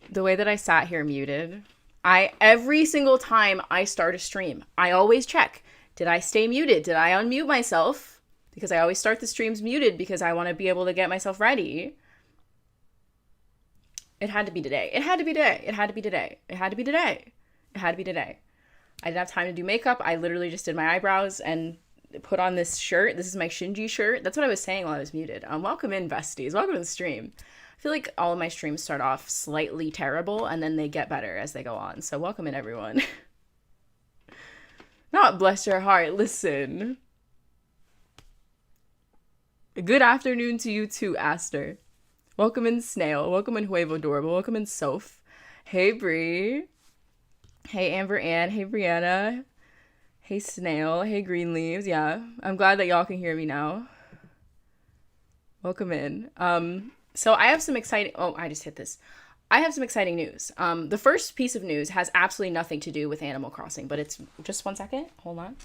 The way that I sat here muted, every single time I start a stream, I always check, did I stay muted? Did I unmute myself? Because I always start the streams muted because I want to be able to get myself ready. It had to be today. It had to be today. It had to be today. It had to be today. It had to be today. I didn't have time to do makeup. I literally just did my eyebrows and put on this shirt. This is my Shinji shirt. That's what I was saying while I was muted. Welcome in, besties. Welcome to the stream. I feel like all of my streams start off slightly terrible and then they get better as they go on. So welcome in, everyone. Not bless your heart. Listen. Good afternoon to you too, Aster. Welcome in, Snail. Welcome in, Huevo Adorable. Welcome in, Soph. Hey, Bree. Hey, Amber Ann. Hey, Brianna. Hey, Snail. Hey, Green Leaves. Yeah, I'm glad that y'all can hear me now. Welcome in. So I have some exciting... Oh, I just hit this. I have some exciting news. The first piece of news has absolutely nothing to do with Animal Crossing, but it's... Just 1 second. Hold on.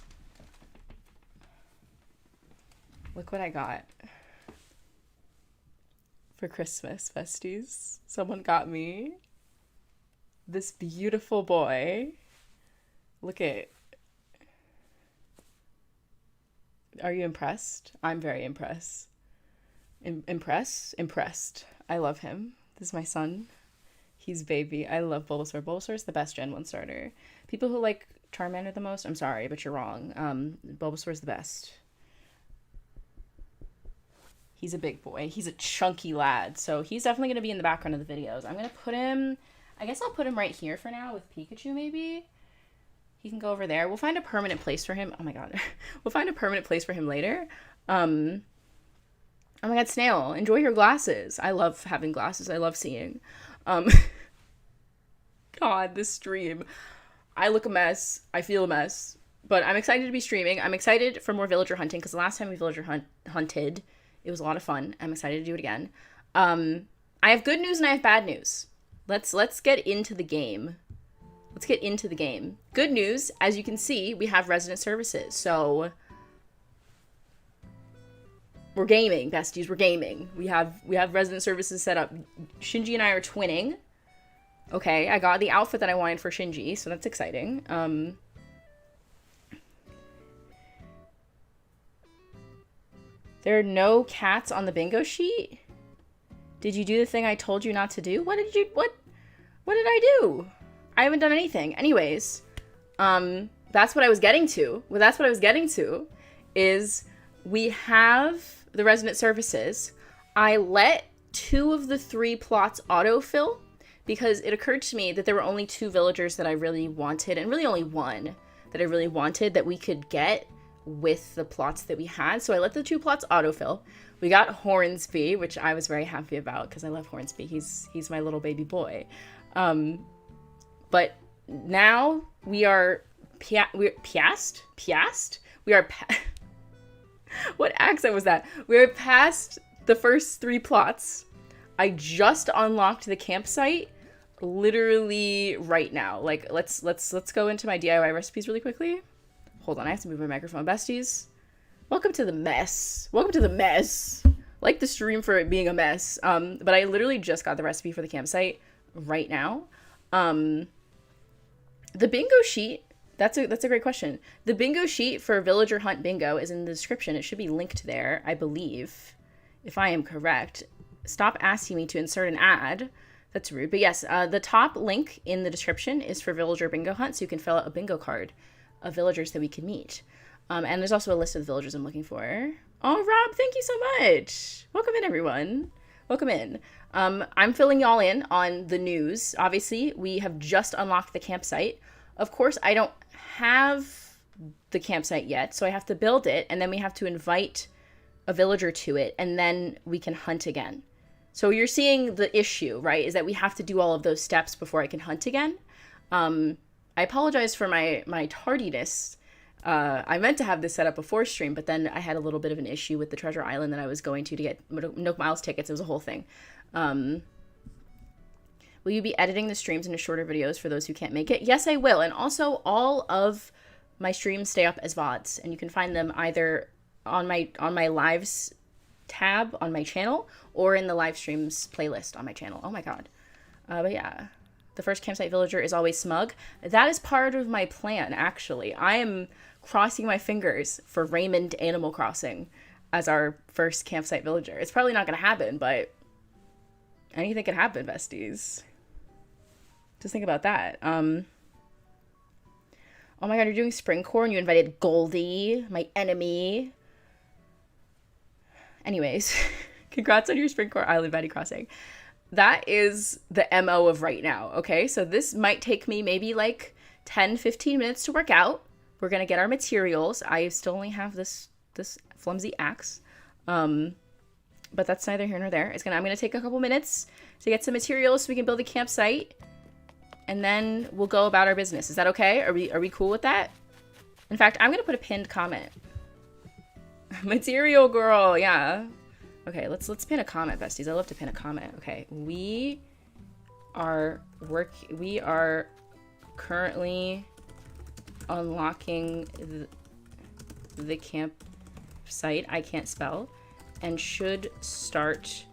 Look what I got for Christmas, besties. Someone got me this beautiful boy. Look at... Are you impressed? I'm very impressed. Impressed. I love him. This is my son. He's baby. I love Bulbasaur. Bulbasaur's the best Gen 1 starter. People who like Charmander the most, I'm sorry, but you're wrong. Bulbasaur's the best. He's a big boy. He's a chunky lad. So he's definitely going to be in the background of the videos. I'm going to put him... I guess I'll put him right here for now with Pikachu, maybe. He can go over there. We'll find a permanent place for him. Oh my god. We'll find a permanent place for him later. Oh my god, Snail. Enjoy your glasses. I love having glasses. I love seeing. God, this stream. I look a mess. I feel a mess. But I'm excited to be streaming. I'm excited for more villager hunting because the last time we villager hunted, it was a lot of fun. I'm excited to do it again. I have good news and I have bad news. Let's get into the game. Let's get into the game. Good news, as you can see, we have resident services. So we're gaming, besties. We're gaming. We have resident services set up. Shinji and I are twinning. Okay, I got the outfit that I wanted for Shinji, so that's exciting. There are no cats on the bingo sheet? Did you do the thing I told you not to do? What did I do? I haven't done anything. Anyways, that's what I was getting to. Well, that's what I was getting to is we have the resident services. I let 2 of the 3 plots autofill because it occurred to me that there were only 2 villagers that I really wanted, and really only 1 that I really wanted that we could get with the plots that we had. So I let the 2 plots autofill. We got Hornsby, which I was very happy about because I love Hornsby. He's my little baby boy. But now we are piast? We are what accent was that? We're past the first 3 plots. I just unlocked the campsite literally right now. Like let's go into my DIY recipes really quickly. Hold on, I have to move my microphone, besties. Welcome to the mess. Welcome to the mess. Like the stream for it being a mess. But I literally just got the recipe for the campsite right now. The bingo sheet, that's a great question. The bingo sheet for Villager Hunt Bingo is in the description. It should be linked there, I believe, if I am correct. Stop asking me to insert an ad. That's rude. But yes, the top link in the description is for Villager Bingo Hunt, so you can fill out a bingo card of villagers that we can meet. And there's also a list of the villagers I'm looking for. Oh, Rob, thank you so much. Welcome in, everyone. Welcome in. I'm filling y'all in on the news. Obviously, we have just unlocked the campsite. Of course, I don't have the campsite yet, so I have to build it, and then we have to invite a villager to it, and then we can hunt again. So you're seeing the issue, right, is that we have to do all of those steps before I can hunt again. I apologize for my tardiness. I meant to have this set up before stream, but then I had a little bit of an issue with the Treasure Island that I was going to get Nook Miles tickets. It was a whole thing. Will you be editing the streams into shorter videos for those who can't make it? Yes, I will. And also, all of my streams stay up as VODs, and you can find them either on my lives tab on my channel or in the live streams playlist on my channel. Oh my god. But yeah, the first campsite villager is always smug. That is part of my plan, actually. I am crossing my fingers for Raymond Animal Crossing as our first campsite villager. It's probably not going to happen, but anything can happen, besties. Just think about that. Oh my god, you're doing spring corn? You invited Goldie, my enemy. Anyways, congrats on your spring corn island Betty crossing. That is the MO of right now, okay? So this might take me maybe like 10, 15 minutes to work out. We're going to get our materials. I still only have this flimsy axe. But that's neither here nor there. I'm going to take a couple minutes to get some materials so we can build a campsite. And then we'll go about our business. Is that okay? Are we cool with that? In fact, I'm going to put a pinned comment. Material girl, yeah. Okay, let's pin a comment, besties. I love to pin a comment. Okay, we are currently unlocking the campsite. I can't spell. And should start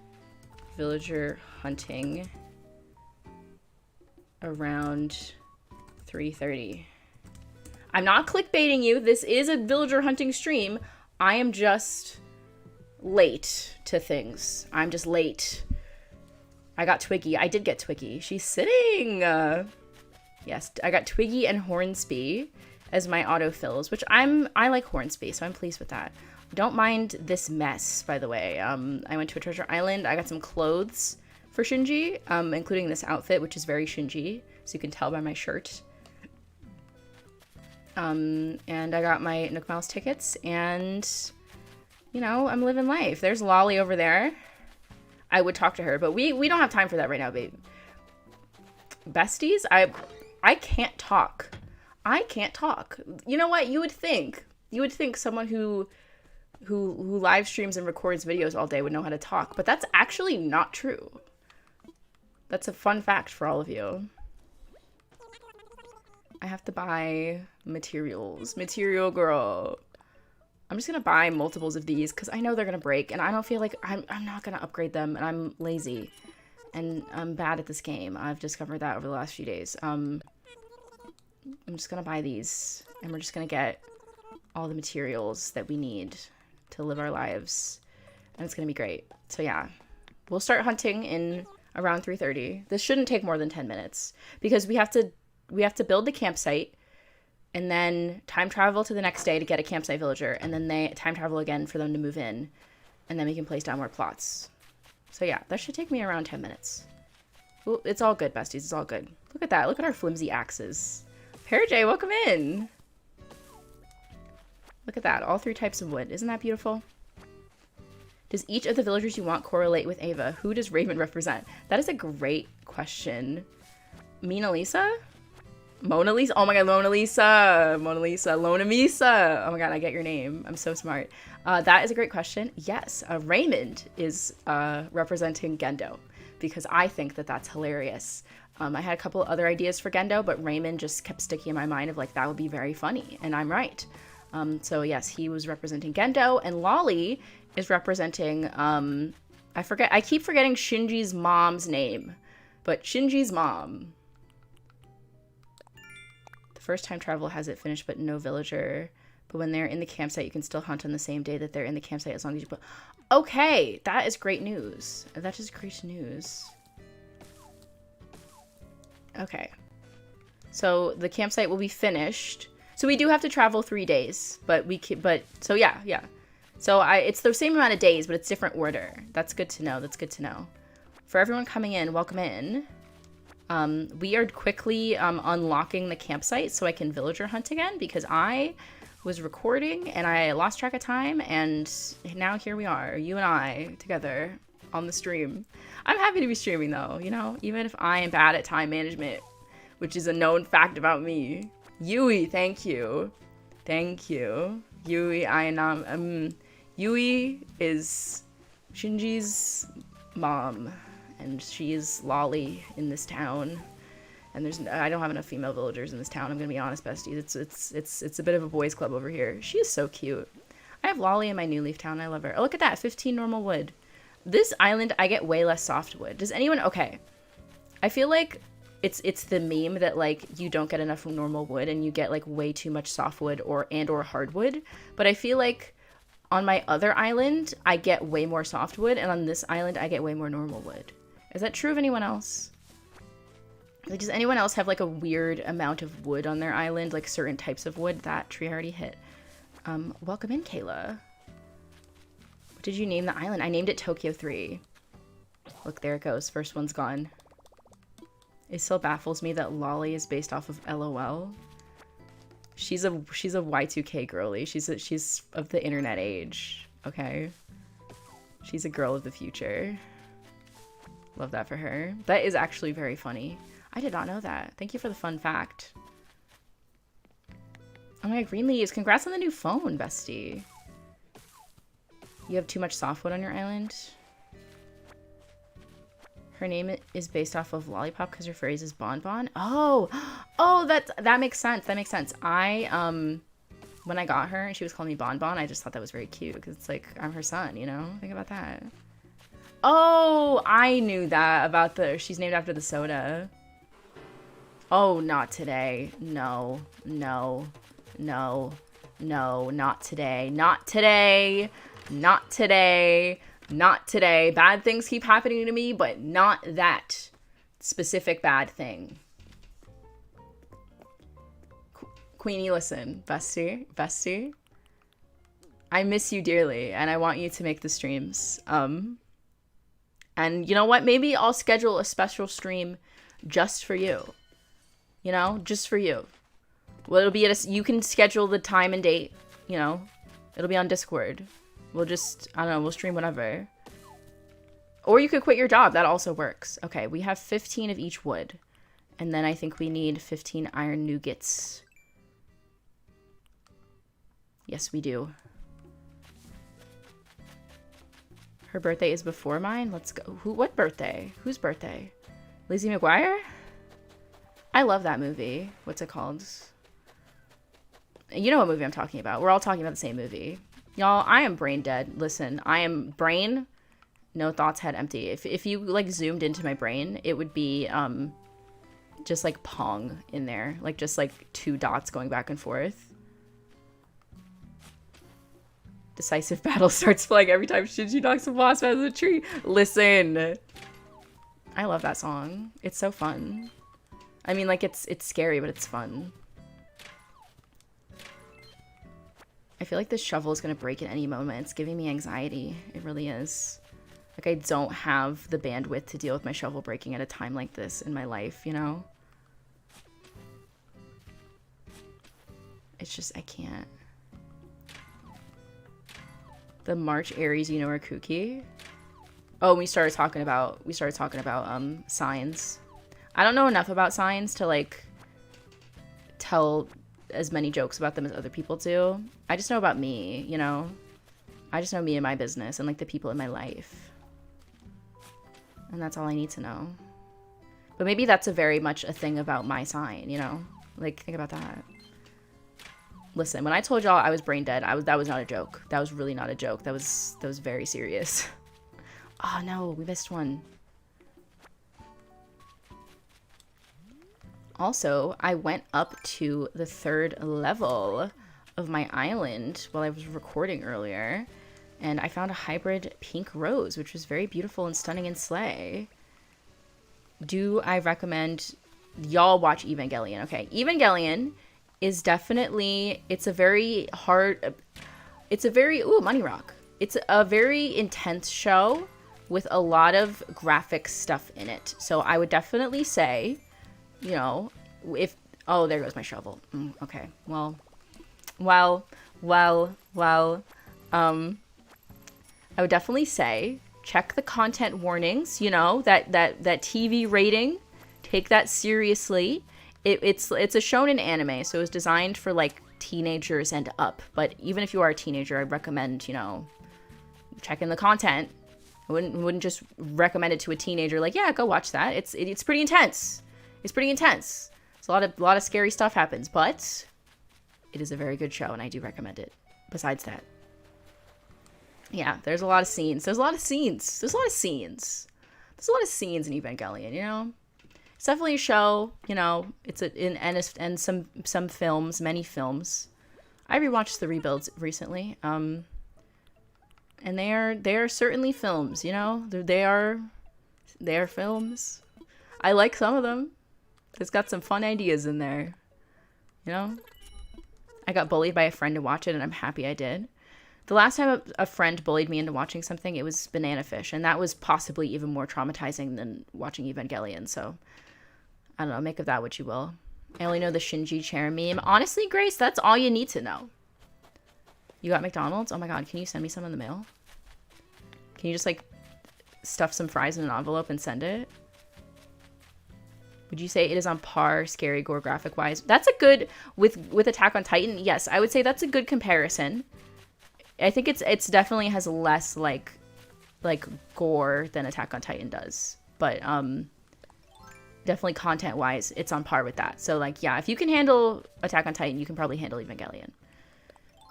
villager hunting around 3:30. I'm not clickbaiting you. This is a villager hunting stream. I am just late to things. I'm just late. I got Twiggy. I did get Twiggy. She's sitting. Yes, I got Twiggy and Hornsby as my autofills, which I like Hornsby, so I'm pleased with that. Don't mind this mess, by the way. I went to a treasure island. I got some clothes for Shinji, including this outfit, which is very Shinji, so you can tell by my shirt. And I got my Nook Mouse tickets, and, you know, I'm living life. There's Lolly over there. I would talk to her, but we don't have time for that right now, babe. Besties, I can't talk. I can't talk. You know what? You would think someone who live streams and records videos all day would know how to talk, but that's actually not true. That's a fun fact for all of you. I have to buy materials. Material girl. I'm just gonna buy multiples of these because I know they're gonna break, and I don't feel like I'm not gonna upgrade them, and I'm lazy. And I'm bad at this game. I've discovered that over the last few days. I'm just gonna buy these, and we're just gonna get all the materials that we need to live our lives, and it's gonna be great. So yeah, we'll start hunting in around 3:30. This shouldn't take more than 10 minutes because we have to build the campsite, and then time travel to the next day to get a campsite villager, and then they time travel again for them to move in, and then we can place down more plots. So yeah, that should take me around 10 minutes. Ooh, it's all good, besties. It's all good. Look at that. Look at our flimsy axes. Pear welcome in. Look at that. All 3 types of wood. Isn't that beautiful? Does each of the villagers you want correlate with Ava? Who does Raymond represent? That is a great question. Mona Lisa? Mona Lisa? Oh my god, Mona Lisa! Mona Lisa. Lona Misa! Oh my god, I get your name. I'm so smart. That is a great question. Yes, Raymond is representing Gendo because I think that that's hilarious. I had a couple other ideas for Gendo, but Raymond just kept sticking in my mind of like, that would be very funny, and I'm right. So yes, he was representing Gendo, and Lolly is representing, I keep forgetting Shinji's mom's name, but Shinji's mom. The first time travel has it finished, but no villager. But when they're in the campsite, you can still hunt on the same day that they're in the campsite as long as you put... Okay, that is great news. That is great news. Okay. So the campsite will be finished. So we do have to travel 3 days, but so yeah. So it's the same amount of days, but it's different order. That's good to know. That's good to know. For everyone coming in, welcome in. We are quickly unlocking the campsite so I can villager hunt again because I was recording and I lost track of time, and now here we are, you and I together on the stream. I'm happy to be streaming though, you know, even if I am bad at time management, which is a known fact about me. Yui, thank you. Thank you. Yui, Yui is Shinji's mom, and she is Lolly in this town. And I don't have enough female villagers in this town. I'm gonna be honest, besties. It's a bit of a boys' club over here. She is so cute. I have Lolly in my New Leaf town. I love her. Oh, look at that, 15 normal wood. This island, I get way less softwood. Does anyone? Okay, I feel like it's the meme that like you don't get enough normal wood and you get like way too much softwood or hardwood. But I feel like on my other island I get way more softwood, and on this island I get way more normal wood. Is that true of anyone else? Like, does anyone else have like a weird amount of wood on their island, like certain types of wood? That tree already hit. Welcome in, Kayla. What did you name the island? I named it Tokyo 3. Look, there it goes. First one's gone. It still baffles me that Lolly is based off of LOL. She's a Y2K girly. She's of the internet age. Okay. She's a girl of the future. Love that for her. That is actually very funny. I did not know that. Thank you for the fun fact. Oh my god, green leaves. Congrats on the new phone, bestie. You have too much softwood on your island? Her name is based off of Lollipop because her phrase is Bonbon. Oh, that makes sense. That makes sense. When I got her and she was calling me Bonbon, I just thought that was very cute because it's like I'm her son, you know? Think about that. Oh, I knew that about she's named after the soda. Oh, not today. No, not today. Not today. Not today. Not today. Bad things keep happening to me, but not that specific bad thing. Queenie, listen, bestie. I miss you dearly, and I want you to make the streams. And you know what? Maybe I'll schedule a special stream just for you. You know, just for you. Well, it'll be you can schedule the time and date. You know, it'll be on Discord. We'll just, I don't know, we'll stream whenever. Or you could quit your job. That also works. Okay, we have 15 of each wood. And then I think we need 15 iron nuggets. Yes, we do. Her birthday is before mine? Let's go. What birthday? Whose birthday? Lizzie McGuire? I love that movie. What's it called? You know what movie I'm talking about. We're all talking about the same movie. Y'all, I am brain dead. Listen, I am brain, no thoughts, head empty. If you like zoomed into my brain, it would be just like Pong in there. Like just like two dots going back and forth. Decisive battle starts playing every time Shinji knocks a boss out of the tree. Listen. I love that song. It's so fun. I mean, like, it's scary, but it's fun. I feel like this shovel is going to break at any moment. It's giving me anxiety. It really is. Like, I don't have the bandwidth to deal with my shovel breaking at a time like this in my life, you know? It's just, I can't. The March Aries, you know, are kooky. Oh, we started talking about signs. I don't know enough about signs to like tell as many jokes about them as other people do. I just know about me, you know. I just know me and my business and like the people in my life. And that's all I need to know. But maybe that's a very much a thing about my sign, you know? Like, think about that. Listen, when I told y'all I was brain dead, that was not a joke. That was really not a joke. That was very serious. Oh no, we missed one. Also, I went up to the 3rd level of my island while I was recording earlier, and I found a hybrid pink rose, which was very beautiful and stunning and slay. Do I recommend y'all watch Evangelion? Okay, Evangelion is definitely, it's a very, ooh, Money Rock. It's a very intense show with a lot of graphic stuff in it. So I would definitely say, you know, oh, there goes my shovel. Okay, well, I would definitely say, check the content warnings, you know, that TV rating, take that seriously. It's a shonen anime, so it was designed for like teenagers and up. But even if you are a teenager, I'd recommend, you know, checking the content. I wouldn't just recommend it to a teenager. Like, yeah, go watch that. It's pretty intense. It's pretty intense. It's a lot of scary stuff happens, but it is a very good show, and I do recommend it. Besides that, yeah, there's a lot of scenes. There's a lot of scenes in Evangelion. You know. It's definitely a show, you know. It's and some films, many films. I rewatched the rebuilds recently, and they are certainly films, you know. They are films. I like some of them. It's got some fun ideas in there, you know. I got bullied by a friend to watch it, and I'm happy I did. The last time a friend bullied me into watching something, it was Banana Fish, and that was possibly even more traumatizing than watching Evangelion, so I don't know, make of that what you will. I only know the Shinji chair meme. Honestly, Grace, that's all you need to know. You got McDonald's? Oh my god, can you send me some in the mail? Can you just, like, stuff some fries in an envelope and send it? Would you say it is on par, scary, gore, graphic-wise? That's a good, with Attack on Titan, yes, I would say that's a good comparison. I think it's definitely has less like gore than Attack on Titan does, but definitely content wise it's on par with that. So like, yeah, if you can handle Attack on Titan, you can probably handle Evangelion.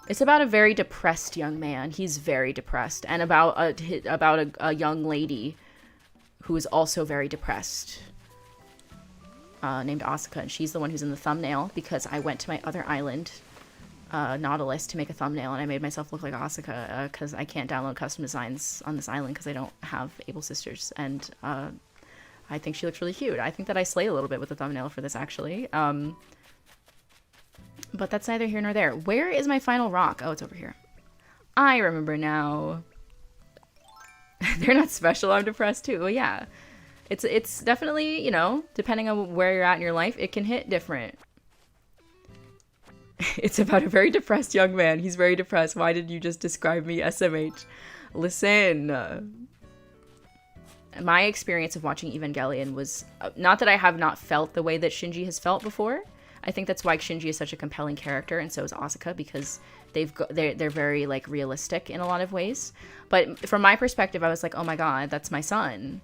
It's about a very depressed young man. He's very depressed, and about a young lady who is also very depressed, named Asuka, and she's the one who's in the thumbnail because I went to my other island, Nautilus, to make a thumbnail, and I made myself look like Asuka because I can't download custom designs on this island because I don't have able sisters, and I think she looks really cute. I think that I slayed a little bit with the thumbnail for this, actually. But that's neither here nor there. Where is my final rock? Oh, it's over here. I remember now. They're not special. I'm depressed too. Well, yeah. It's definitely, you know, depending on where you're at in your life, it can hit different. It's about a very depressed young man. He's very depressed. Why did you just describe me, SMH? Listen. My experience of watching Evangelion was not that I have not felt the way that Shinji has felt before. I think that's why Shinji is such a compelling character, and so is Asuka, because they're very like realistic in a lot of ways. But from my perspective, I was like, oh my god, that's my son,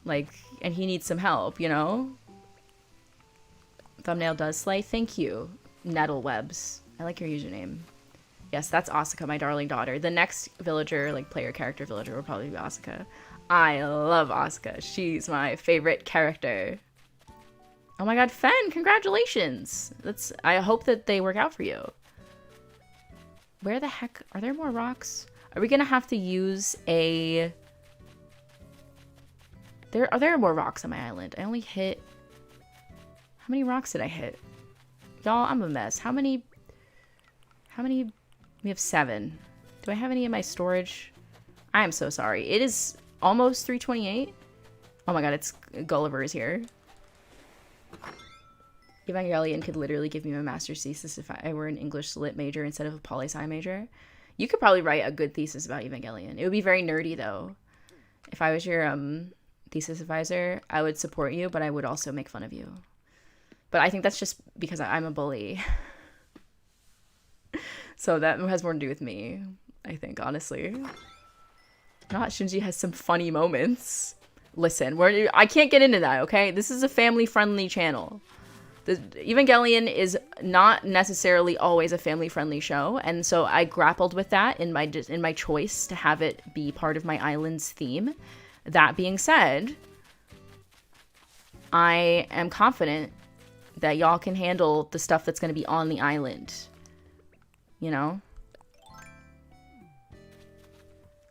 like, and he needs some help, you know. Thumbnail does slay. Thank you, Nettle Webs. I like your username. Yes, that's Asuka, my darling daughter. The next villager, like player character villager, will probably be Asuka. I love Asuka. She's my favorite character. Oh my god, Fen, congratulations. I hope that they work out for you. Where the heck are there more rocks? Are we gonna have to use a... There are more rocks on my island. I only hit... How many rocks did I hit? Y'all, I'm a mess. How many... We have 7. Do I have any in my storage? I am so sorry. It is almost 3:28. Oh my god, it's Gulliver is here. Evangelion could literally give me my master's thesis if I were an English lit major instead of a poli-sci major. You could probably write a good thesis about Evangelion. It would be very nerdy, though. If I was your thesis advisor, I would support you, but I would also make fun of you. But I think that's just because I'm a bully. So that has more to do with me, I think, honestly. Not Shinji has some funny moments. Listen, I can't get into that, okay? This is a family-friendly channel. The Evangelion is not necessarily always a family-friendly show, and so I grappled with that in my choice to have it be part of my island's theme. That being said, I am confident that y'all can handle the stuff that's going to be on the island. You know?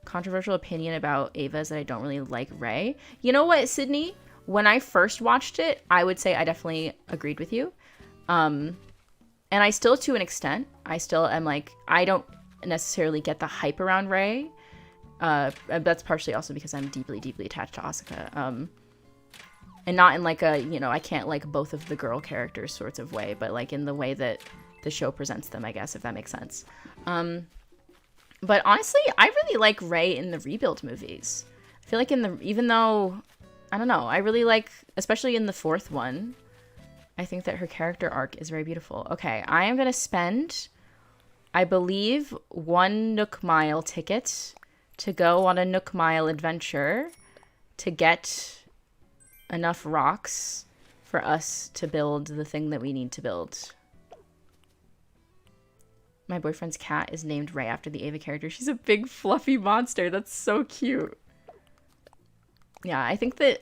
Controversial opinion about Ava is that I don't really like Ray. You know what, Sydney? When I first watched it, I would say I definitely agreed with you. And I still, to an extent, I still am like, I don't necessarily get the hype around Ray. That's partially also because I'm deeply, deeply attached to Asuka. And not in like a, you know, I can't like both of the girl characters sorts of way, but like in the way that the show presents them, I guess, if that makes sense. But honestly, I really like Ray in the rebuild movies. I feel like even though, I don't know, I really like, especially in the 4th one, I think that her character arc is very beautiful. Okay, I am going to spend, I believe, 1 Nook Mile ticket to go on a Nook Mile adventure to get enough rocks for us to build the thing that we need to build. My boyfriend's cat is named Ray after the Ava character. She's a big fluffy monster. That's so cute. Yeah, I think that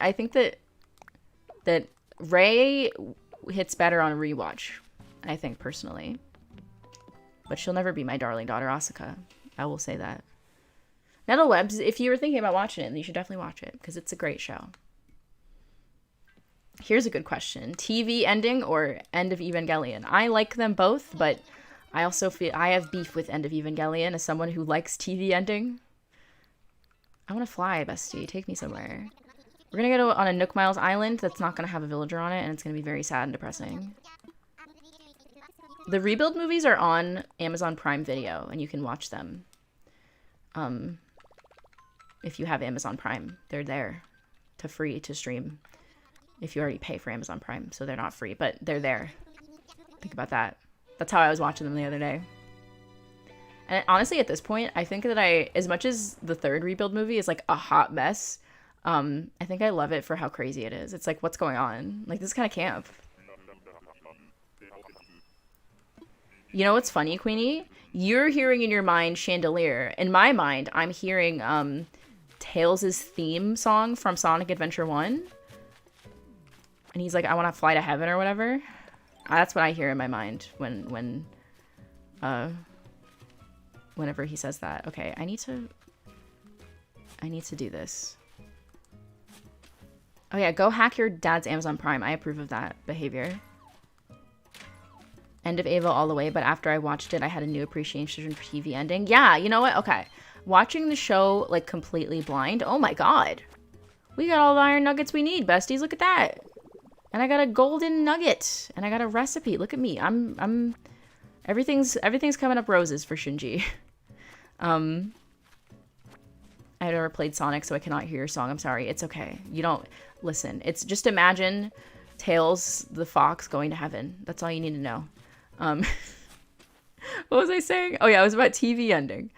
Ray hits better on a rewatch, I think, personally. But she'll never be my darling daughter, Asuka. I will say that. Nettlewebs, if you were thinking about watching it, then you should definitely watch it, because it's a great show. Here's a good question. TV ending or end of Evangelion? I like them both, but I also feel I have beef with end of Evangelion as someone who likes TV ending. I want to fly, bestie. Take me somewhere. We're going to go on a Nook Miles island that's not going to have a villager on it, and it's going to be very sad and depressing. The Rebuild movies are on Amazon Prime Video, and you can watch them. If you have Amazon Prime, they're there to free to stream. If you already pay for Amazon Prime, so they're not free, but they're there. Think about that. That's how I was watching them the other day. And honestly, at this point, I think that as much as the third Rebuild movie is like a hot mess, I think I love it for how crazy it is. It's like, what's going on? Like, this is kind of camp. You know what's funny, Queenie? You're hearing in your mind Chandelier. In my mind, I'm hearing Tails' theme song from Sonic Adventure 1. And he's like, I want to fly to heaven or whatever. That's what I hear in my mind whenever he says that. Okay, I need to do this. Oh yeah, go hack your dad's Amazon Prime. I approve of that behavior. End of Ava all the way, but after I watched it, I had a new appreciation for TV ending. Yeah, you know what? Okay. Watching the show, like, completely blind. Oh my god. We got all the iron nuggets we need, besties. Look at that. And I got a golden nugget. And I got a recipe. Look at me. Everything's coming up roses for Shinji. I've never played Sonic, so I cannot hear your song. I'm sorry. It's okay. You don't listen. It's just imagine Tails the fox going to heaven. That's all you need to know. What was I saying? Oh yeah, it was about TV ending.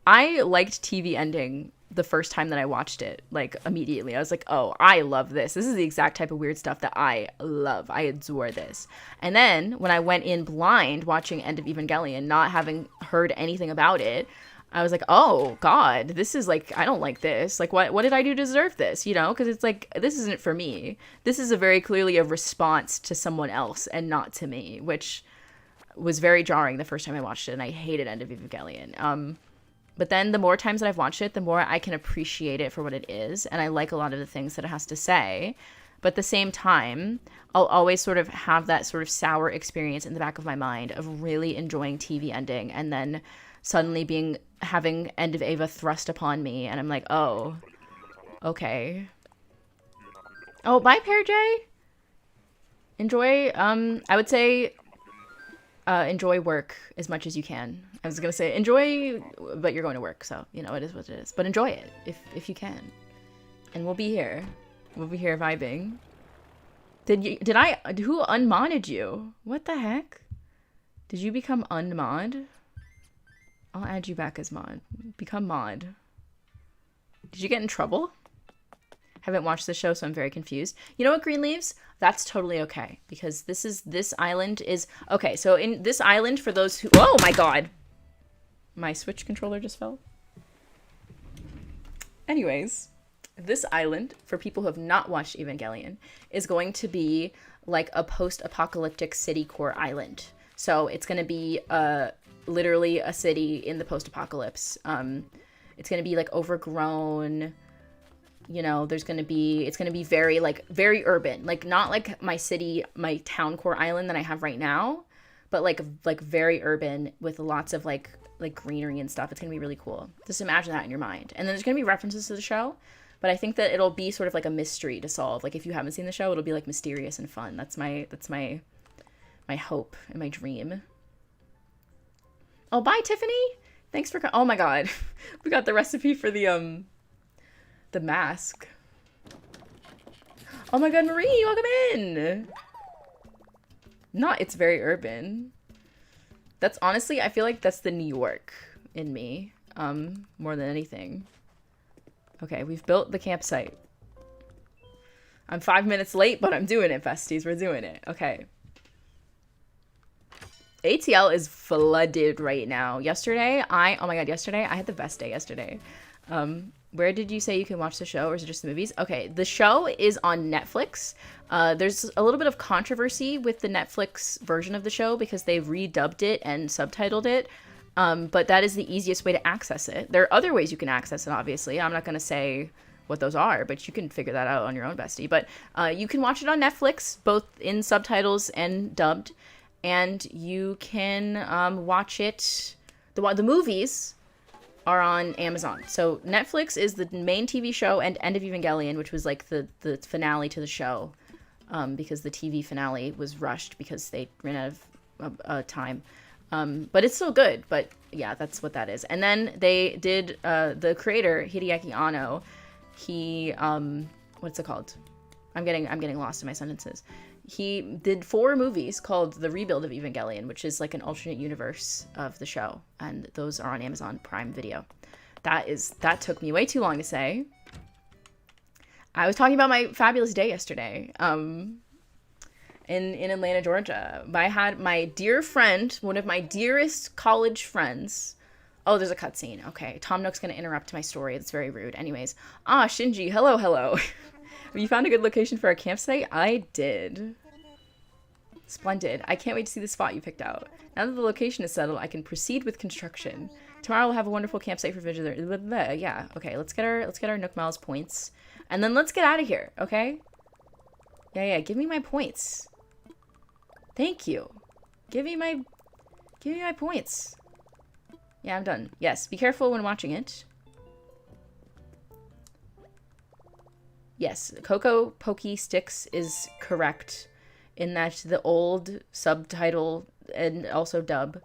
I liked TV ending the first time that I watched it, like immediately. I was like, oh, I love this. This is the exact type of weird stuff that I love. I adore this. And then when I went in blind watching End of Evangelion, not having heard anything about it, I was like, oh god, this is like, I don't like this. Like, what did I do to deserve this? You know, because it's like, this isn't for me. This is a very clearly a response to someone else and not to me, which was very jarring the first time I watched it, and I hated End of Evangelion. But then the more times that I've watched it, the more I can appreciate it for what it is, and I like a lot of the things that it has to say. But at the same time, I'll always sort of have that sort of sour experience in the back of my mind of really enjoying TV ending, and then suddenly having End of Ava thrust upon me, and I'm like, oh, okay. Oh, bye, Pear J. Enjoy, I would say, enjoy work as much as you can. I was gonna say enjoy, but you're going to work, so you know it is what it is. But enjoy it if you can, and we'll be here. We'll be here vibing. Who unmodded you? What the heck? Did you become unmod? I'll add you back as mod. Become mod. Did you get in trouble? Haven't watched the show, so I'm very confused. You know what, Green Leaves? That's totally okay, because this island is okay. So in this island, for those who, oh my god, my Switch controller just fell. Anyways, this island, for people who have not watched Evangelion, is going to be like a post-apocalyptic city core island. So it's going to be literally a city in the post-apocalypse. It's going to be like overgrown. You know, it's going to be very very urban, like not like my town core island that I have right now, but like very urban with lots of like greenery and stuff. It's going to be really cool. Just imagine that in your mind. And then there's going to be references to the show, but I think that it'll be sort of like a mystery to solve. Like if you haven't seen the show, it'll be like mysterious and fun. That's my hope and my dream. Oh, bye, Tiffany. Thanks for oh my god. We got the recipe for the mask. Oh my god, Marie, welcome in. It's very urban. That's honestly, I feel like that's the New York in me, more than anything. Okay, we've built the campsite. I'm 5 minutes late, but I'm doing it, besties. We're doing it. Okay. ATL is flooded right now. Yesterday I had the best day yesterday. Where did you say you can watch the show, or is it just the movies? Okay, the show is on Netflix. There's a little bit of controversy with the Netflix version of the show because they've redubbed it and subtitled it. But that is the easiest way to access it. There are other ways you can access it, obviously. I'm not going to say what those are, but you can figure that out on your own, bestie. But you can watch it on Netflix, both in subtitles and dubbed. And you can watch it... The movies are on Amazon. So Netflix is the main TV show and End of Evangelion, which was like the finale to the show, because the TV finale was rushed because they ran out of time. But it's still good. But yeah, that's what that is. And then they did the creator Hideaki Anno. He what's it called? I'm getting lost in my sentences. He did 4 movies called The Rebuild of Evangelion, which is like an alternate universe of the show, and those are on Amazon Prime Video. That took me way too long to say. I was talking about my fabulous day yesterday. In Atlanta, Georgia. I had my dear friend, one of my dearest college friends. Oh, there's a cutscene. Okay, Tom Nook's gonna interrupt my story. That's very rude. Anyways, Shinji, hello. Have you found a good location for our campsite? I did. Splendid. I can't wait to see the spot you picked out. Now that the location is settled, I can proceed with construction. Tomorrow we'll have a wonderful campsite for visitors. Yeah, okay, let's get our Nook Miles points. And then let's get out of here, okay? Yeah, give me my points. Thank you. Give me my points. Yeah, I'm done. Yes, be careful when watching it. Yes, Coco Pokey Sticks is correct in that the old subtitle and also dub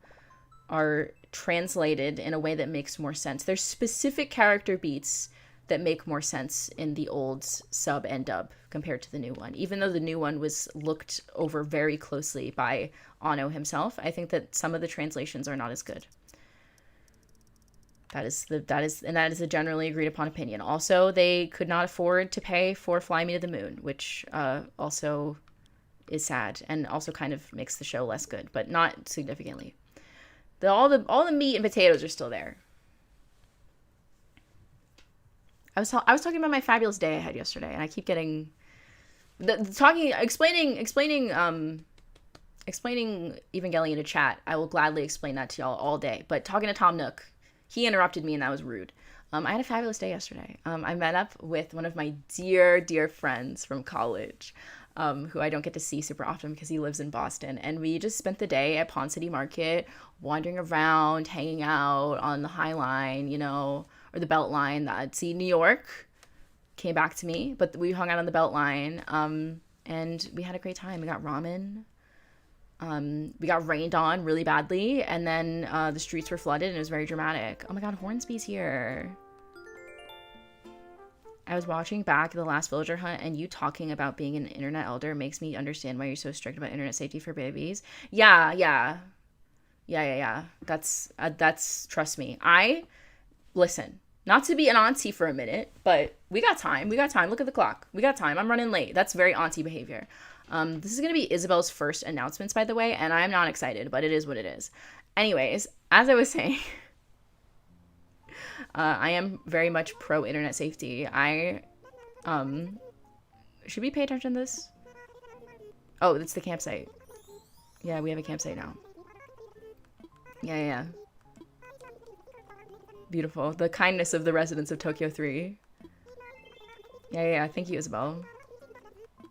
are translated in a way that makes more sense. There's specific character beats that make more sense in the old sub and dub compared to the new one. Even though the new one was looked over very closely by Anno himself, I think that some of the translations are not as good. That is a generally agreed upon opinion. Also, they could not afford to pay for Fly Me to the Moon, which also is sad and also kind of makes the show less good, but not significantly. All the meat and potatoes are still there. I was talking about my fabulous day I had yesterday, and I keep getting explaining Evangelion to chat. I will gladly explain that to y'all all day. But talking to Tom Nook, he interrupted me, and that was rude. I had a fabulous day yesterday. I met up with one of my dear friends from college, who I don't get to see super often because he lives in Boston. And we just spent the day at Pond City Market, wandering around, hanging out on the High Line, or the Belt Line. See, New York came back to me, but we hung out on the Belt Line, and we had a great time. We got ramen. We got rained on really badly, and then the streets were flooded, and it was very dramatic. Oh my god, Hornsby's here. I was watching back the last villager hunt, and you talking about being an internet elder makes me understand why you're so strict about internet safety for babies. Yeah. That's trust me. Listen, not to be an auntie for a minute, but we got time. Look at the clock. We got time. I'm running late. That's very auntie behavior. This is going to be Isabel's first announcements, by the way, and I'm not excited, but it is what it is. Anyways, as I was saying, I am very much pro internet safety. Should we pay attention to this? Oh, it's the campsite. Yeah, we have a campsite now. Yeah. Beautiful. The kindness of the residents of Tokyo 3. Yeah. Thank you, Isabel.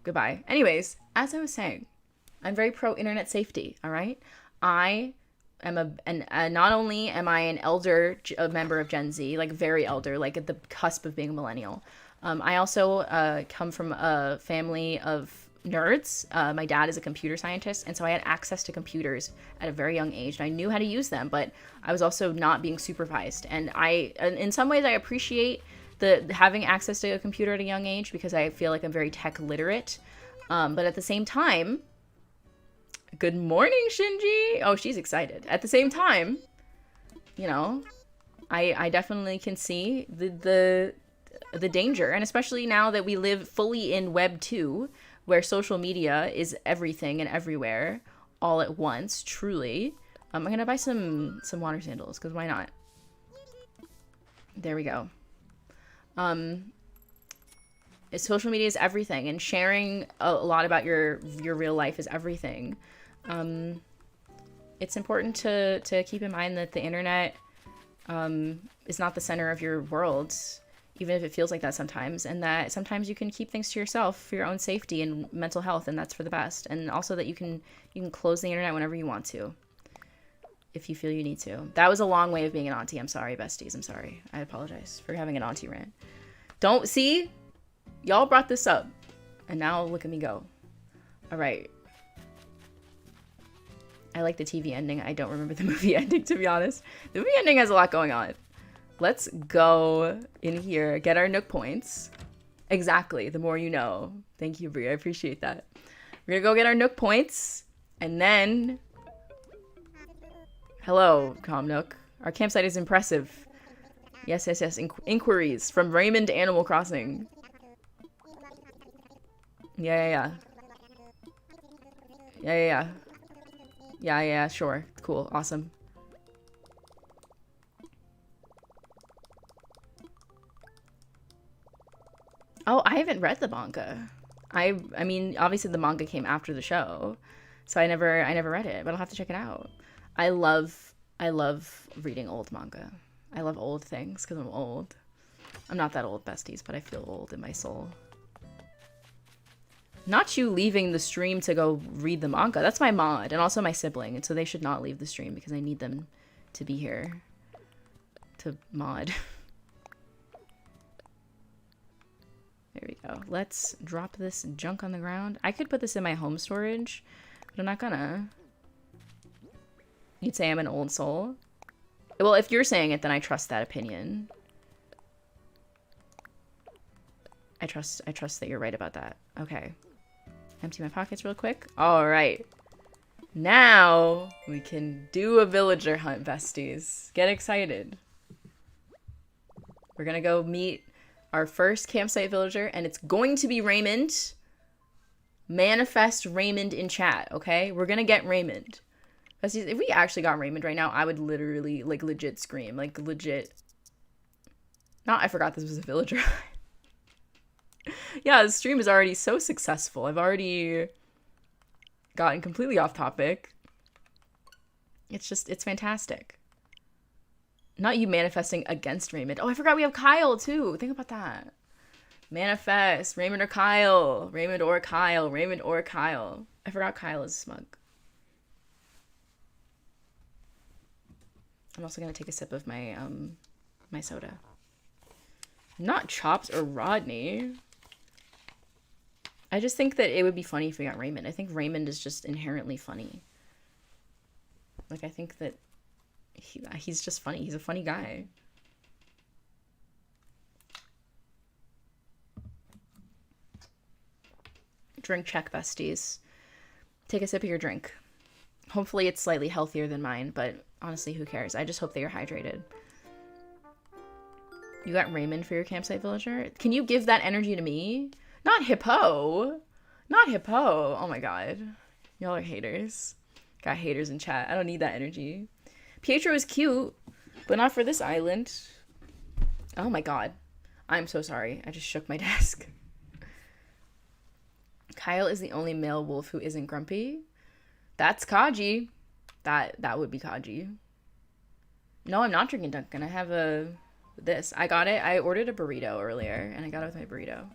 Goodbye. Anyways, as I was saying, I'm very pro internet safety, all right? I am not only am I an elder, a member of Gen Z, like very elder, like at the cusp of being a millennial. I also come from a family of nerds. My dad is a computer scientist, and so I had access to computers at a very young age, and I knew how to use them, but I was also not being supervised. And in some ways, I appreciate having access to a computer at a young age because I feel like I'm very tech literate. But at the same time, good morning, Shinji. Oh, she's excited. At the same time, I definitely can see the danger, and especially now that we live fully in Web 2, where social media is everything and everywhere all at once, truly. I'm gonna buy some water sandals, because why not? There we go. Social media is everything, and sharing a lot about your real life is everything. It's important to keep in mind that the internet is not the center of your world, even if it feels like that sometimes, and that sometimes you can keep things to yourself for your own safety and mental health, and that's for the best. And also that you can close the internet whenever you want to, if you feel you need to. That was a long way of being an auntie. I'm sorry, besties. I'm sorry. I apologize for having an auntie rant. Don't see, y'all brought this up, and now look at me go. All right. I like the TV ending. I don't remember the movie ending, to be honest. The movie ending has a lot going on. Let's go in here, get our Nook points. Exactly, the more you know. Thank you, Brie, I appreciate that. We're gonna go get our Nook points, and then... Hello, Calm Nook. Our campsite is impressive. Yes. Inquiries from Raymond Animal Crossing. Yeah, sure. Cool, awesome. Oh, I haven't read the manga. I mean, obviously the manga came after the show, so I never read it, but I'll have to check it out. I love reading old manga. I love old things because I'm old. I'm not that old, besties, but I feel old in my soul. Not you leaving the stream to go read the manga. That's my mod and also my sibling, and so they should not leave the stream because I need them to be here to mod. There we go. Let's drop this junk on the ground. I could put this in my home storage, but I'm not gonna. You'd say I'm an old soul? Well, if you're saying it, then I trust that opinion. I trust that you're right about that. Okay. Empty my pockets real quick. All right. Now we can do a villager hunt, besties. Get excited. We're gonna go meet our first campsite villager, and it's going to be Raymond. Manifest Raymond in chat, okay? We're gonna get Raymond. Besties, if we actually got Raymond right now, I would literally, like, legit scream. Like, legit. Not, I forgot this was a villager. Yeah, the stream is already so successful. I've already gotten completely off topic. It's fantastic. Not you manifesting against Raymond. Oh, I forgot we have Kyle, too. Think about that. Manifest. Raymond or Kyle. Raymond or Kyle. Raymond or Kyle. I forgot Kyle is smug. I'm also going to take a sip of my, my soda. Not Chops or Rodney. I just think that it would be funny if we got Raymond. I think Raymond is just inherently funny. Like, I think that he's just funny. He's a funny guy. Drink check, besties. Take a sip of your drink. Hopefully it's slightly healthier than mine, but honestly, who cares? I just hope that you're hydrated. You got Raymond for your campsite villager? Can you give that energy to me? Not Hippo. Not Hippo. Oh my god. Y'all are haters. Got haters in chat. I don't need that energy. Pietro is cute, but not for this island. Oh my god. I'm so sorry. I just shook my desk. Kyle is the only male wolf who isn't grumpy. That's Kaji. That would be Kaji. No, I'm not drinking Dunkin'. I have this. I got it. I ordered a burrito earlier, and I got it with my burrito.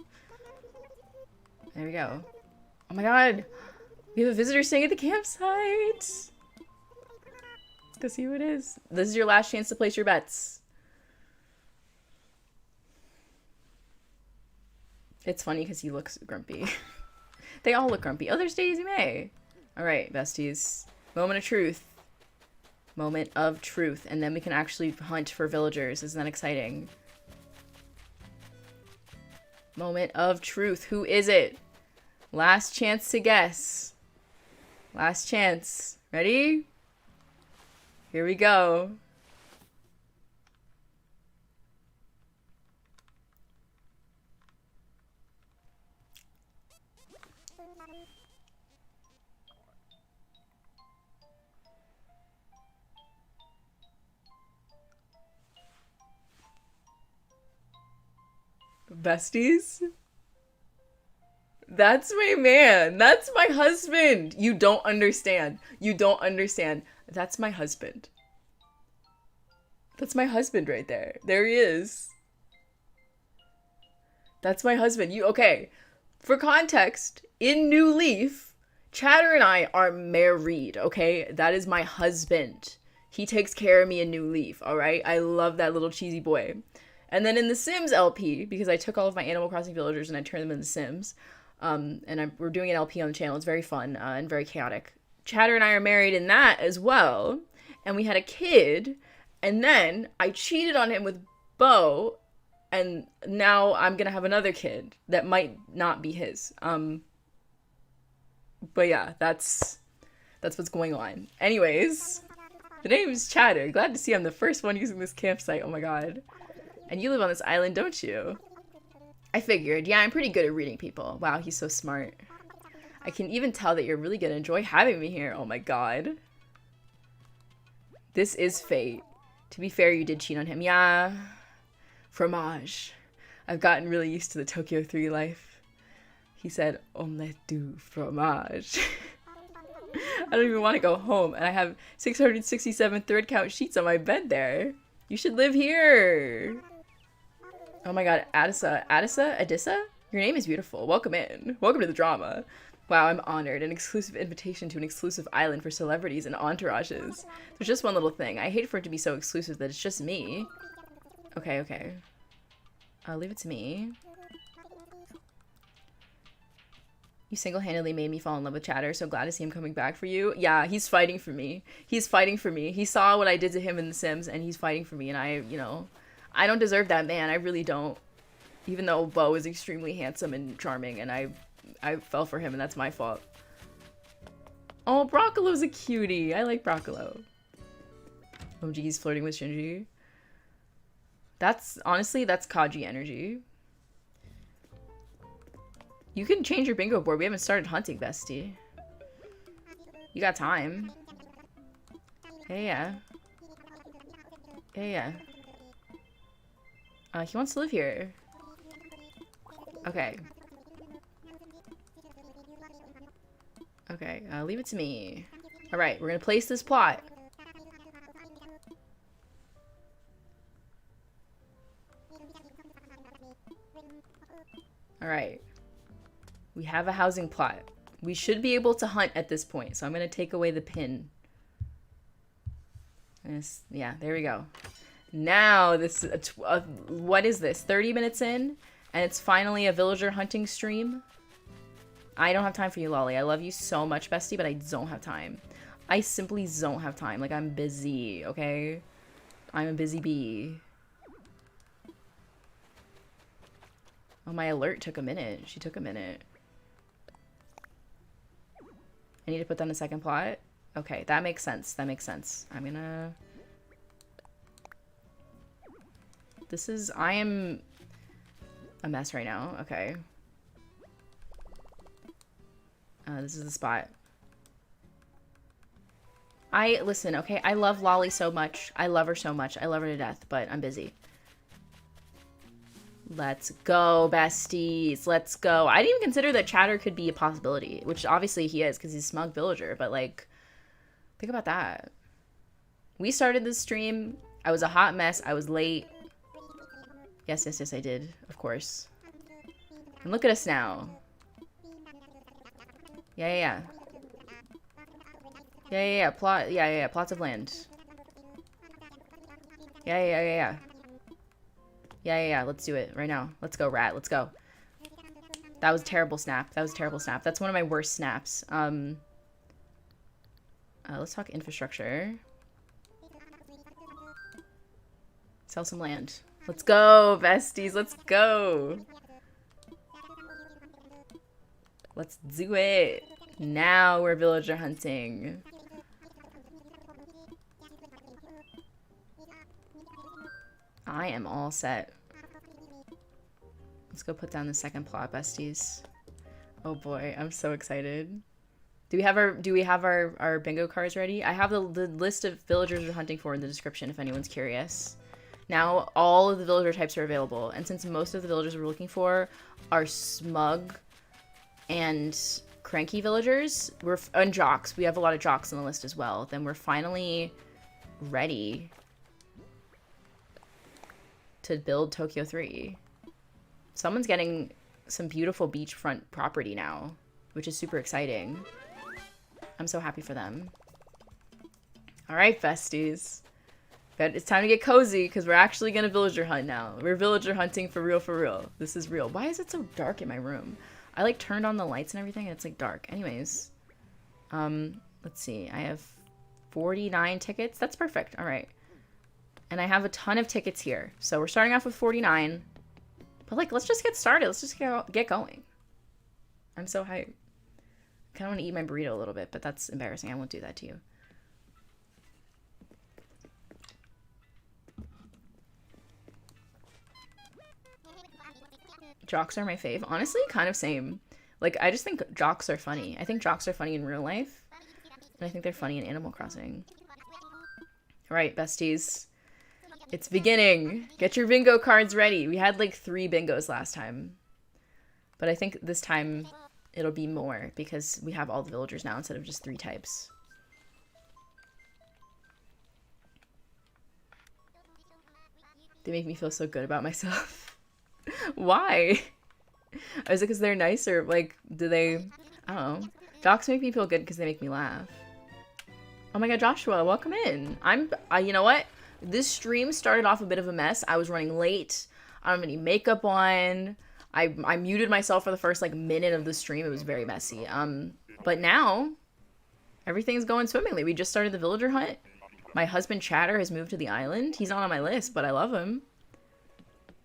There we go. Oh my god. We have a visitor staying at the campsite. Let's go see who it is. This is your last chance to place your bets. It's funny because he looks grumpy. They all look grumpy. Oh, there's Daisy May. All right, besties. Moment of truth. Moment of truth. And then we can actually hunt for villagers. Isn't that exciting? Moment of truth. Who is it? Last chance to guess. Last chance. Ready? Here we go. Besties? That's my man. That's my husband. You don't understand. You don't understand. That's my husband. That's my husband right there. There he is. That's my husband. Okay. For context, in New Leaf, Chatter and I are married, okay? That is my husband. He takes care of me in New Leaf, all right? I love that little cheesy boy. And then in the Sims LP, because I took all of my Animal Crossing villagers and I turned them into Sims, we're doing an LP on the channel. It's very fun and very chaotic. Chatter and I are married in that as well, and we had a kid, and then I cheated on him with Bo, and now I'm gonna have another kid that might not be his. But yeah, that's what's going on. Anyways, the name is Chatter. Glad to see I'm the first one using this campsite. Oh my god. And you live on this island, don't you? I figured. Yeah, I'm pretty good at reading people. Wow, he's so smart. I can even tell that you're really gonna enjoy having me here. Oh my god. This is fate. To be fair, you did cheat on him. Yeah. Fromage. I've gotten really used to the Tokyo 3 life. He said, omelette du fromage. I don't even want to go home, and I have 667 third count sheets on my bed there. You should live here. Oh my god, Adissa? Your name is beautiful. Welcome in. Welcome to the drama. Wow, I'm honored. An exclusive invitation to an exclusive island for celebrities and entourages. There's just one little thing. I hate for it to be so exclusive that it's just me. Okay. Leave it to me. You single-handedly made me fall in love with Chatter. So glad to see him coming back for you. Yeah, he's fighting for me. He's fighting for me. He saw what I did to him in The Sims, and he's fighting for me. And I don't deserve that man. I really don't. Even though Bo is extremely handsome and charming, and I fell for him, and that's my fault. Oh, Broccolo's a cutie. I like Broccolo. OMG, he's flirting with Shinji. Honestly, that's Kaji energy. You can change your bingo board. We haven't started hunting, bestie. You got time. Yeah. He wants to live here. Okay. Leave it to me. Alright, we're gonna place this plot. Alright. We have a housing plot. We should be able to hunt at this point, so I'm gonna take away the pin. Yeah, there we go. Now, this is what is this? 30 minutes in, and it's finally a villager hunting stream. I don't have time for you, Lolly. I love you so much, bestie, but I don't have time. I simply don't have time. Like, I'm busy, okay? I'm a busy bee. Oh, my alert took a minute. She took a minute. I need to put down a second plot. Okay, that makes sense. That makes sense. I'm gonna... I am a mess right now. Okay. This is the spot. Listen, okay? I love Lolly so much. I love her so much. I love her to death, but I'm busy. Let's go, besties. Let's go. I didn't even consider that Chatter could be a possibility, which obviously he is because he's a smug villager, but like, think about that. We started this stream. I was a hot mess. I was late. Yes, I did. Of course. And look at us now. Yeah. Plots of land. Yeah. Let's do it right now. Let's go, rat. Let's go. That was a terrible snap. That's one of my worst snaps. Let's talk infrastructure. Sell some land. Let's go, besties. Let's go. Let's do it. Now we're villager hunting. I am all set. Let's go put down the second plot, besties. Oh boy, I'm so excited. Do we have our bingo cards ready? I have the list of villagers we're hunting for in the description if anyone's curious. Now all of the villager types are available. And since most of the villagers we're looking for are smug and cranky villagers, and jocks, we have a lot of jocks on the list as well, then we're finally ready to build Tokyo 3. Someone's getting some beautiful beachfront property now, which is super exciting. I'm so happy for them. All right, besties. But it's time to get cozy because we're actually going to villager hunt now. We're villager hunting for real, for real. This is real. Why is it so dark in my room? I like turned on the lights and everything and it's like dark. Anyways, let's see. I have 49 tickets. That's perfect. All right. And I have a ton of tickets here. So we're starting off with 49. But like, let's just get started. Let's just get going. I'm so hyped. I kind of want to eat my burrito a little bit, but that's embarrassing. I won't do that to you. Jocks are my fave. Honestly, kind of same. Like, I just think jocks are funny. I think jocks are funny in real life. And I think they're funny in Animal Crossing. Alright, besties. It's beginning. Get your bingo cards ready. We had like 3 bingos last time. But I think this time it'll be more because we have all the villagers now instead of just 3 types. They make me feel so good about myself. Why? Is it because they're nicer? Like, do they... I don't know. Jocks make me feel good because they make me laugh. Oh my god, Joshua, welcome in. You know what? This stream started off a bit of a mess. I was running late. I don't have any makeup on. I muted myself for the first, like, minute of the stream. It was very messy. But now, everything's going swimmingly. We just started the villager hunt. My husband, Chatter, has moved to the island. He's not on my list, but I love him.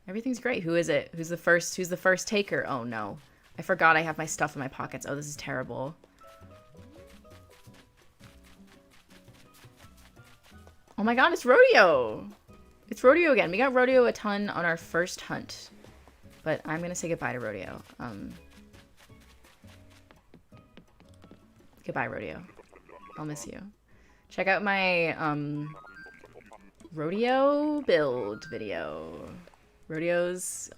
Everything's great. Who is it? Who's the first taker? Oh no. I forgot I have my stuff in my pockets. Oh, this is terrible. Oh my god, it's Rodeo! It's Rodeo again. We got Rodeo a ton on our first hunt. But I'm gonna say goodbye to Rodeo. Goodbye, Rodeo. I'll miss you. Check out my, Rodeo build video. Rodeo's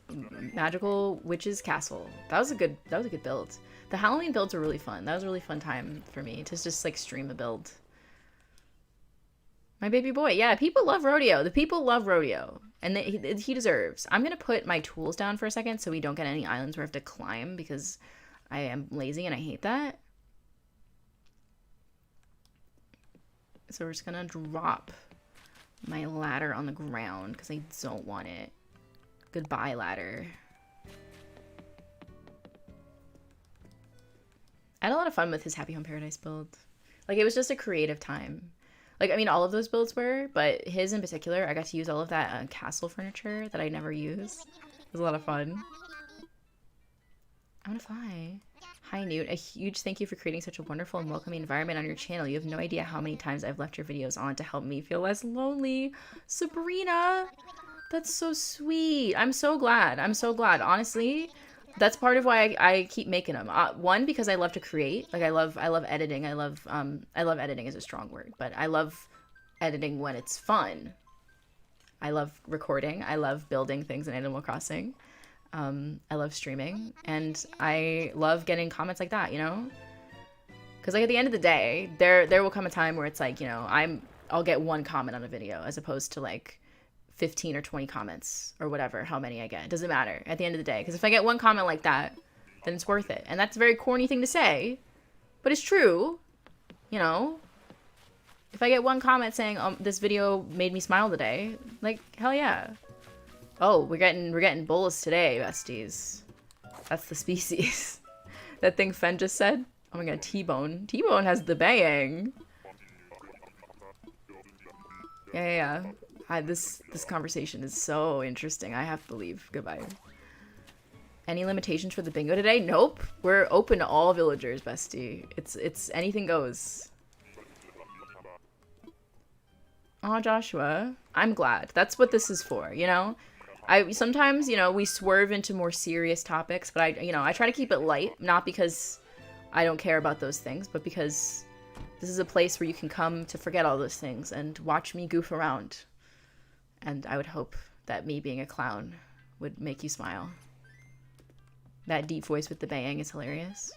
Magical Witch's Castle. That was a good build. The Halloween builds were really fun. That was a really fun time for me to just like stream a build. My baby boy. Yeah, people love Rodeo. The people love Rodeo. And he deserves. I'm going to put my tools down for a second so we don't get any islands where I have to climb because I am lazy and I hate that. So we're just going to drop my ladder on the ground because I don't want it. Goodbye, ladder. I had a lot of fun with his Happy Home Paradise build. Like, it was just a creative time. Like, I mean, all of those builds were, but his in particular, I got to use all of that castle furniture that I never use. It was a lot of fun. I want to fly. Hi, Newt. A huge thank you for creating such a wonderful and welcoming environment on your channel. You have no idea how many times I've left your videos on to help me feel less lonely. Sabrina! That's so sweet. I'm so glad. I'm so glad. Honestly, that's part of why I keep making them. One, because I love to create. Like, I love editing. I love editing is a strong word, but I love editing when it's fun. I love recording. I love building things in Animal Crossing. I love streaming, and I love getting comments like that, you know? Because, like, at the end of the day, there will come a time where it's like, you know, I'll get 1 comment on a video as opposed to, like, 15 or 20 comments or whatever, how many I get. It doesn't matter at the end of the day. Because if I get 1 comment like that, then it's worth it. And that's a very corny thing to say, but it's true. You know? If I get 1 comment saying, this video made me smile today, like, hell yeah. Oh, we're getting bulls today, besties. That's the species. That thing Fen just said. Oh my god, T-Bone. T-Bone has the bang. Yeah. This conversation is so interesting. I have to leave. Goodbye. Any limitations for the bingo today? Nope. We're open to all villagers, bestie. It's anything goes. Aw, Joshua. I'm glad. That's what this is for, you know? Sometimes, you know, we swerve into more serious topics, but I try to keep it light, not because I don't care about those things, but because this is a place where you can come to forget all those things and watch me goof around. And I would hope that me being a clown would make you smile. That deep voice with the bang is hilarious.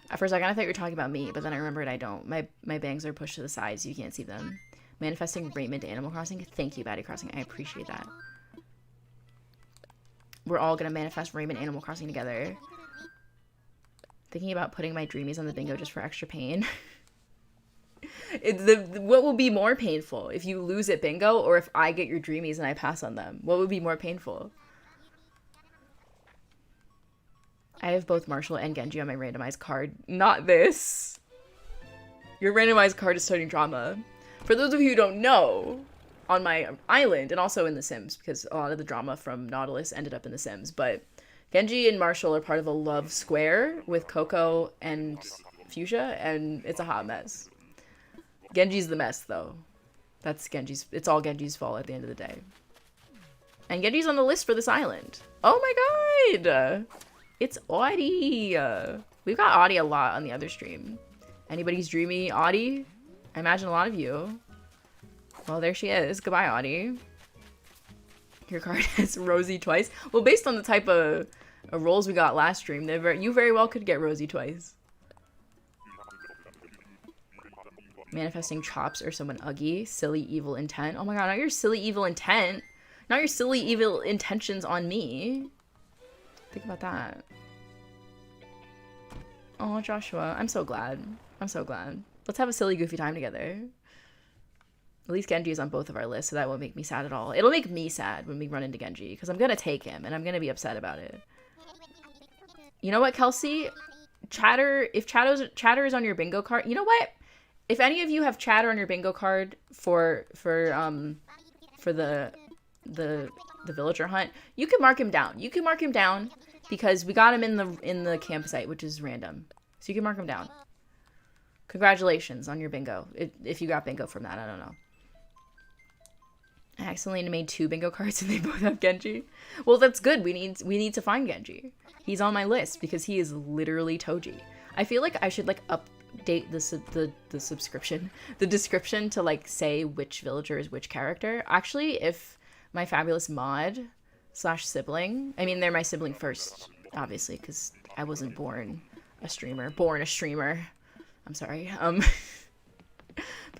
At first, I thought you were talking about me, but then I remembered I don't. My bangs are pushed to the sides. You can't see them. Manifesting Raymond to Animal Crossing. Thank you, Batty Crossing. I appreciate that. We're all going to manifest Raymond Animal Crossing together. Thinking about putting my dreamies on the bingo just for extra pain. What will be more painful? If you lose at bingo or if I get your dreamies and I pass on them? What would be more painful? I have both Marshall and Genji on my randomized card. Not this. Your randomized card is starting drama. For those of you who don't know, on my island, and also in The Sims, because a lot of the drama from Nautilus ended up in The Sims, but Genji and Marshall are part of a love square with Coco and Fuchsia, and it's a hot mess. Genji's the mess, though. It's all Genji's fault at the end of the day. And Genji's on the list for this island. Oh my god! It's Audie! We've got Audie a lot on the other stream. Anybody's dreamy Audie? I imagine a lot of you. Well, there she is. Goodbye, Audie. Your card has Rosie twice. Well, based on the type of rolls we got last stream, you very well could get Rosie twice. Manifesting chops or someone uggy. Silly evil intent. Oh my god, not your silly evil intent. Not your silly evil intentions on me. Think about that. Oh, Joshua. I'm so glad. I'm so glad. Let's have a silly, goofy time together. At least Genji is on both of our lists, so that won't make me sad at all. It'll make me sad when we run into Genji, because I'm going to take him, and I'm going to be upset about it. You know what, Kelsey? If Chatter is on your bingo card... You know what? If any of you have Chatter on your bingo card for the villager hunt, you can mark him down. You can mark him down because we got him in the campsite, which is random. So you can mark him down. Congratulations on your bingo. If you got bingo from that, I don't know. I accidentally made 2 bingo cards and they both have Genji. Well, that's good. We need to find Genji. He's on my list because he is literally Toji. I feel like I should like update the description to like say which villager is which character. Actually, if my fabulous mod / sibling, I mean they're my sibling first, obviously, because I wasn't born a streamer. I'm sorry. But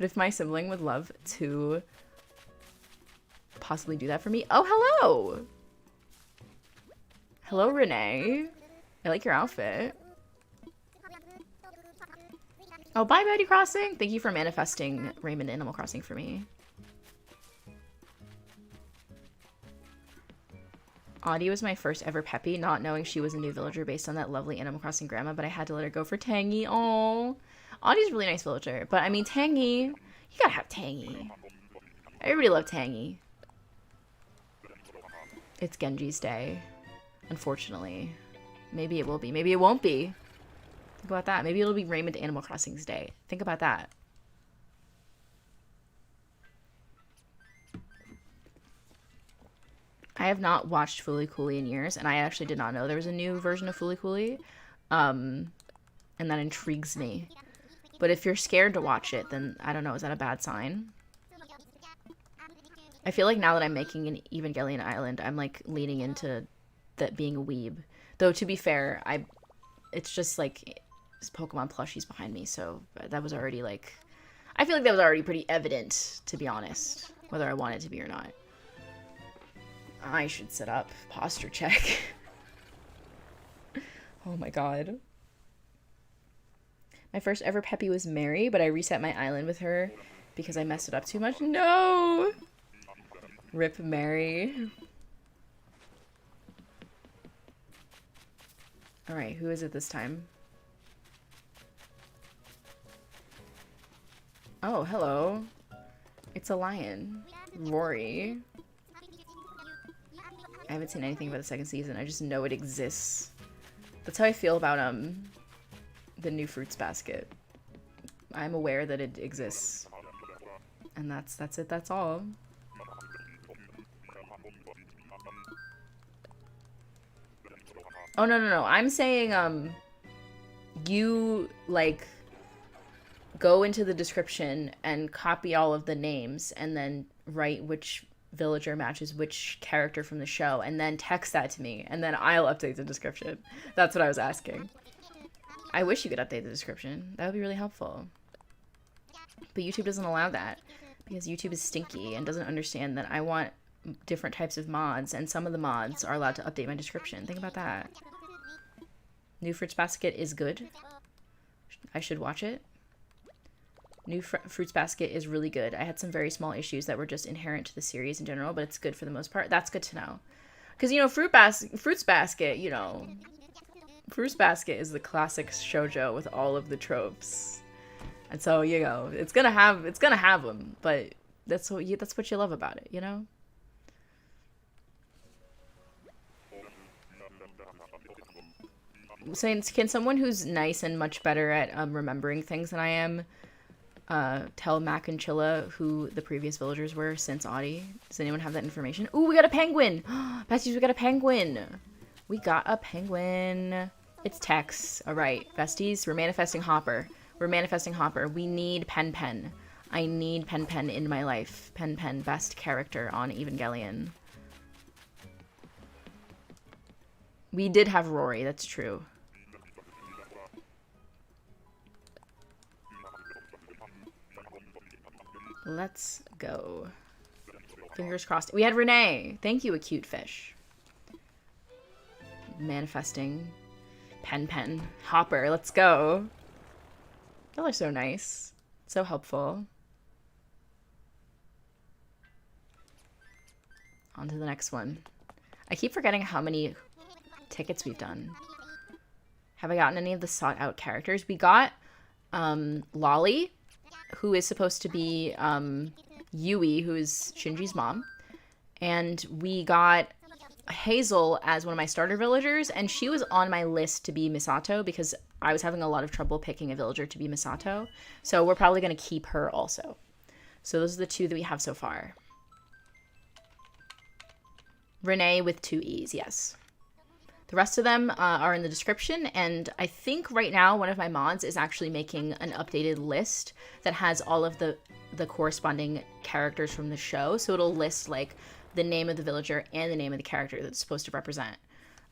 if my sibling would love to possibly do that for me. Oh, hello! Hello, Renee. I like your outfit. Oh, bye, Betty Crossing. Thank you for manifesting Raymond Animal Crossing for me. Audie was my first ever Peppy, not knowing she was a new villager based on that lovely Animal Crossing grandma, but I had to let her go for Tangy. Oh, Audie's a really nice villager, but I mean, Tangy, you gotta have Tangy. Everybody loved Tangy. It's Genji's day, unfortunately. Maybe it will be. Maybe it won't be. Think about that. Maybe it'll be Raymond Animal Crossing's day. Think about that. I have not watched Fooly Cooly in years, and I actually did not know there was a new version of Fooly Cooly. And that intrigues me. But if you're scared to watch it, then I don't know, is that a bad sign? I feel like now that I'm making an Evangelion Island, I'm like leaning into that being a weeb. Though to be fair, it's just like Pokemon plushies behind me, so that was already like, I feel like that was already pretty evident, to be honest, whether I want it to be or not. I should set up posture check. Oh my god. My first ever Peppy was Mary, but I reset my island with her because I messed it up too much. No! Rip Mary. Alright, who is it this time? Oh, hello. It's a lion. Rory. I haven't seen anything about the second season. I just know it exists. That's how I feel about the new fruits basket. I'm aware that it exists. And that's it, that's all. Oh, no. I'm saying, you, like, go into the description and copy all of the names and then write which villager matches which character from the show, and then text that to me, and then I'll update the description. That's what I was asking. I wish you could update the description. That would be really helpful. But YouTube doesn't allow that, because YouTube is stinky and doesn't understand that I want different types of mods, and some of the mods are allowed to update my description. Think about that. New Fruits Basket is good. I should watch it. New Fruits Basket is really good. I had some very small issues that were just inherent to the series in general, but it's good for the most part. That's good to know. Because, you know, Fruits Basket, you know, Fruits Basket is the classic shoujo with all of the tropes. And so, you know, it's gonna have them, but that's what you love about it, you know? Saying, can someone who's nice and much better at remembering things than I am tell Mac and Chilla who the previous villagers were since Audi? Does anyone have that information? Ooh, we got a penguin! Besties, we got a penguin! We got a penguin. It's Tex. Alright, besties, we're manifesting Hopper. We're manifesting Hopper. We need Pen Pen. I need Pen Pen in my life. Pen Pen, best character on Evangelion. We did have Rory, that's true. Let's go. Fingers crossed. We had Renee. Thank you, Acute Fish. Manifesting. Pen Pen. Hopper. Let's go. Y'all are so nice. So helpful. On to the next one. I keep forgetting how many tickets we've done. Have I gotten any of the sought out characters? We got Lolly, who is supposed to be Yui, who is Shinji's mom. And we got Hazel as one of my starter villagers, and she was on my list to be Misato because I was having a lot of trouble picking a villager to be Misato. So we're probably going to keep her also. So those are the two that we have so far. Renee with 2 E's, yes. The rest of them are in the description, and I think right now one of my mods is actually making an updated list that has all of the corresponding characters from the show. So it'll list like the name of the villager and the name of the character that's supposed to represent.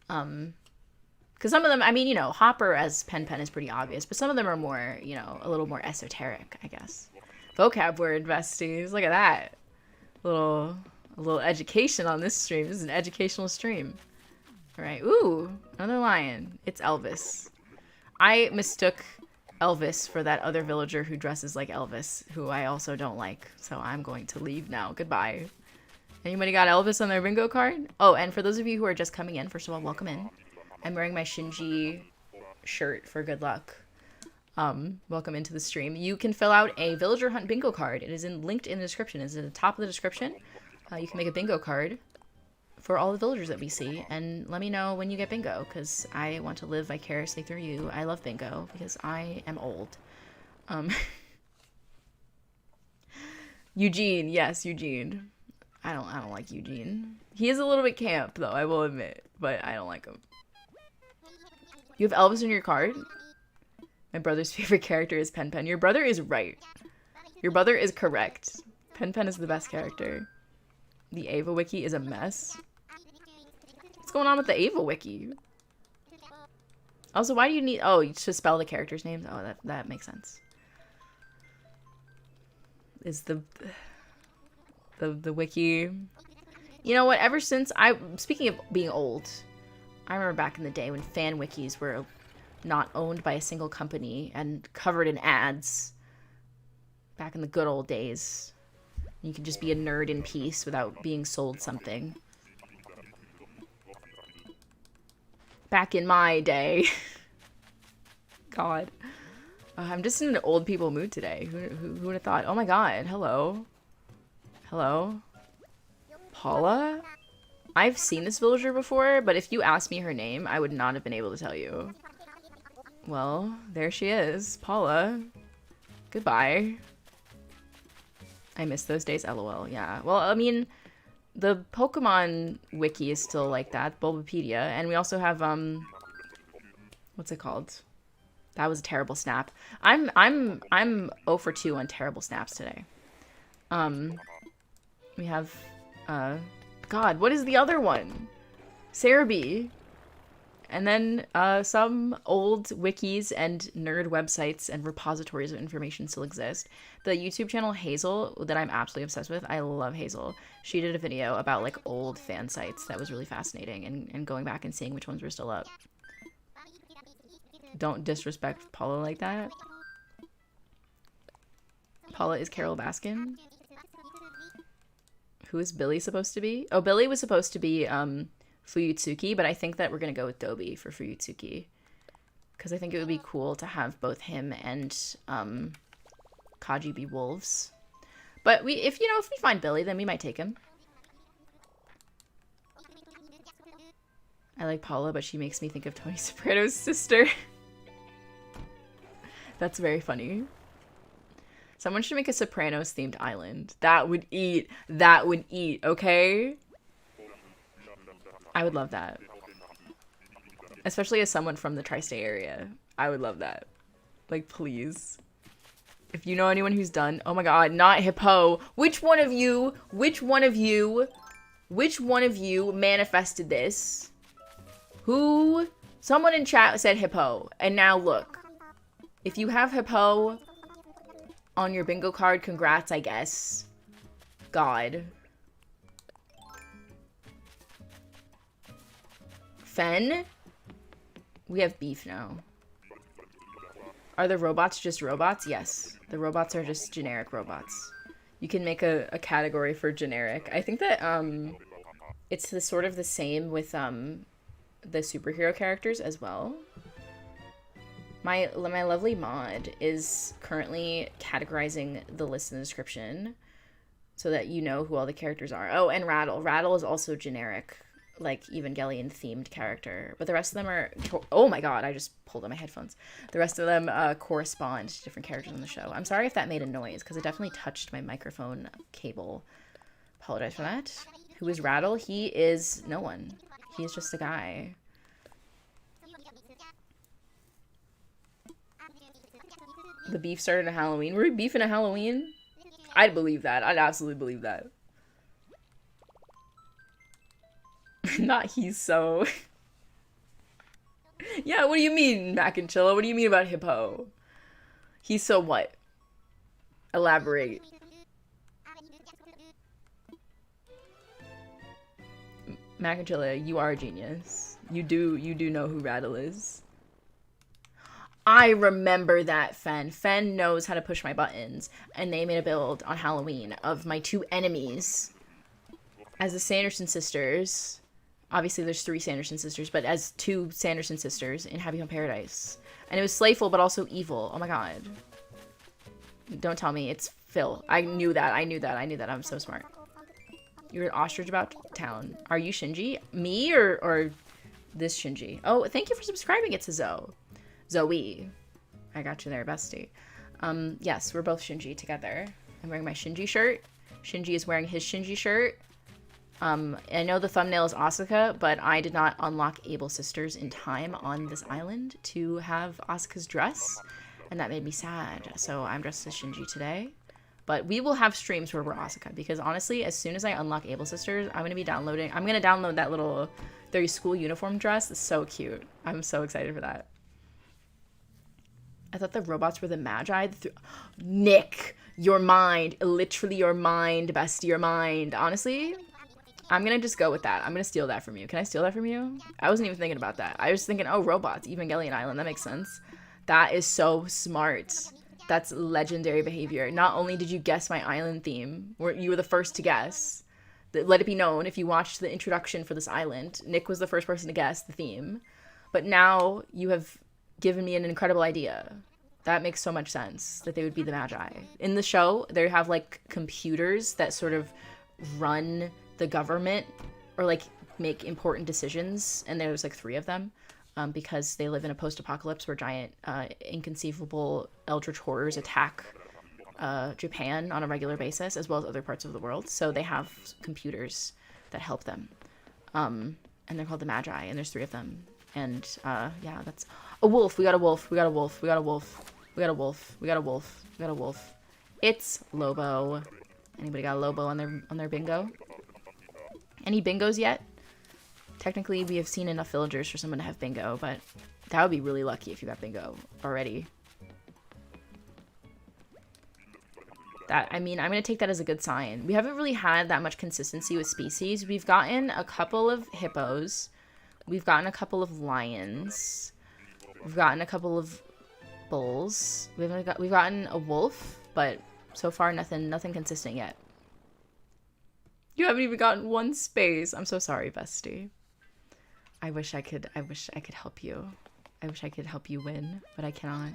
Because some of them, I mean, you know, Hopper as Pen Pen is pretty obvious, but some of them are more, you know, a little more esoteric, I guess. Vocab word, besties. Look at that. A little education on this stream. This is an educational stream. All right. Ooh, another lion. It's Elvis. I mistook Elvis for that other villager who dresses like Elvis, who I also don't like. So I'm going to leave now. Goodbye. Anybody got Elvis on their bingo card? Oh, and for those of you who are just coming in, first of all, welcome in. I'm wearing my Shinji shirt for good luck. Welcome into the stream. You can fill out a villager hunt bingo card. It is linked in the description. It's at the top of the description. You can make a bingo card for all the villagers that we see, and let me know when you get bingo, because I want to live vicariously through you. I love bingo because I am old. Eugene, yes, Eugene. I don't like Eugene. He is a little bit camp, though, I will admit, but I don't like him. You have Elvis in your card? My brother's favorite character is Pen Pen. Your brother is right. Your brother is correct. Pen Pen is the best character. The Ava Wiki is a mess. What's going on with the Ava Wiki? Also, why do you need... Oh, to spell the characters' names? Oh, that makes sense. Is the wiki... You know what? Ever since Speaking of being old, I remember back in the day when fan wikis were not owned by a single company and covered in ads. Back in the good old days. You could just be a nerd in peace without being sold something. Back in my day. God. I'm just in an old people mood today. Who would have thought? Oh my god. Hello. Hello. Paula? I've seen this villager before, but if you asked me her name, I would not have been able to tell you. Well, there she is. Paula. Goodbye. I miss those days, lol. Yeah. Well, I mean, the Pokemon wiki is still like that, Bulbapedia, and we also have what's it called? That was a terrible snap. I'm 0 for 2 on terrible snaps today. We have God, what is the other one? Cerebi. And then some old wikis and nerd websites and repositories of information still exist. The YouTube channel Hazel, that I'm absolutely obsessed with, I love Hazel. She did a video about like old fan sites that was really fascinating, and going back and seeing which ones were still up. Don't disrespect Paula like that. Paula is Carol Baskin. Who is Billy supposed to be? Oh, Billy was supposed to be Fuyutsuki, but I think that we're going to go with Dobie for Fuyutsuki. Because I think it would be cool to have both him and Kaji be wolves. But if we find Billy, then we might take him. I like Paula, but she makes me think of Tony Soprano's sister. That's very funny. Someone should make a Sopranos themed island. That would eat. That would eat, okay? I would love that. Especially as someone from the tri-state area. I would love that. Like, please. If you know anyone who's done... Oh my god, not Hippo. Which one of you manifested this? Who? Someone in chat said Hippo. And now look. If you have Hippo on your bingo card, congrats, I guess. God. Fen? We have beef now. Are the robots just robots? Yes. The robots are just generic robots. You can make a category for generic. I think that it's sort of the same with the superhero characters as well. My lovely mod is currently categorizing the list in the description so that you know who all the characters are. Oh, and Raddle. Raddle is also generic, like evangelion-themed character. But the rest of them are... Oh my god, I just pulled out my headphones. The rest of them correspond to different characters on the show. I'm sorry if that made a noise, because it definitely touched my microphone cable. Apologize for that. Who is Raddle? He is no one. He is just a guy. The beef started at Halloween. Were we beefing at Halloween? I'd believe that. I'd absolutely believe that. Not he's so... Yeah, what do you mean, Mac and Chilla? What do you mean about Hippo? He's so what? Elaborate. Mac and Chilla, you are a genius. You do know who Raddle is. I remember that, Fen. Fen knows how to push my buttons, and they made a build on Halloween of my two enemies as the Sanderson sisters. Obviously, there's 3 Sanderson sisters, but as 2 Sanderson sisters in Happy Home Paradise. And it was slayful, but also evil. Oh my god. Don't tell me. It's Phil. I knew that. I'm so smart. You're an ostrich about town. Are you Shinji? Me or this Shinji? Oh, thank you for subscribing it to Zoe. I got you there, bestie. Yes, we're both Shinji together. I'm wearing my Shinji shirt. Shinji is wearing his Shinji shirt. I know the thumbnail is Asuka, but I did not unlock Able Sisters in time on this island to have Asuka's dress, and that made me sad. So I'm dressed as Shinji today. But we will have streams where we're Asuka, because honestly, as soon as I unlock Able Sisters, I'm going to download that little their school uniform dress. It's so cute. I'm so excited for that. I thought the robots were the Magi. Nick, your mind. Literally your mind, bestie, your mind. Honestly, I'm going to just go with that. I'm going to steal that from you. Can I steal that from you? I wasn't even thinking about that. I was thinking, oh, robots, Evangelion Island. That makes sense. That is so smart. That's legendary behavior. Not only did you guess my island theme, you were the first to guess. Let it be known, if you watched the introduction for this island, Nick was the first person to guess the theme. But now you have given me an incredible idea. That makes so much sense, that they would be the Magi. In the show, they have, like, computers that sort of run the government or, like, make important decisions. And there's, like, 3 of them. Because they live in a post-apocalypse where giant, inconceivable eldritch horrors attack Japan on a regular basis, as well as other parts of the world. So they have computers that help them. And they're called the Magi, and there's 3 of them. And, yeah, that's... A wolf! We got a wolf! We got a wolf! We got a wolf! We got a wolf! We got a wolf! We got a wolf! It's Lobo. Anybody got a Lobo on their bingo? Any bingos yet? Technically, we have seen enough villagers for someone to have bingo, but that would be really lucky if you got bingo already. That, I mean, I'm going to take that as a good sign. We haven't really had that much consistency with species. We've gotten a couple of hippos. We've gotten a couple of lions. We've gotten a couple of bulls. We've gotten a wolf, but so far nothing consistent yet. You haven't even gotten one space. I'm so sorry, bestie. I wish I could help you. I wish I could help you win, but I cannot.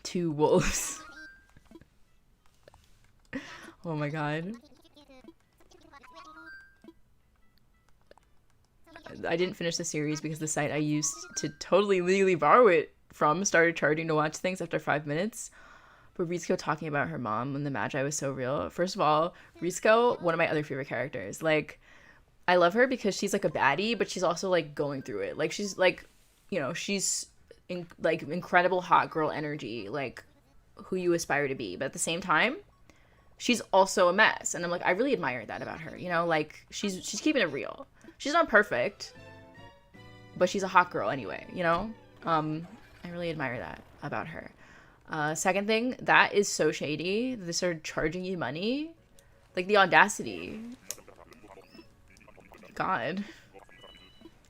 2 wolves. Oh my god. I didn't finish the series because the site I used to totally legally borrow it from started charging to watch things after 5 minutes. But Ritsuko talking about her mom when the Magi was so real. First of all, Ritsuko, one of my other favorite characters. Like, I love her because she's like a baddie, but she's also like going through it. Like, she's like, you know, she's like incredible hot girl energy, like who you aspire to be. But at the same time, she's also a mess. And I'm like, I really admire that about her. You know, like she's keeping it real. She's not perfect, but she's a hot girl anyway, you know? I really admire that about her. Second thing, that is so shady. They started charging you money. Like, the audacity. God.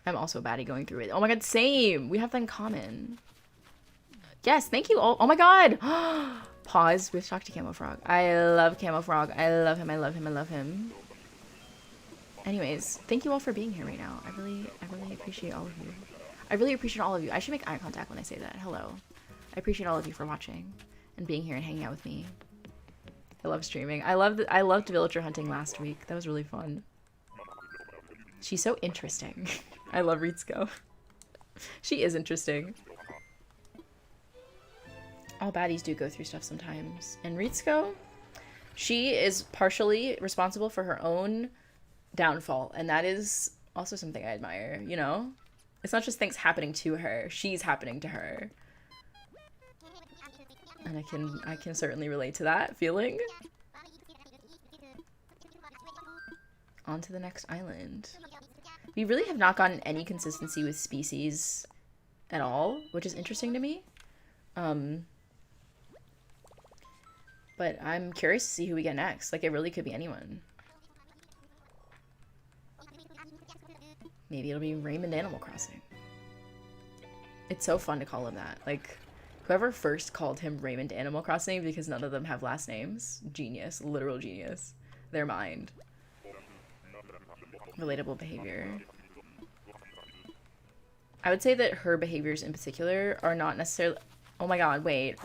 I'm also a baddie going through it. Oh my god, same! We have that in common. Yes, thank you all. Oh my god! Pause. We have to talk to Camo Frog. I love Camo Frog. I love him, I love him, I love him. Anyways, thank you all for being here right now. I really appreciate all of you. I really appreciate all of you. I should make eye contact when I say that. Hello. I appreciate all of you for watching and being here and hanging out with me. I love streaming. I loved villager hunting last week. That was really fun. She's so interesting. I love Ritsuko. She is interesting. All baddies do go through stuff sometimes. And Ritsuko, she is partially responsible for her own downfall, and that is also something I admire, you know? It's not just things happening to her, she's happening to her. And I can certainly relate to that feeling. On to the next island. We really have not gotten any consistency with species at all, which is interesting to me. But I'm curious to see who we get next. Like, it really could be anyone. Maybe it'll be Raymond Animal Crossing. It's so fun to call him that. Like, whoever first called him Raymond Animal Crossing, because none of them have last names, genius, literal genius. Their mind. Relatable behavior. I would say that her behaviors in particular are not necessarily... Oh my god, wait.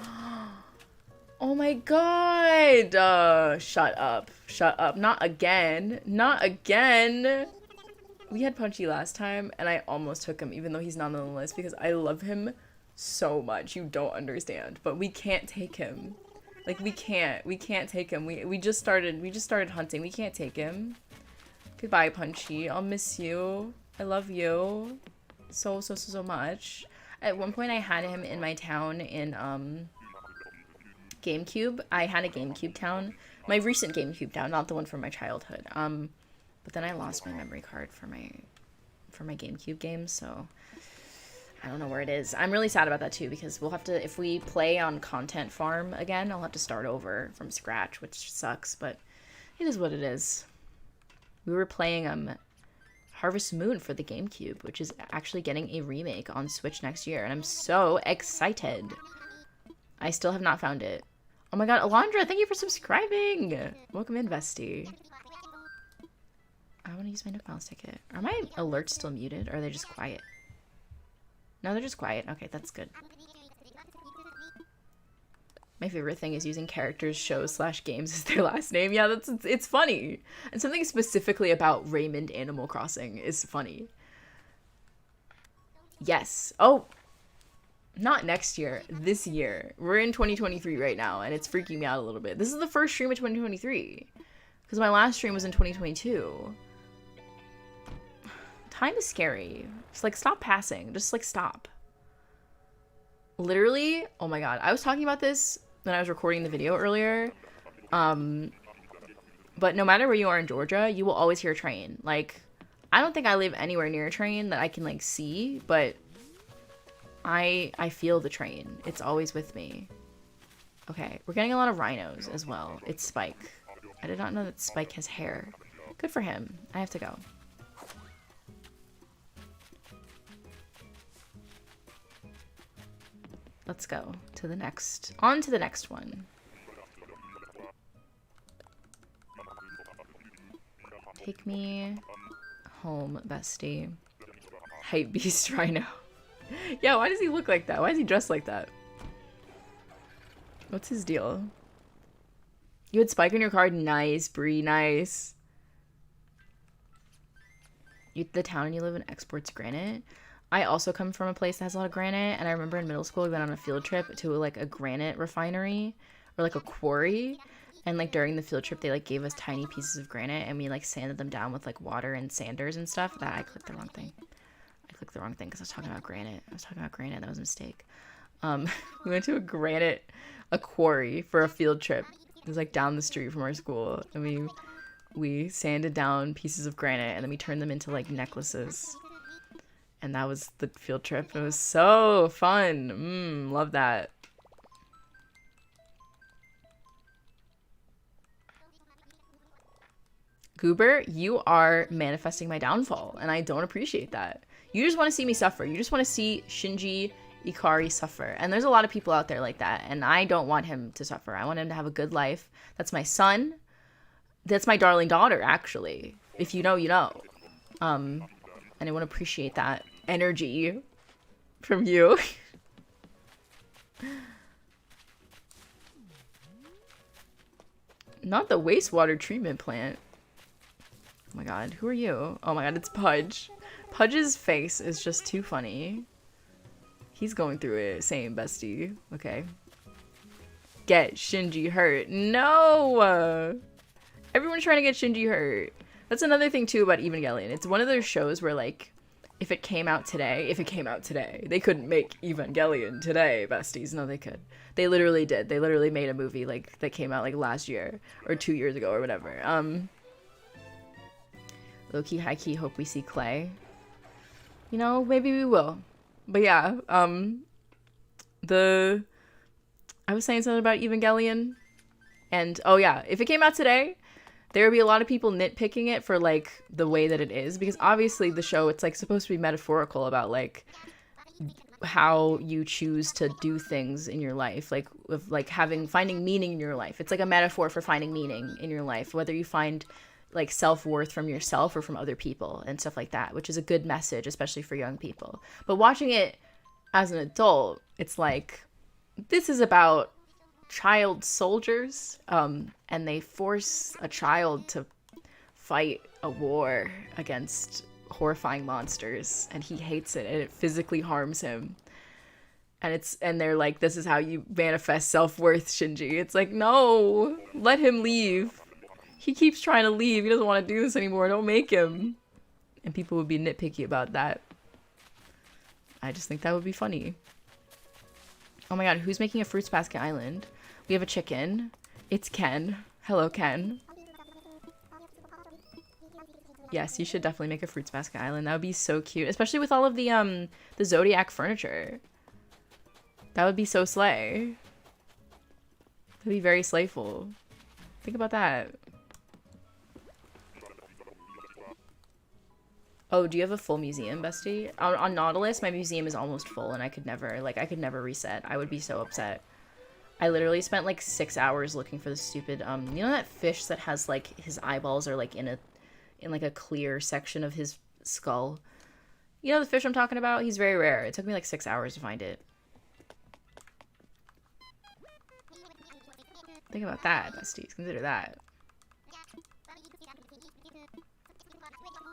Oh my god! Shut up. Shut up. Not again. Not again! We had Punchy last time, and I almost took him, even though he's not on the list, because I love him so much. You don't understand. But we can't take him. Like, we can't take him. We just started hunting. We can't take him. Goodbye, Punchy. I'll miss you. I love you so much. At one point, I had him in my town in GameCube. I had a GameCube town. My recent GameCube town, not the one from my childhood. But then I lost my memory card for my GameCube games, so I don't know where it is. I'm really sad about that too, because we'll have to, if we play on Content Farm again, I'll have to start over from scratch, which sucks, but it is what it is. We were playing Harvest Moon for the GameCube, which is actually getting a remake on Switch next year, and I'm so excited. I still have not found it. Oh my god, Alondra, thank you for subscribing! Welcome in, bestie. I want to use my Nook Miles ticket. Are my alerts still muted, or are they just quiet? No, they're just quiet. Okay, that's good. My favorite thing is using characters, shows, / games as their last name. Yeah, it's funny. And something specifically about Raymond Animal Crossing is funny. Yes. Oh, not next year. This year. We're in 2023 right now, and it's freaking me out a little bit. This is the first stream of 2023. Because my last stream was in 2022. Time is scary. Just, like, stop passing. Just, like, stop. Literally, oh my god. I was talking about this when I was recording the video earlier. But no matter where you are in Georgia, you will always hear a train. Like, I don't think I live anywhere near a train that I can, like, see, but I feel the train. It's always with me. Okay, we're getting a lot of rhinos as well. It's Spike. I did not know that Spike has hair. Good for him. I have to go. Let's go to the next. On to the next one. Take me home, bestie. Hype beast rhino. Yeah, why does he look like that? Why is he dressed like that? What's his deal? You had Spike on your card? Nice, Bree, nice. The town you live in exports granite. I also come from a place that has a lot of granite, and I remember in middle school we went on a field trip to like a granite refinery or like a quarry, and like during the field trip they like gave us tiny pieces of granite and we like sanded them down with like water and sanders and stuff. That I clicked the wrong thing. I clicked the wrong thing because I was talking about granite. That was a mistake. We went to a quarry for a field trip. It was like down the street from our school, and we sanded down pieces of granite and then we turned them into like necklaces. And that was the field trip. It was so fun. Love that. Goober, you are manifesting my downfall, and I don't appreciate that. You just want to see me suffer. You just want to see Shinji Ikari suffer. And there's a lot of people out there like that, and I don't want him to suffer. I want him to have a good life. That's my son. That's my darling daughter, actually. If you know, you know. And I want to appreciate that energy from you. Not the wastewater treatment plant. Oh my god, who are you? Oh my god, it's Pudge. Pudge's face is just too funny. He's going through it. Same, bestie. Okay. Get Shinji hurt. No! Everyone's trying to get Shinji hurt. That's another thing too about Evangelion. It's one of those shows where like, if it came out today, they couldn't make Evangelion today, besties. No, they could. They literally did. They literally made a movie like that came out like last year or 2 years ago or whatever. Low-key, high-key, hope we see Clay. You know, maybe we will. But yeah, I was saying something about Evangelion. And, oh yeah, if it came out today, there would be a lot of people nitpicking it for, like, the way that it is. Because obviously the show, it's, like, supposed to be metaphorical about, like, how you choose to do things in your life. Like, with, like, finding meaning in your life. It's, like, a metaphor for finding meaning in your life. Whether you find like self-worth from yourself or from other people and stuff like that, which is a good message, especially for young people. But watching it as an adult, it's like, this is about child soldiers, and they force a child to fight a war against horrifying monsters, and he hates it, and it physically harms him. And they're like, this is how you manifest self-worth, Shinji. It's like, no, let him leave. He keeps trying to leave. He doesn't want to do this anymore. Don't make him. And people would be nitpicky about that. I just think that would be funny. Oh my god, who's making a Fruits Basket Island? We have a chicken. It's Ken. Hello, Ken. Yes, you should definitely make a Fruits Basket Island. That would be so cute. Especially with all of the Zodiac furniture. That would be so slay. That'd be very slayful. Think about that. Oh, do you have a full museum, bestie? On Nautilus, my museum is almost full, and I could never reset. I would be so upset. I literally spent like 6 hours looking for the stupid, you know that fish that has like his eyeballs are like in like a clear section of his skull? You know the fish I'm talking about? He's very rare. It took me like 6 hours to find it. Think about that, besties. Consider that.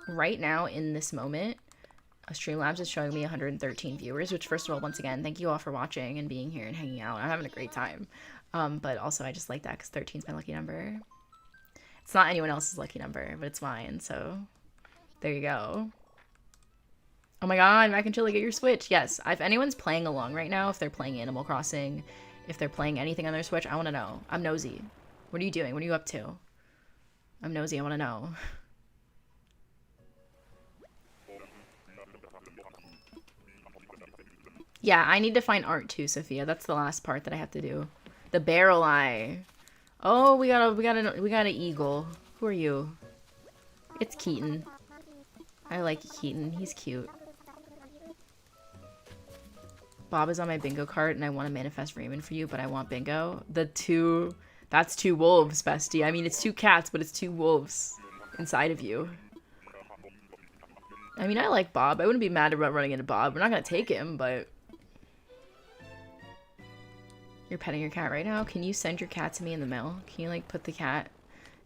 Right now, in this moment, Streamlabs is showing me 113 viewers, which, first of all, once again, thank you all for watching and being here and hanging out. I'm having a great time. But also, I just like that because 13 is my lucky number. It's not anyone else's lucky number, but it's mine, so there you go. Oh my god, Mac and Chili, get your Switch. Yes, if anyone's playing along right now, if they're playing Animal Crossing, if they're playing anything on their Switch, I want to know. I'm nosy. What are you doing? What are you up to? I'm nosy, I want to know. Yeah, I need to find art too, Sophia. That's the last part that I have to do. The barrel eye. Oh, we got an eagle. Who are you? It's Keaton. I like Keaton. He's cute. Bob is on my bingo card, and I want to manifest Raymond for you, but I want bingo. That's two wolves, bestie. I mean, it's two cats, but it's two wolves inside of you. I mean, I like Bob. I wouldn't be mad about running into Bob. We're not gonna take him, but... You're petting your cat right now? Can you send your cat to me in the mail? Can you, like, put the cat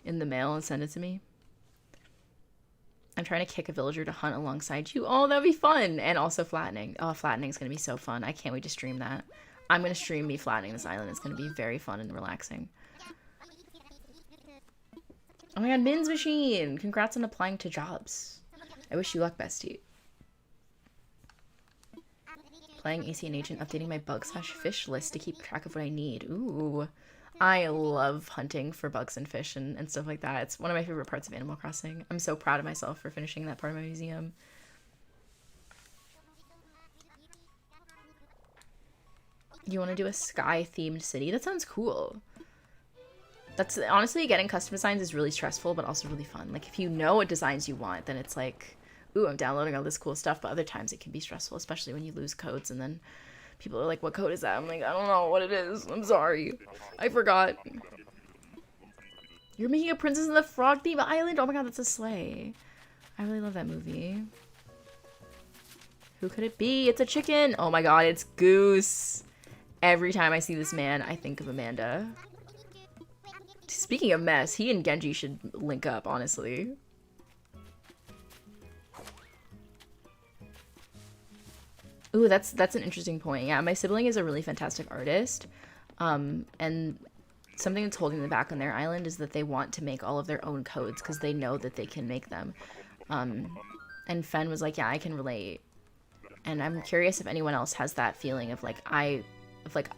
in the mail and send it to me? I'm trying to kick a villager to hunt alongside you. Oh, that'd be fun! And also flattening. Oh, flattening's gonna be so fun. I can't wait to stream that. I'm gonna stream me flattening this island. It's gonna be very fun and relaxing. Oh my god, Min's machine! Congrats on applying to jobs. I wish you luck, bestie. Playing AC and Agent, updating my bug/fish list to keep track of what I need. Ooh. I love hunting for bugs and fish and stuff like that. It's one of my favorite parts of Animal Crossing. I'm so proud of myself for finishing that part of my museum. You want to do a sky-themed city? That sounds cool. That's honestly, getting custom designs is really stressful, but also really fun. Like, if you know what designs you want, then it's like, ooh, I'm downloading all this cool stuff. But other times it can be stressful, especially when you lose codes and then people are like, what code is that? I'm like, I don't know what it is. I'm sorry. I forgot. You're making a Princess in the Frog theme island? Oh my god, that's a sleigh. I really love that movie. Who could it be? It's a chicken. Oh my god, it's Goose. Every time I see this man, I think of Amanda. Speaking of mess, he and Genji should link up, honestly. Ooh, that's an interesting point. Yeah, my sibling is a really fantastic artist. And something that's holding them back on their island is that they want to make all of their own codes because they know that they can make them. And Fen was like, yeah, I can relate. And I'm curious if anyone else has that feeling of like,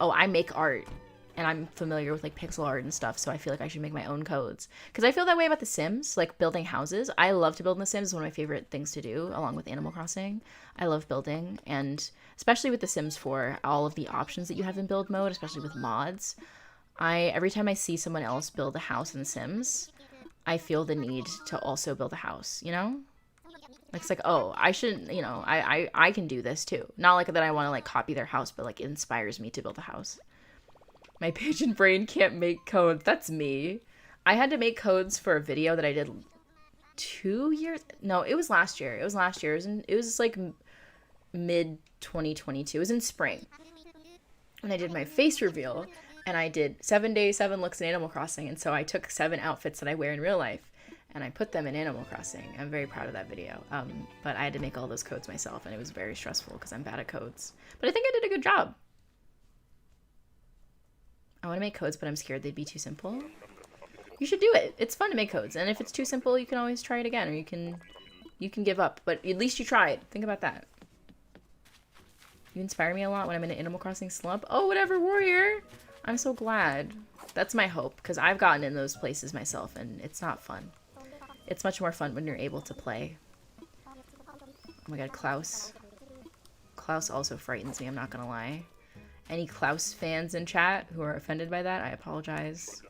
oh, I make art and I'm familiar with like pixel art and stuff, so I feel like I should make my own codes. Because I feel that way about The Sims, like building houses. I love to build in The Sims. It's one of my favorite things to do, along with Animal Crossing. I love building, and especially with The Sims 4, all of the options that you have in build mode, especially with mods. Every time I see someone else build a house in The Sims, I feel the need to also build a house, you know? Like, it's like, oh, I shouldn't, you know, I can do this too. Not like that I want to like copy their house, but like it inspires me to build a house. My pigeon brain can't make codes. That's me. I had to make codes for a video that I did 2 years. No, it was last year. It was like mid 2022. It was in spring. And I did my face reveal. And I did 7 days, 7 looks in Animal Crossing. And so I took 7 outfits that I wear in real life. And I put them in Animal Crossing. I'm very proud of that video. But I had to make all those codes myself. And it was very stressful because I'm bad at codes. But I think I did a good job. I want to make codes, but I'm scared they'd be too simple. You should do it. It's fun to make codes. And if it's too simple, you can always try it again. Or you can give up. But at least you tried. Think about that. You inspire me a lot when I'm in an Animal Crossing slump. Oh, whatever, warrior. I'm so glad. That's my hope. Because I've gotten in those places myself. And it's not fun. It's much more fun when you're able to play. Oh my god, Klaus. Klaus also frightens me, I'm not gonna lie. Any Klaus fans in chat who are offended by that, I apologize.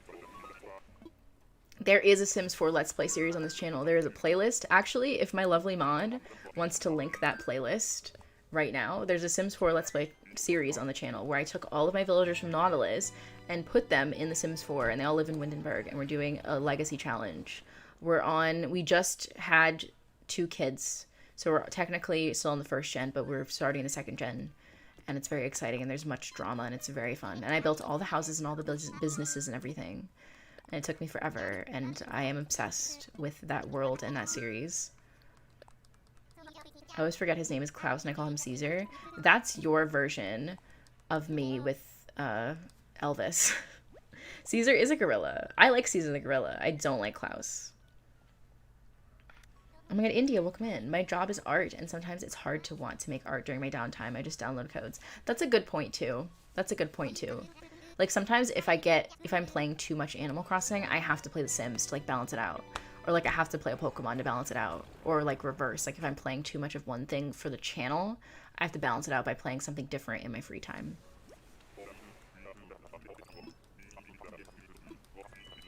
There is a Sims 4 Let's Play series on this channel. There is a playlist. Actually, if my lovely mod wants to link that playlist right now, there's a Sims 4 Let's Play series on the channel where I took all of my villagers from Nautilus and put them in The Sims 4, and they all live in Windenburg, and we're doing a legacy challenge. We just had 2 kids, so we're technically still in the 1st gen, but we're starting the 2nd gen, and it's very exciting, and there's much drama, and it's very fun. And I built all the houses and all the businesses and everything, and it took me forever, and I am obsessed with that world and that series. I always forget his name is Klaus, and I call him Caesar. That's your version of me with Elvis. Caesar is a gorilla. I like Caesar the gorilla. I don't like Klaus. Oh my god, India, welcome in. My job is art, and sometimes it's hard to want to make art during my downtime. I just download codes. That's a good point, too. Like sometimes if I'm playing too much Animal Crossing, I have to play The Sims to like balance it out. Or like I have to play a Pokemon to balance it out. Or like reverse. Like if I'm playing too much of one thing for the channel, I have to balance it out by playing something different in my free time.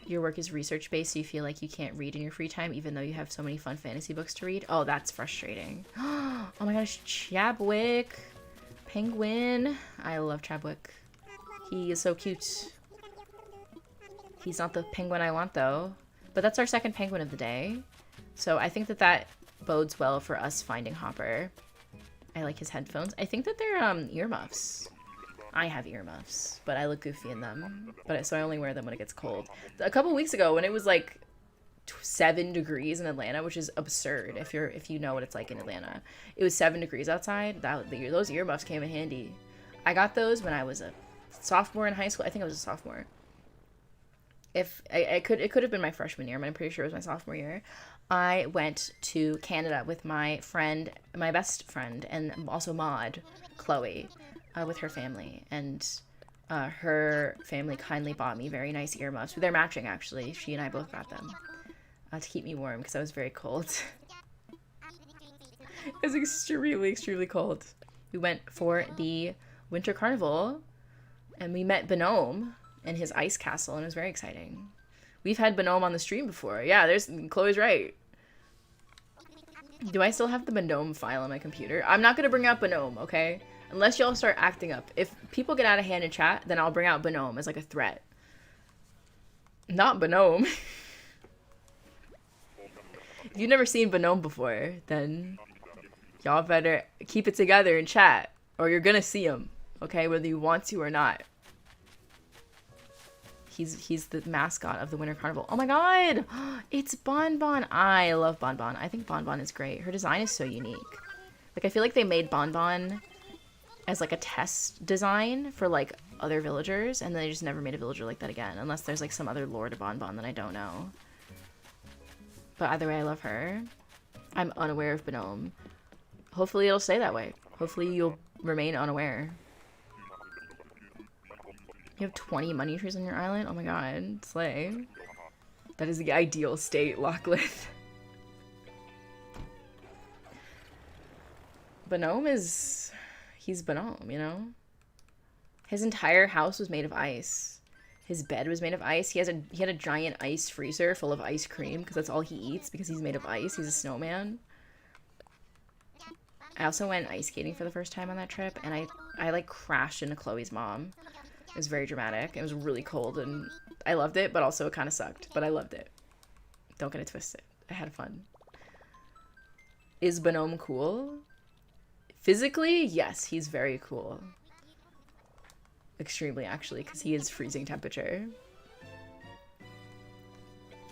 Your work is research-based, so you feel like you can't read in your free time, even though you have so many fun fantasy books to read. Oh, that's frustrating. Oh my gosh, Chadwick. Penguin. I love Chadwick. He is so cute. He's not the penguin I want, though. But that's our second penguin of the day. So I think that that bodes well for us finding Hopper. I like his headphones. I think that they're earmuffs. I have earmuffs, but I look goofy in them. So I only wear them when it gets cold. A couple weeks ago, when it was like 7 degrees in Atlanta, which is absurd if you know what it's like in Atlanta. It was 7 degrees outside. Those earmuffs came in handy. I got those when I was a sophomore in high school. I think I was a sophomore. It could have been my freshman year, but I'm pretty sure it was my sophomore year. I went to Canada with my best friend, and also Maud, Chloe, with her family, and her family kindly bought me very nice earmuffs. They're matching, actually. She and I both got them to keep me warm because I was very cold. It was extremely, extremely cold. We went for the Winter Carnival, and we met Bonhomme and his ice castle, and it was very exciting. We've had Bonhomme on the stream before. Yeah, Chloe's right. Do I still have the Bonhomme file on my computer? I'm not going to bring out Bonhomme, okay? Unless y'all start acting up. If people get out of hand in chat, then I'll bring out Bonhomme as like a threat. Not Bonhomme. If you've never seen Bonhomme before, then y'all better keep it together in chat, or you're gonna see him, okay? Whether you want to or not. He's the mascot of the Winter Carnival. Oh my god! It's Bonbon! I love Bonbon. I think Bonbon is great. Her design is so unique. Like, I feel like they made Bonbon as like a test design for like other villagers, and they just never made a villager like that again, unless there's like some other lore to Bonbon that I don't know. But either way, I love her. I'm unaware of Bonhomme. Hopefully it'll stay that way. Hopefully you'll remain unaware. You have 20 money trees on your island? Oh my god, slay. That is the ideal state, Lachlan. Bonhomme is... he's Bonhomme, you know? His entire house was made of ice. His bed was made of ice. He had a giant ice freezer full of ice cream, because that's all he eats, because he's made of ice. He's a snowman. I also went ice skating for the first time on that trip, and I like crashed into Chloe's mom. It was very dramatic. It was really cold, and I loved it, but also it kind of sucked. But I loved it. Don't get it twisted. I had fun. Is Bonhomme cool? Physically, yes, he's very cool. Extremely, actually, because he is freezing temperature.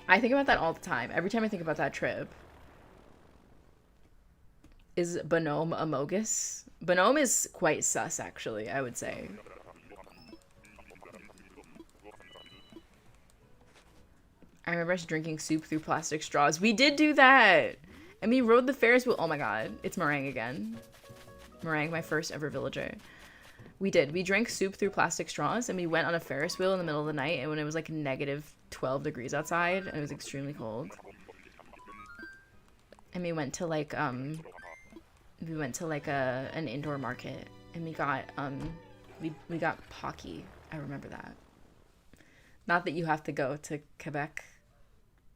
I think about that all the time. Every time I think about that trip. Is Bonhomme a Mogus? Bonhomme is quite sus, actually, I would say. I remember us drinking soup through plastic straws. We did do that! And we rode the Ferris wheel. Oh my god. It's Meringue again. Meringue, my first ever villager. We did. We drank soup through plastic straws, and we went on a Ferris wheel in the middle of the night, and when it was like negative 12 degrees outside, and it was extremely cold. And we went to like, an indoor market, and we got Pocky. I remember that. Not that you have to go to Quebec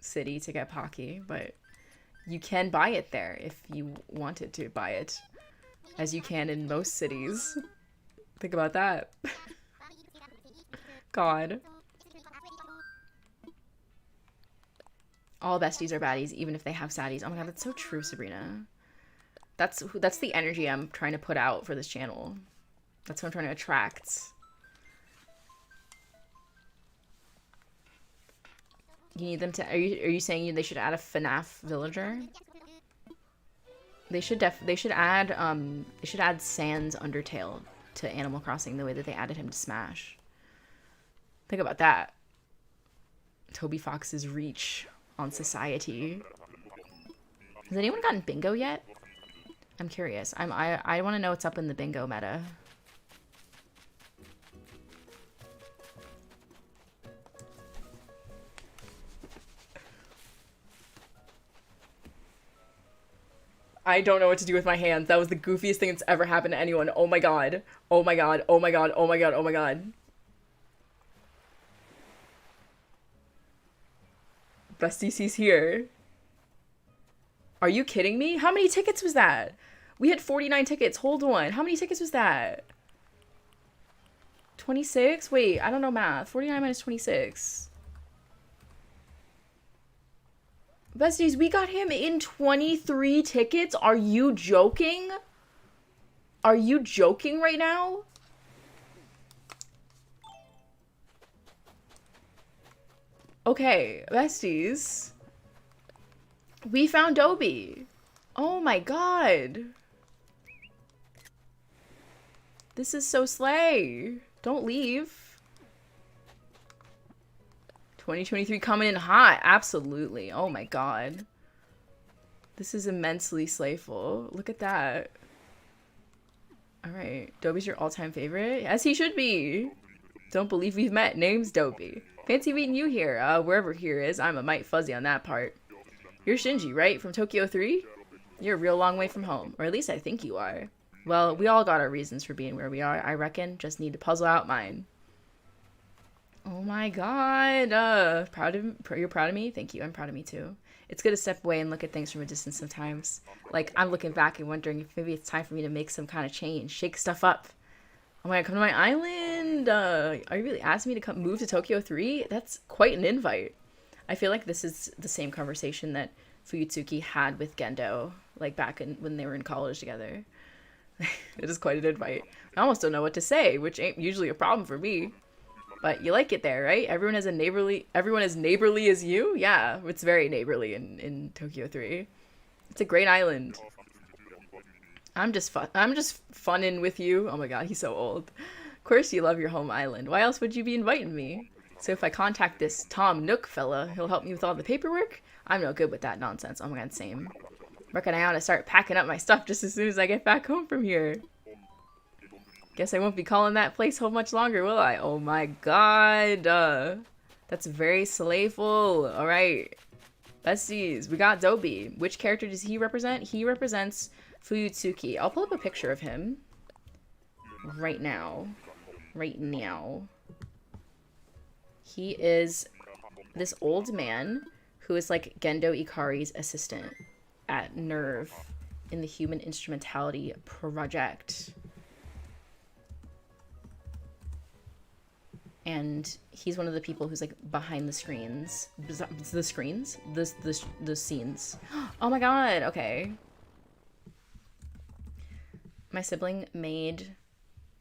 City to get Pocky, but you can buy it there if you wanted to buy it, as you can in most cities. Think about that. God. All besties are baddies, even if they have saddies. Oh my god, that's so true, Sabrina. That's the energy I'm trying to put out for this channel. That's what I'm trying to attract. You need them to... Are you saying they should add a FNAF villager? They should add Sans Undertale to Animal Crossing the way that they added him to Smash. Think about that. Toby Fox's reach on society. Has anyone gotten bingo yet? I'm curious. I want to know what's up in the bingo meta. I don't know what to do with my hands. That was the goofiest thing that's ever happened to anyone. Oh my god. Oh my god. Oh my god. Oh my god. Oh my god. Besties, he's here. Are you kidding me? How many tickets was that? We had 49 tickets. Hold on. How many tickets was that? 26? Wait, I don't know math. 49 minus 26. Besties, we got him in 23 tickets? Are you joking? Are you joking right now? Okay, besties. We found Dobby. Oh my god. This is so slay. Don't leave. 2023 coming in hot. Absolutely. Oh my god. This is immensely slayful. Look at that. Alright. Dobby's your all-time favorite? As he should be. Don't believe we've met. Name's Dobby. Fancy meeting you here. Wherever here is. I'm a mite fuzzy on that part. You're Shinji, right? From Tokyo 3? You're a real long way from home. Or at least I think you are. Well, we all got our reasons for being where we are, I reckon. Just need to puzzle out mine. Oh my god. You're proud of me? Thank you. I'm proud of me too. It's good to step away and look at things from a distance sometimes. Like, I'm looking back and wondering if maybe it's time for me to make some kind of change. Shake stuff up. Oh my god, come to my island. Are you really asking me to move to Tokyo 3? That's quite an invite. I feel like this is the same conversation that Fuyutsuki had with Gendo, like back when they were in college together. It is quite an invite. I almost don't know what to say, which ain't usually a problem for me. But you like it there, right? Everyone as neighborly as you? Yeah, it's very neighborly in Tokyo 3. It's a great island. I'm just funning with you. Oh my god, he's so old. Of course you love your home island. Why else would you be inviting me? So if I contact this Tom Nook fella, he'll help me with all the paperwork? I'm no good with that nonsense. Oh my god, same. Reckon I ought to start packing up my stuff just as soon as I get back home from here. Guess I won't be calling that place home much longer, will I? Oh my god. That's very slayful. Alright. Besties, we got Dobby. Which character does he represent? He represents Fuyutsuki. I'll pull up a picture of him. Right now. Right now. He is this old man who is like Gendo Ikari's assistant at Nerve in the Human Instrumentality Project. And he's one of the people who's like behind the screens. The screens? The scenes. Oh my god, okay. My sibling made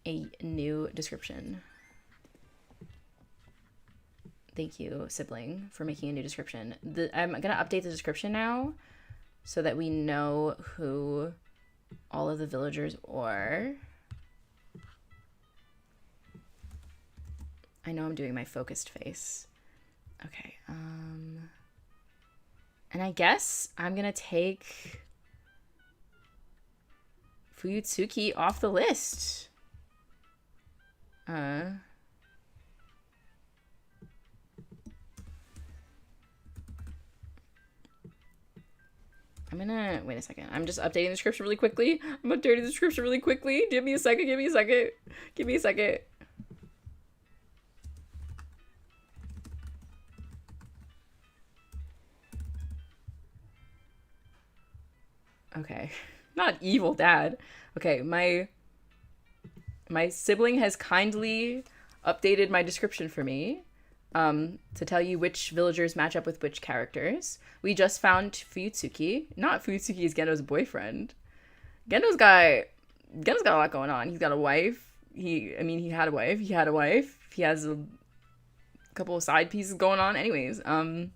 a new description. Thank you, sibling, for making a new description. I'm going to update the description now so that we know who all of the villagers are. I know I'm doing my focused face. Okay. And I guess I'm going to take Fuyutsuki off the list. I'm gonna wait a second. I'm just updating the description really quickly. I'm updating the description really quickly. Give me a second. Give me a second. Give me a second. Okay. Not evil dad. Okay, my sibling has kindly updated my description for me. To tell you which villagers match up with which characters. We just found Fuyutsuki. Not Fuyutsuki is Gendo's boyfriend. Gendo's got a lot going on. He's got a wife. He had a wife. He had a wife. He has a couple of side pieces going on. Anyways, but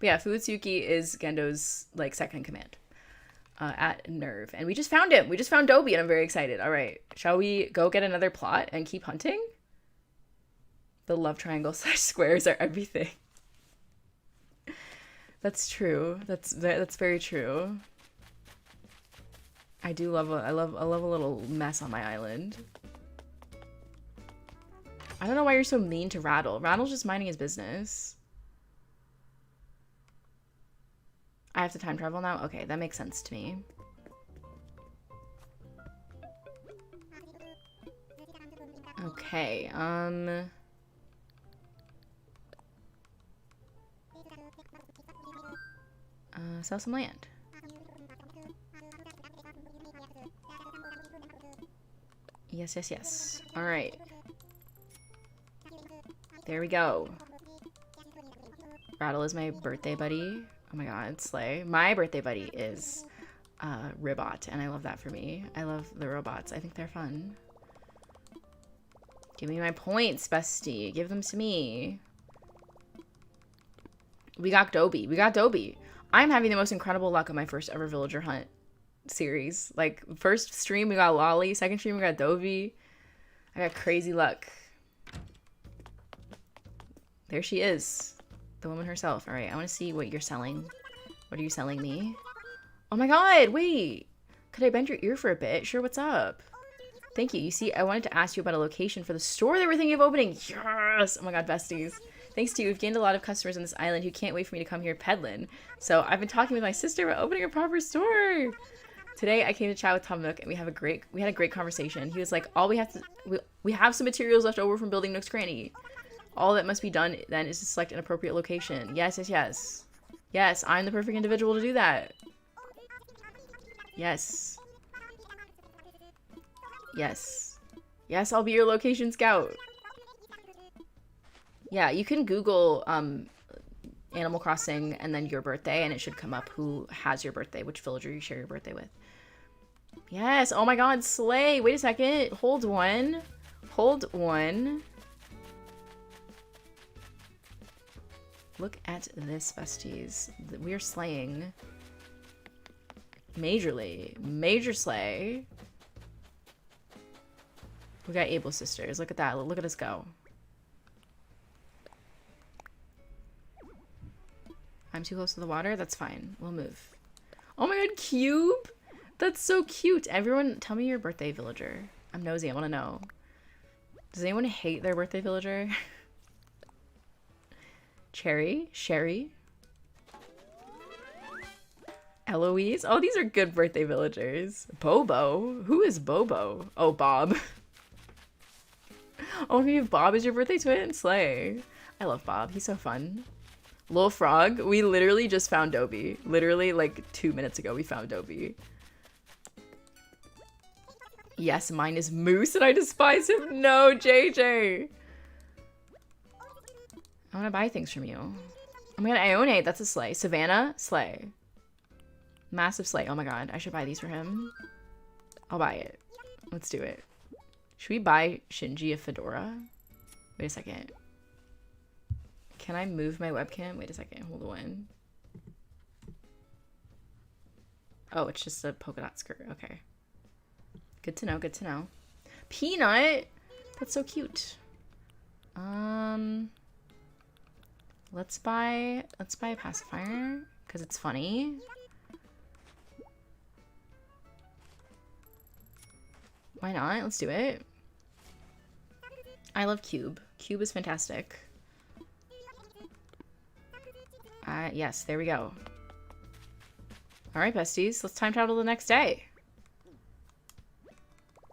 yeah, Fuyutsuki is Gendo's like second in command at Nerve, and we just found him. We just found Dobby, and I'm very excited. All right, shall we go get another plot and keep hunting? The love triangle / squares are everything. That's true. That's very true. I love a little mess on my island. I don't know why you're so mean to Raddle. Raddle's just minding his business. I have to time travel now? Okay, that makes sense to me. Okay, sell some land. Yes, yes, yes. Alright. There we go. Raddle is my birthday buddy. Oh my god, slay. My birthday buddy is Ribbot, and I love that for me. I love the robots. I think they're fun. Give me my points, bestie. Give them to me. We got Dobie. We got Dobie. I'm having the most incredible luck on my first ever villager hunt series. Like, first stream we got Lolly. Second stream we got Dobie. I got crazy luck. There she is. The woman herself. Alright, I want to see what you're selling. What are you selling me? Oh my god, wait. Could I bend your ear for a bit? Sure, what's up? Thank you. You see, I wanted to ask you about a location for the store that we're thinking of opening. Yes! Oh my god, besties. Thanks to you, we've gained a lot of customers on this island who can't wait for me to come here peddling. So I've been talking with my sister about opening a proper store. Today I came to chat with Tom Nook and we had a great conversation. He was like, we have some materials left over from building Nook's Cranny. All that must be done then is to select an appropriate location. Yes, yes, yes. Yes, I'm the perfect individual to do that. Yes. Yes. Yes, I'll be your location scout. Yeah, you can Google Animal Crossing and then your birthday, and it should come up who has your birthday, which villager you share your birthday with. Yes, oh my god, slay. Wait a second. Hold one. Hold one. Look at this, besties. We are slaying. Majorly. Major slay. We got able sisters. Look at that. Look at us go. I'm too close to the water? That's fine. We'll move. Oh my god, Cube! That's so cute. Everyone, tell me your birthday villager. I'm nosy. I want to know. Does anyone hate their birthday villager? Cherry? Sherry? Eloise? Oh, these are good birthday villagers. Bobo? Who is Bobo? Oh, Bob. Oh, maybe Bob is your birthday twin? Slay. I love Bob. He's so fun. Lil Frog? We literally just found Dobie. Literally, like, 2 minutes ago, we found Dobie. Yes, mine is Moose, and I despise him. No, JJ. I want to buy things from you. Oh my god, Ione, that's a slay. Savannah, slay. Massive slay. Oh my god, I should buy these for him. I'll buy it. Let's do it. Should we buy Shinji a fedora? Wait a second. Can I move my webcam? Wait a second, hold on. Oh, it's just a polka dot skirt. Okay. Good to know, good to know. Peanut! That's so cute. Let's buy a pacifier because it's funny. Why not? Let's do it. I love Cube. Cube is fantastic. Yes, there we go. Alright, besties. Let's time travel the next day.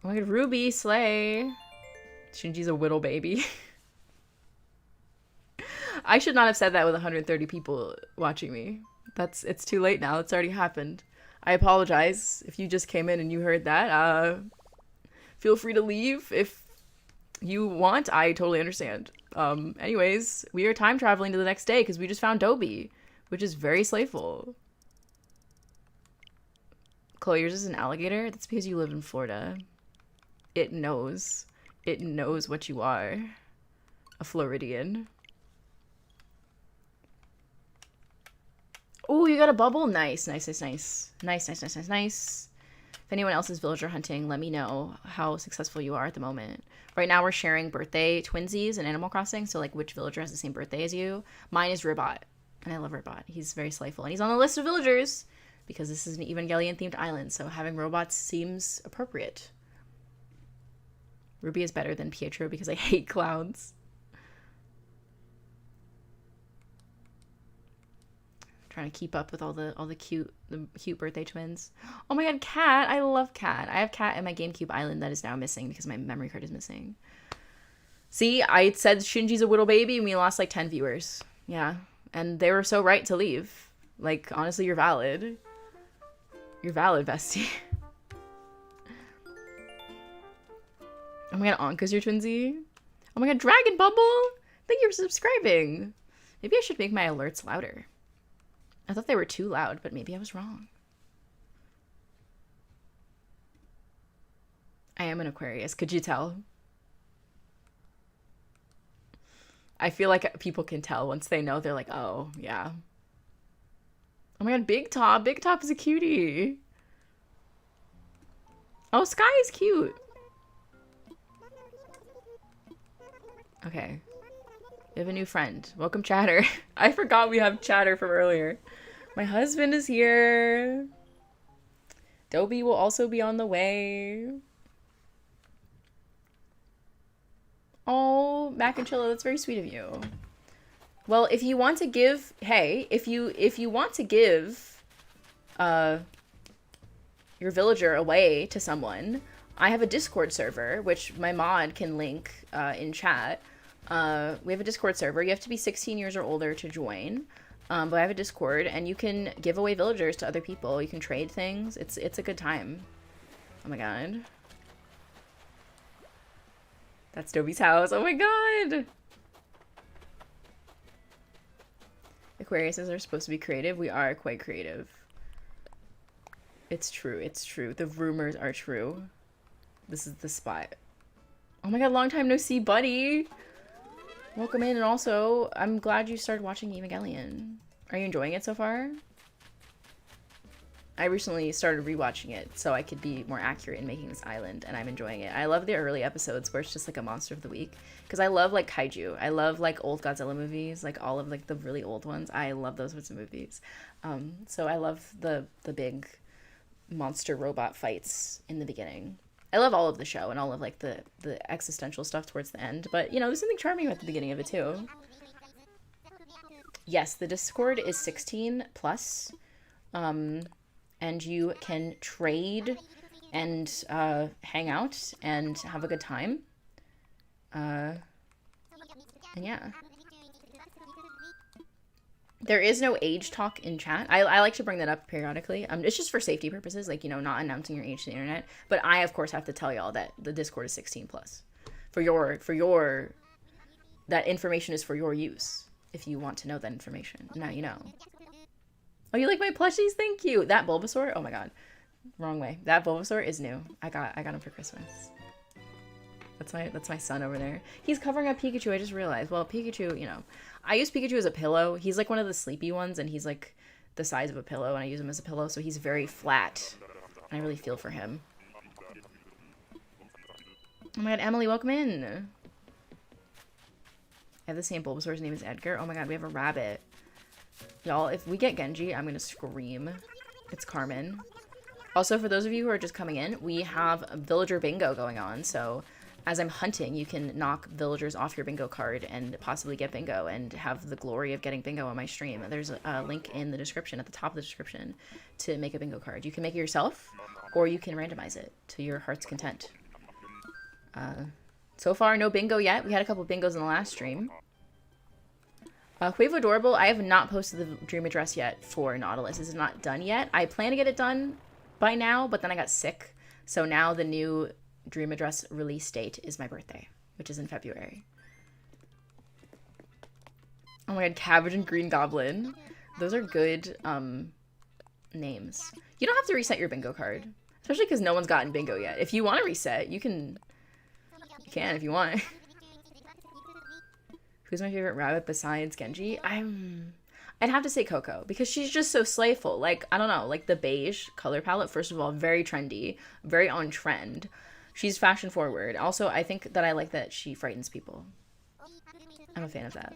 Oh my god, Ruby, slay. Shinji's a whittle baby. I should not have said that with 130 people watching me. It's too late now. It's already happened. I apologize if you just came in and you heard that. Feel free to leave if you want. I totally understand. Anyways, we are time traveling to the next day because we just found Dobie, which is very slayful. Chloe, yours is an alligator? That's because you live in Florida. It knows. It knows what you are. A Floridian. Oh, you got a bubble? Nice, nice, nice, nice. Nice, nice, nice, nice, nice. If anyone else is villager hunting, let me know how successful you are at the moment. Right now, we're sharing birthday twinsies in Animal Crossing. So, like, which villager has the same birthday as you? Mine is Ribbot. And I love Ribbot. He's very slayful. And he's on the list of villagers because this is an evangelion-themed island. So having robots seems appropriate. Ruby is better than Pietro because I hate clowns. Trying to keep up with all the cute birthday twins. Oh my god, Cat! I love Cat. I have Cat in my GameCube island that is now missing because my memory card is missing. See, I said Shinji's a little baby and we lost like 10 viewers. Yeah, and they were so right to leave. Like, honestly, you're valid. You're valid, bestie. Oh my god, Anka's your twinsy. Oh my god, Dragon Bubble! Thank you for subscribing. Maybe I should make my alerts louder. I thought they were too loud, but maybe I was wrong. I am an Aquarius. Could you tell? I feel like people can tell once they know. They're like, oh, yeah. Oh my god, Big Top. Big Top is a cutie. Oh, Sky is cute. Okay. We have a new friend. Welcome, Chatter. I forgot we have Chatter from earlier. My husband is here. Dobie will also be on the way. Oh, Mac and Chilla, that's very sweet of you. Well, if you want to give, hey, if you want to give your villager away to someone, I have a Discord server, which my mod can link in chat. We have a Discord server. You have to be 16 years or older to join. But I have a Discord, and you can give away villagers to other people. You can trade things. It's a good time. Oh my god. That's Dobie's house. Oh my god! Aquariuses are supposed to be creative. We are quite creative. It's true. It's true. The rumors are true. This is the spot. Oh my god, long time no see, buddy! Welcome in, and also, I'm glad you started watching Evangelion. Are you enjoying it so far? I recently started rewatching it so I could be more accurate in making this island, and I'm enjoying it. I love the early episodes where it's just like a monster of the week, because I love like kaiju. I love like old Godzilla movies, like all of like the really old ones. I love those sorts of movies. So I love the big monster robot fights in the beginning. I love all of the show and all of like the existential stuff towards the end, but you know, there's something charming about the beginning of it too. Yes, the Discord is 16 plus, and you can trade and hang out and have a good time. And yeah. There is no age talk in chat. I like to bring that up periodically. It's just for safety purposes, like, you know, not announcing your age to the internet. But I, of course, have to tell y'all that the Discord is 16 plus. That information is for your use. If you want to know that information. Now you know. Oh, you like my plushies? Thank you. That Bulbasaur? Oh my god. Wrong way. That Bulbasaur is new. I got him for Christmas. That's my son over there. He's covering up Pikachu, I just realized. Well, Pikachu, you know, I use Pikachu as a pillow. He's like one of the sleepy ones, and he's like the size of a pillow, and I use him as a pillow, so he's very flat. And I really feel for him. Oh my god, Emily, welcome in. I have the same Bulbasaur's name is Edgar. Oh my god, we have a rabbit. Y'all, if we get Genji, I'm gonna scream. It's Carmen. Also, for those of you who are just coming in, we have a villager bingo going on, so as I'm hunting, you can knock villagers off your bingo card and possibly get bingo and have the glory of getting bingo on my stream. There's a link in the description, at the top of the description, to make a bingo card. You can make it yourself, or you can randomize it to your heart's content. So far, no bingo yet. We had a couple bingos in the last stream. Quavo Adorable, I have not posted the dream address yet for Nautilus. It's not done yet. I plan to get it done by now, but then I got sick. So now the new dream address release date is my birthday, which is in February. Oh my god, Cabbage and Green Goblin. Those are good names. You don't have to reset your bingo card, especially because no one's gotten bingo yet. If you want to reset, you can if you want. Who's my favorite rabbit besides Genji? I'd have to say Coco, because she's just so slayful. Like, I don't know, like the beige color palette, first of all, very trendy, very on trend. She's fashion forward. Also, I think that I like that she frightens people. I'm a fan of that.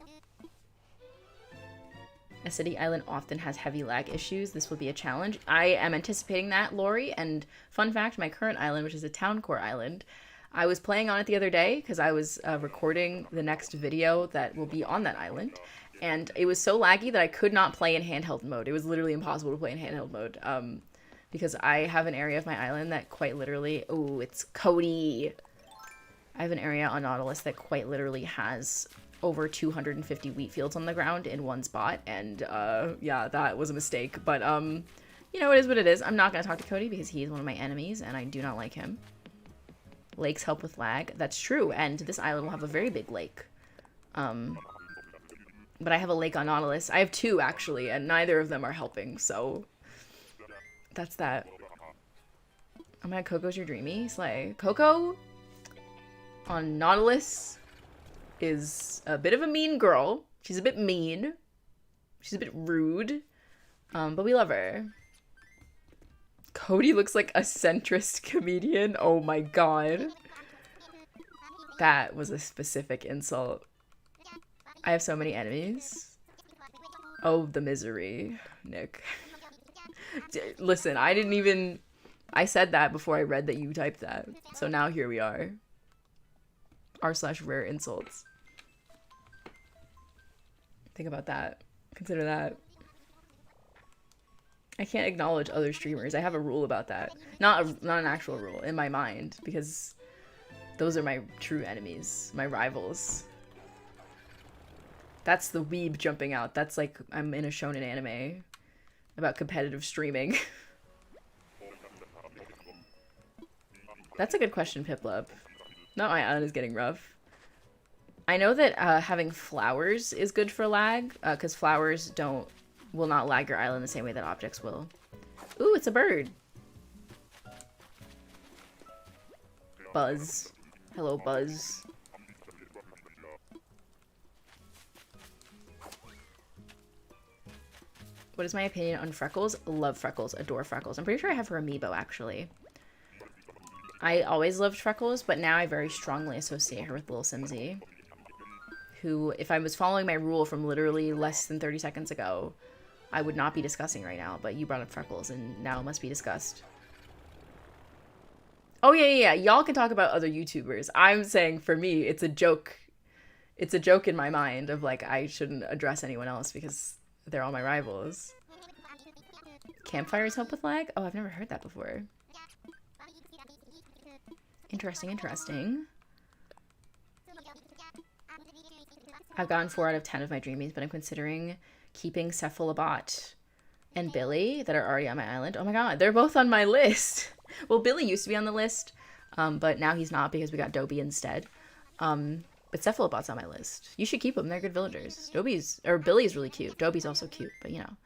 A city island often has heavy lag issues. This will be a challenge. I am anticipating that, Lori. And fun fact, my current island, which is a town core island, I was playing on it the other day because I was recording the next video that will be on that island. And it was so laggy that I could not play in handheld mode. It was literally impossible to play in handheld mode. Because I have an area of my island that quite literally... Oh, it's Cody! I have an area on Nautilus that quite literally has over 250 wheat fields on the ground in one spot. And, yeah, that was a mistake. But, you know, it is what it is. I'm not going to talk to Cody because he's one of my enemies, and I do not like him. Lakes help with lag. That's true, and this island will have a very big lake. But I have a lake on Nautilus. I have two, actually, and neither of them are helping, so... That's that. Oh my god, Coco's your dreamy? Slay. Coco on Nautilus is a bit of a mean girl. She's a bit mean. She's a bit rude. But we love her. Cody looks like a centrist comedian. Oh my god. That was a specific insult. I have so many enemies. Oh, the misery, Nick. Listen, I said that before I read that you typed that. So now here we are. r/rare insults. Think about that. Consider that. I can't acknowledge other streamers. I have a rule about that. Not an actual rule in my mind, because those are my true enemies, my rivals. That's the weeb jumping out. That's like I'm in a shonen anime about competitive streaming. That's a good question, Piplup. Not my island is getting rough. I know that having flowers is good for lag, because flowers will not lag your island the same way that objects will. Ooh, it's a bird. Buzz. Hello, Buzz. What is my opinion on Freckles? Love Freckles. Adore Freckles. I'm pretty sure I have her amiibo, actually. I always loved Freckles, but now I very strongly associate her with Little Simsy. Who, if I was following my rule from literally less than 30 seconds ago, I would not be discussing right now, but you brought up Freckles, and now it must be discussed. Oh, yeah. Y'all can talk about other YouTubers. I'm saying, for me, it's a joke. It's a joke in my mind of, like, I shouldn't address anyone else because they're all my rivals. Campfires help with lag? Oh, I've never heard that before. Interesting, interesting. I've gotten 4 out of 10 of my dreamies, but I'm considering keeping Cephalobot and Billy that are already on my island. Oh my god, they're both on my list. Well, Billy used to be on the list, but now he's not because we got Dobie instead. But Cephalobot's on my list. You should keep them. They're good villagers. Billy's really cute. Dobie's also cute, but you know.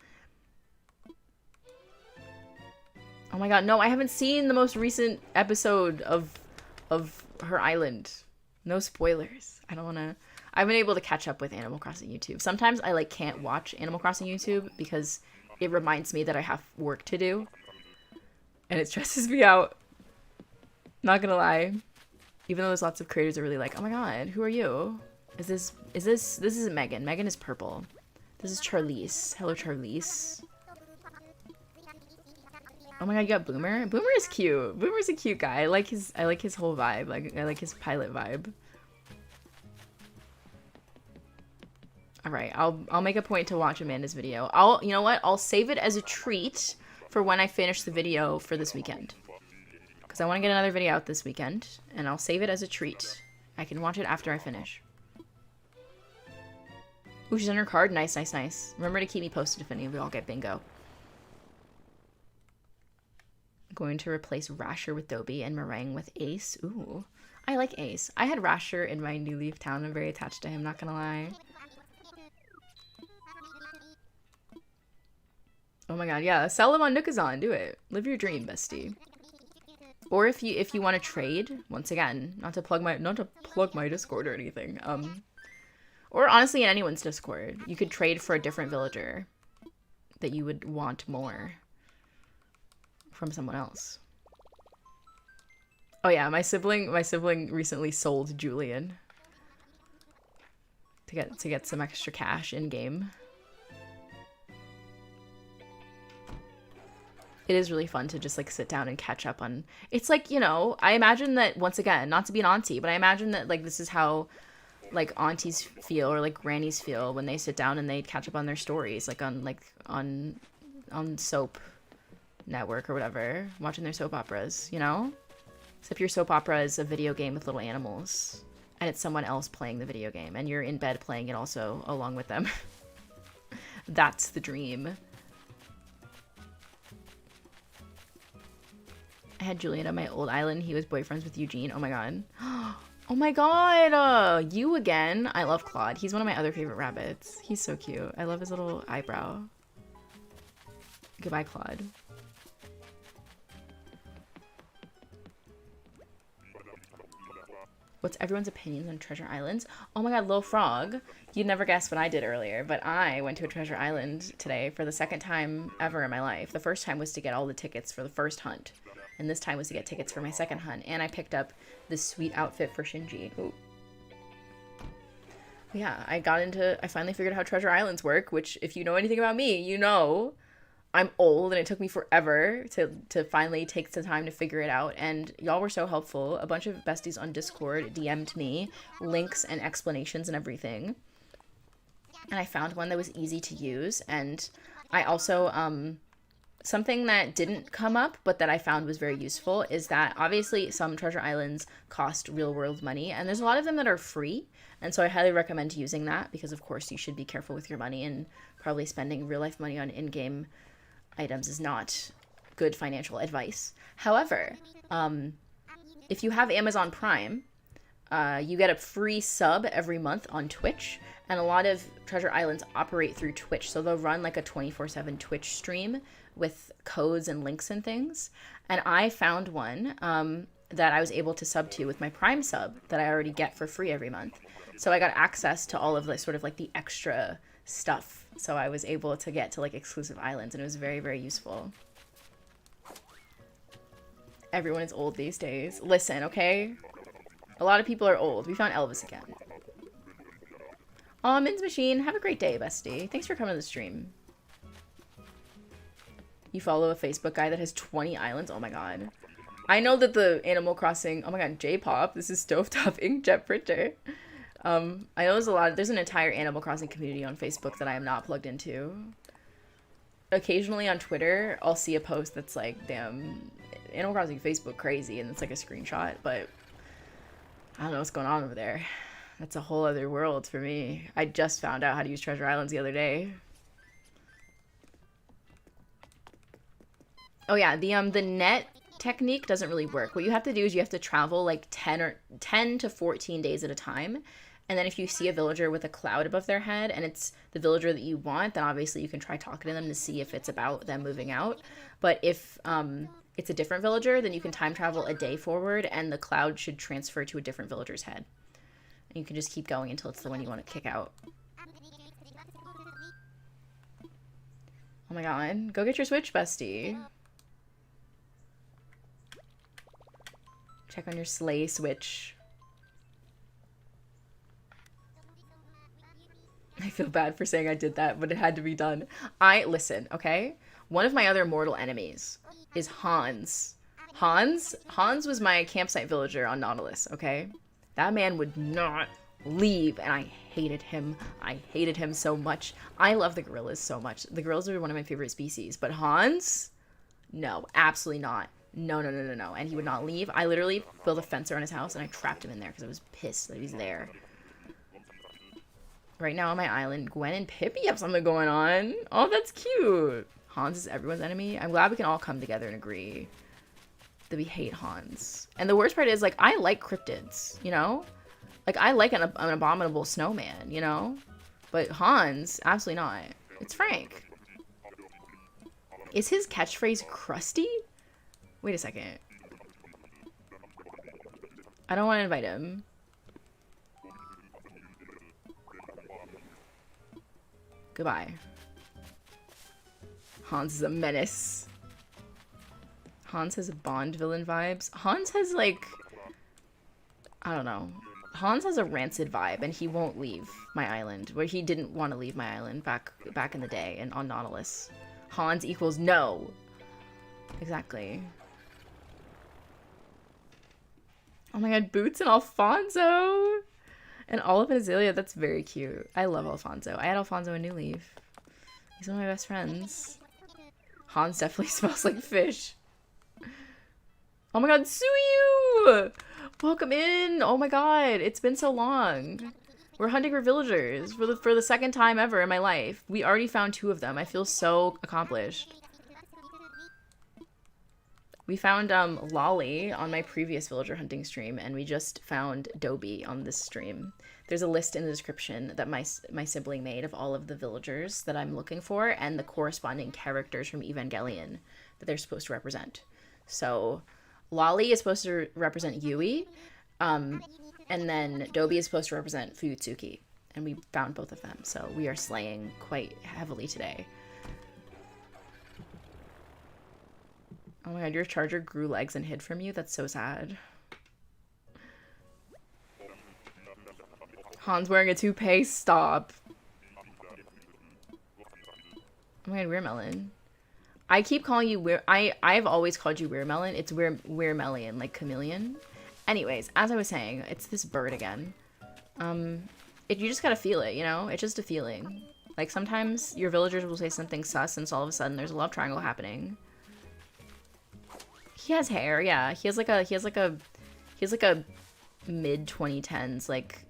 Oh my god, no, I haven't seen the most recent episode of her island. No spoilers. I don't want to... I've been able to catch up with Animal Crossing YouTube. Sometimes I, like, can't watch Animal Crossing YouTube because it reminds me that I have work to do. And it stresses me out. Not gonna lie. Even though there's lots of creators that are really like, oh my god, who are you? This isn't Megan. Megan is purple. This is Charlize. Hello, Charlize. Oh my god, you got Boomer? Boomer is cute. Boomer's a cute guy. I like his whole vibe. Like, I like his pilot vibe. Alright, I'll make a point to watch Amanda's video. You know what? I'll save it as a treat for when I finish the video for this weekend. Because I want to get another video out this weekend, and I'll save it as a treat. I can watch it after I finish. Ooh, she's on her card. Nice, nice, nice. Remember to keep me posted if any of you all get bingo. I'm going to replace Rasher with Dobie and Meringue with Ace. Ooh, I like Ace. I had Rasher in my New Leaf town. I'm very attached to him, not gonna lie. Oh my god, yeah. Sell them on Nookazon. Do it. Live your dream, bestie. Or if you want to trade, once again, not to plug my Discord or anything. Or honestly in anyone's Discord, you could trade for a different villager that you would want more from someone else. Oh yeah, my sibling recently sold Julian to get some extra cash in game. It is really fun to just like sit down and catch up on. It's like, you know, I imagine that, once again, not to be an auntie, but I imagine that like this is how like aunties feel or like grannies feel when they sit down and they catch up on their stories, like on soap network or whatever, watching their soap operas, you know? Except your soap opera is a video game with little animals, and it's someone else playing the video game, and you're in bed playing it also along with them. That's the dream. I had Julian on my old island. He was boyfriends with Eugene. Oh my god. Oh my god! You again. I love Claude. He's one of my other favorite rabbits. He's so cute. I love his little eyebrow. Goodbye, Claude. What's everyone's opinions on treasure islands? Oh my god, Lil Frog. You'd never guess what I did earlier, but I went to a treasure island today for the second time ever in my life. The first time was to get all the tickets for the first hunt, and this time was to get tickets for my second hunt, and I picked up this sweet outfit for Shinji. Ooh. Yeah, I finally figured out how treasure islands work, which if you know anything about me, you know I'm old and it took me forever to finally take the time to figure it out, and y'all were so helpful. A bunch of besties on Discord DM'd me links and explanations and everything, and I found one that was easy to use. And I also something that didn't come up but that I found was very useful is that obviously some treasure islands cost real world money, and there's a lot of them that are free, and so I highly recommend using that, because of course you should be careful with your money, and probably spending real life money on in-game items is not good financial advice. However, if you have Amazon Prime, you get a free sub every month on Twitch, and a lot of treasure islands operate through Twitch, so they'll run like a 24/7 Twitch stream with codes and links and things. And I found one that I was able to sub to with my Prime sub that I already get for free every month. So I got access to all of the sort of like the extra stuff. So I was able to get to like exclusive islands, and it was very, very useful. Everyone is old these days. Listen, okay? A lot of people are old. We found Elvis again. Aw, Min's Machine. Have a great day, bestie. Thanks for coming to the stream. You follow a Facebook guy that has 20 islands? Oh my god. I know that the Animal Crossing... Oh my god, J-pop. This is Stovetop Inkjet Printer. I know there's an entire Animal Crossing community on Facebook that I am not plugged into. Occasionally on Twitter, I'll see a post that's like, damn, Animal Crossing Facebook crazy, and it's like a screenshot, but I don't know what's going on over there. That's a whole other world for me. I just found out how to use Treasure Islands the other day. Oh yeah, the net technique doesn't really work. What you have to do is you have to travel like 10 to 14 days at a time. And then if you see a villager with a cloud above their head and it's the villager that you want, then obviously you can try talking to them to see if it's about them moving out. But if it's a different villager, then you can time travel a day forward and the cloud should transfer to a different villager's head. And you can just keep going until it's the one you want to kick out. Oh my god. Go get your Switch, bestie. Check on your Slay Switch. I feel bad for saying I did that, but it had to be done. Listen, okay? One of my other mortal enemies is Hans. Hans was my campsite villager on Nautilus, okay? That man would not leave, and I hated him. I hated him so much. I love the gorillas so much. The gorillas are one of my favorite species, but Hans? No, absolutely not. No. And he would not leave. I literally built a fence around his house, and I trapped him in there because I was pissed that he was there. Right now on my island, Gwen and Pippi have something going on. Oh, that's cute. Hans is everyone's enemy. I'm glad we can all come together and agree that we hate Hans. And the worst part is, like, I like cryptids, you know? Like, I like an abominable snowman, you know? But Hans, absolutely not. It's Frank. Is his catchphrase crusty? Wait a second. I don't want to invite him. Goodbye. Hans is a menace. Hans has Bond villain vibes. Hans has, like, I don't know. Hans has a rancid vibe, and he won't leave my island, where he didn't want to leave my island back in the day and on Nautilus. Hans equals no. Exactly. Oh my god, Boots and Alfonso! And Olive and Azalea, that's very cute. I love Alfonso. I had Alfonso in New Leaf. He's one of my best friends. Hans definitely smells like fish. Oh my god, Suyu! Welcome in! Oh my god, it's been so long. We're hunting for villagers for the second time ever in my life. We already found 2 of them. I feel so accomplished. We found Lolly on my previous villager hunting stream, and we just found Dobie on this stream. There's a list in the description that my sibling made of all of the villagers that I'm looking for and the corresponding characters from Evangelion that they're supposed to represent. So Lolly is supposed to represent Yui, and then Dobie is supposed to represent Fuyutsuki, and we found both of them. So we are slaying quite heavily today. Oh my god, your charger grew legs and hid from you? That's so sad. Hans wearing a toupee? Stop. Oh my god, Weirmelon. I keep calling you I've always called you Weirmelon. It's Weirmelion, like chameleon. Anyways, as I was saying, it's this bird again. You just gotta feel it, you know? It's just a feeling. Like, sometimes your villagers will say something sus, and so all of a sudden there's a love triangle happening. He has hair, yeah. He has like a mid 2010s like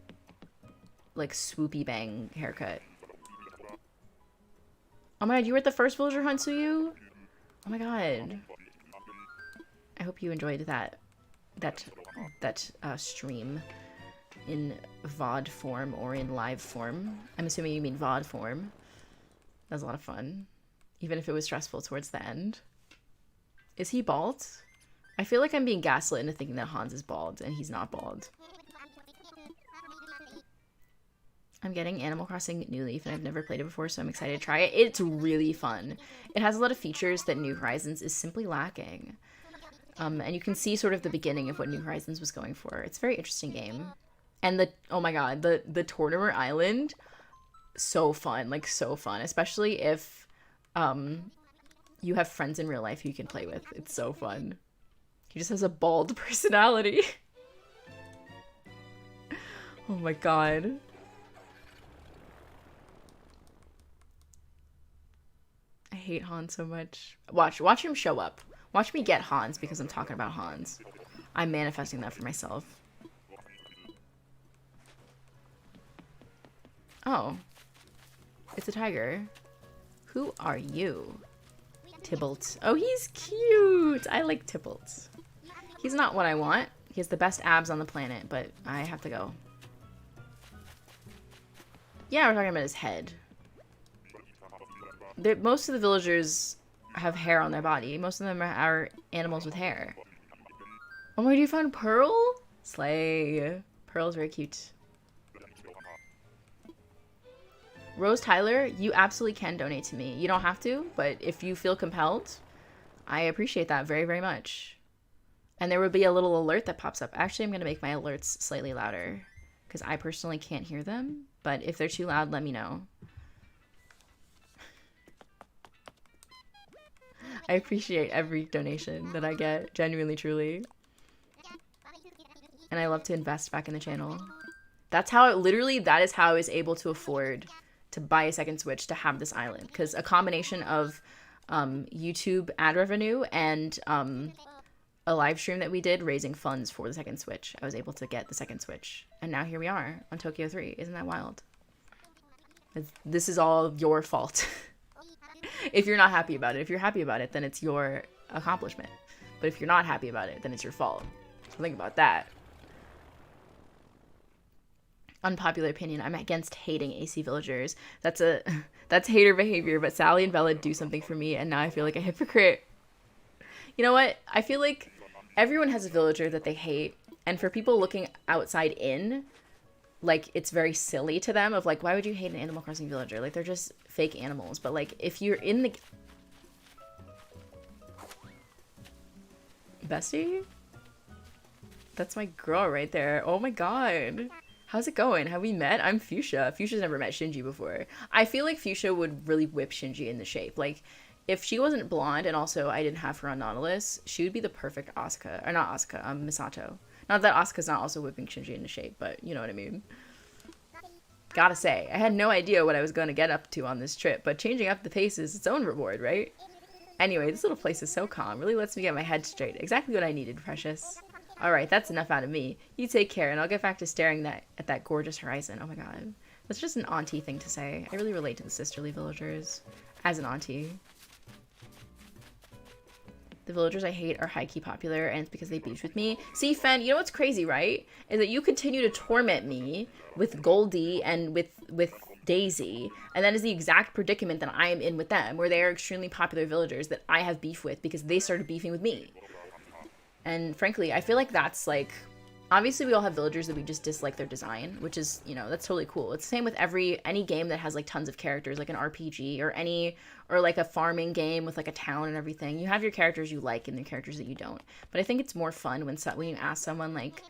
swoopy bang haircut. Oh my god, you were at the first villager hunt, Suyu? Oh my god. I hope you enjoyed that stream in VOD form or in live form. I'm assuming you mean VOD form. That was a lot of fun. Even if it was stressful towards the end. Is he bald? I feel like I'm being gaslit into thinking that Hans is bald, and he's not bald. I'm getting Animal Crossing New Leaf, and I've never played it before, so I'm excited to try it. It's really fun. It has a lot of features that New Horizons is simply lacking. And you can see sort of the beginning of what New Horizons was going for. It's a very interesting game. And oh my god, the Tortimer Island, so fun, like so fun. Especially if you have friends in real life who you can play with. It's so fun. He just has a bald personality. Oh my god. I hate Hans so much. Watch him show up. Watch me get Hans because I'm talking about Hans. I'm manifesting that for myself. Oh. It's a tiger. Who are you? Tybalt. Oh, he's cute! I like Tybalt. He's not what I want. He has the best abs on the planet, but I have to go. Yeah, we're talking about his head. Most of the villagers have hair on their body. Most of them are animals with hair. Oh my god, you found Pearl? Slay. Pearl's very cute. Rose Tyler, you absolutely can donate to me. You don't have to, but if you feel compelled, I appreciate that very, very much. And there will be a little alert that pops up. Actually, I'm going to make my alerts slightly louder because I personally can't hear them. But if they're too loud, let me know. I appreciate every donation that I get, genuinely, truly. And I love to invest back in the channel. That's how that is how I was able to afford to buy a second Switch to have this island. Because a combination of YouTube ad revenue and a live stream that we did raising funds for the second Switch, I was able to get the second Switch. And now here we are on Tokyo 3. Isn't that wild? This is all your fault. If you're not happy about it. If you're happy about it, then it's your accomplishment. But if you're not happy about it, then it's your fault. So think about that. Unpopular opinion, I'm against hating AC villagers. That's hater behavior, but Sally and Bella do something for me, and now I feel like a hypocrite. You know what? I feel like everyone has a villager that they hate, and for people looking outside in, like, it's very silly to them of, like, why would you hate an Animal Crossing villager? Like, they're just fake animals. But, like, if you're in the... Bestie? That's my girl right there. Oh my god. How's it going? Have we met? I'm Fuchsia. Fuchsia's never met Shinji before. I feel like Fuchsia would really whip Shinji into shape. Like, if she wasn't blonde and also I didn't have her on Nautilus, she would be the perfect Asuka. Or not Asuka, Misato. Not that Asuka's not also whipping Shinji into shape, but you know what I mean. Gotta say, I had no idea what I was going to get up to on this trip, but changing up the pace is its own reward, right? Anyway, this little place is so calm. Really lets me get my head straight. Exactly what I needed, precious. Alright, that's enough out of me. You take care, and I'll get back to staring at that gorgeous horizon. Oh my god. That's just an auntie thing to say. I really relate to the sisterly villagers. As an auntie. The villagers I hate are high-key popular, and it's because they beefed with me. See, Fen, you know what's crazy, right? Is that you continue to torment me with Goldie and with Daisy, and that is the exact predicament that I am in with them, where they are extremely popular villagers that I have beef with because they started beefing with me. And frankly, I feel like that's like, obviously we all have villagers that we just dislike their design, which is, you know, that's totally cool. It's the same with any game that has like tons of characters, like an RPG or like a farming game with like a town and everything. You have your characters you like and the characters that you don't. But I think it's more fun when you ask someone like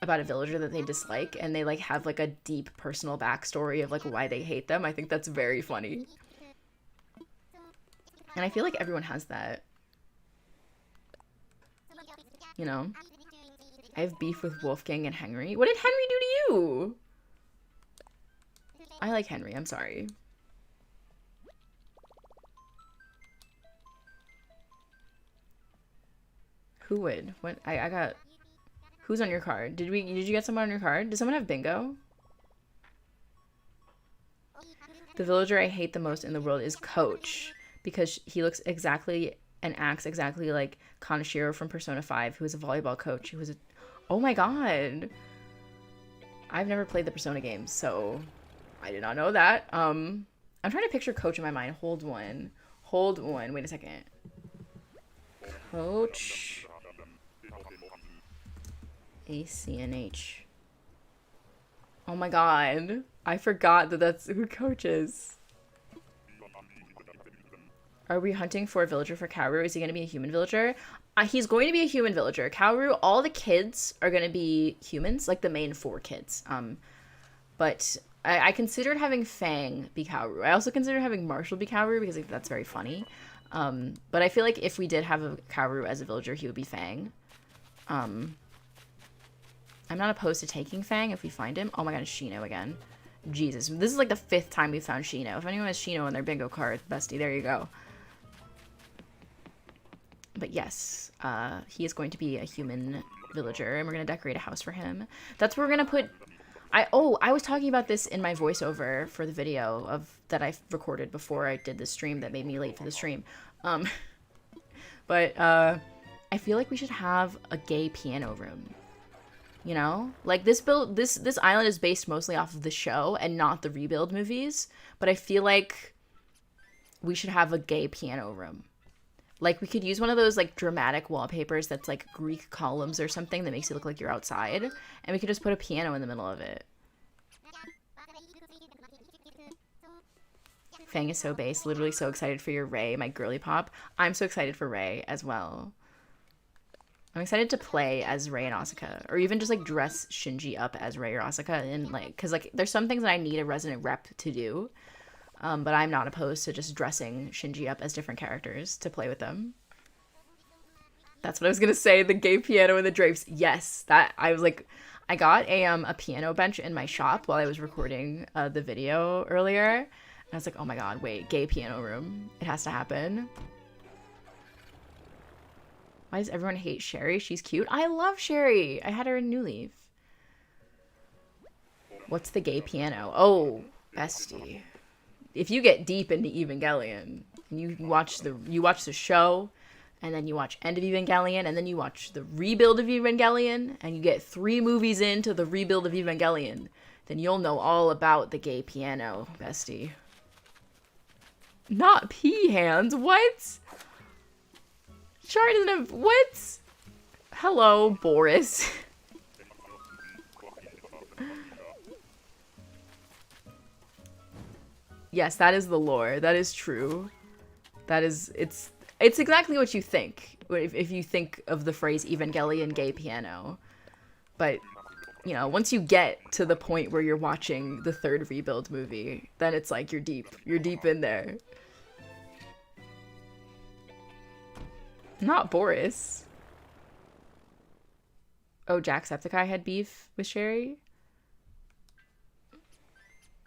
about a villager that they dislike and they like have like a deep personal backstory of like why they hate them. I think that's very funny. And I feel like everyone has that. You know? I have beef with Wolfgang and Henry. What did Henry do to you? I like Henry, I'm sorry. Who would? What? I got... Who's on your card? Did you get someone on your card? Does someone have bingo? The villager I hate the most in the world is Coach, because he looks exactly and acts exactly like Kaneshiro from Persona 5, who is a volleyball coach, who was a... Oh my god! I've never played the Persona games, so I did not know that. I'm trying to picture Coach in my mind. Hold one. Wait a second. Coach... ACNH. Oh my god. I forgot that that's who Coach is. Are we hunting for a villager for Kaoru? Is he going to be a human villager? He's going to be a human villager. Kaoru, all the kids are going to be humans, like the main 4 kids. But I considered having Fang be Kaoru. I also considered having Marshall be Kaoru because like, that's very funny. But I feel like if we did have a Kaoru as a villager, he would be Fang. I'm not opposed to taking Fang if we find him. Oh my god, it's Shino again. Jesus. This is like the 5th time we've found Shino. If anyone has Shino on their bingo card, bestie, there you go. But yes, he is going to be a human villager, and we're going to decorate a house for him. That's where we're going to put... I was talking about this in my voiceover for the video that I recorded before I did the stream that made me late for the stream. But I feel like we should have a gay piano room. You know, like this island is based mostly off of the show and not the Rebuild movies, but I feel like we should have a gay piano room. Like we could use one of those like dramatic wallpapers that's like Greek columns or something that makes it look like you're outside, and we could just put a piano in the middle of it. Fang is so base, literally so excited for your Ray, my girly pop. I'm so excited for Ray as well. I'm excited to play as Rei and Asuka, or even just like dress Shinji up as Rei or Asuka, and like, cause like there's some things that I need a resident rep to do, but I'm not opposed to just dressing Shinji up as different characters to play with them. That's what I was gonna say. The gay piano and the drapes. Yes, that I was like, I got a piano bench in my shop while I was recording the video earlier, and I was like, oh my god, wait, gay piano room. It has to happen. Why does everyone hate Sherry? She's cute. I love Sherry. I had her in New Leaf. What's the gay piano? Oh, bestie. If you get deep into Evangelion, and you watch the show, and then you watch End of Evangelion, and then you watch the Rebuild of Evangelion, and you get 3 movies into the Rebuild of Evangelion, then you'll know all about the gay piano, bestie. Not pea hands. What? Shari doesn't have... What? Hello, Boris. Yes, that is the lore. That is true. That is... It's exactly what you think. If you think of the phrase Evangelion gay piano. But, you know, once you get to the point where you're watching the 3rd Rebuild movie, then it's like you're deep. You're deep in there. Not Boris. Oh, Jacksepticeye had beef with Sherry?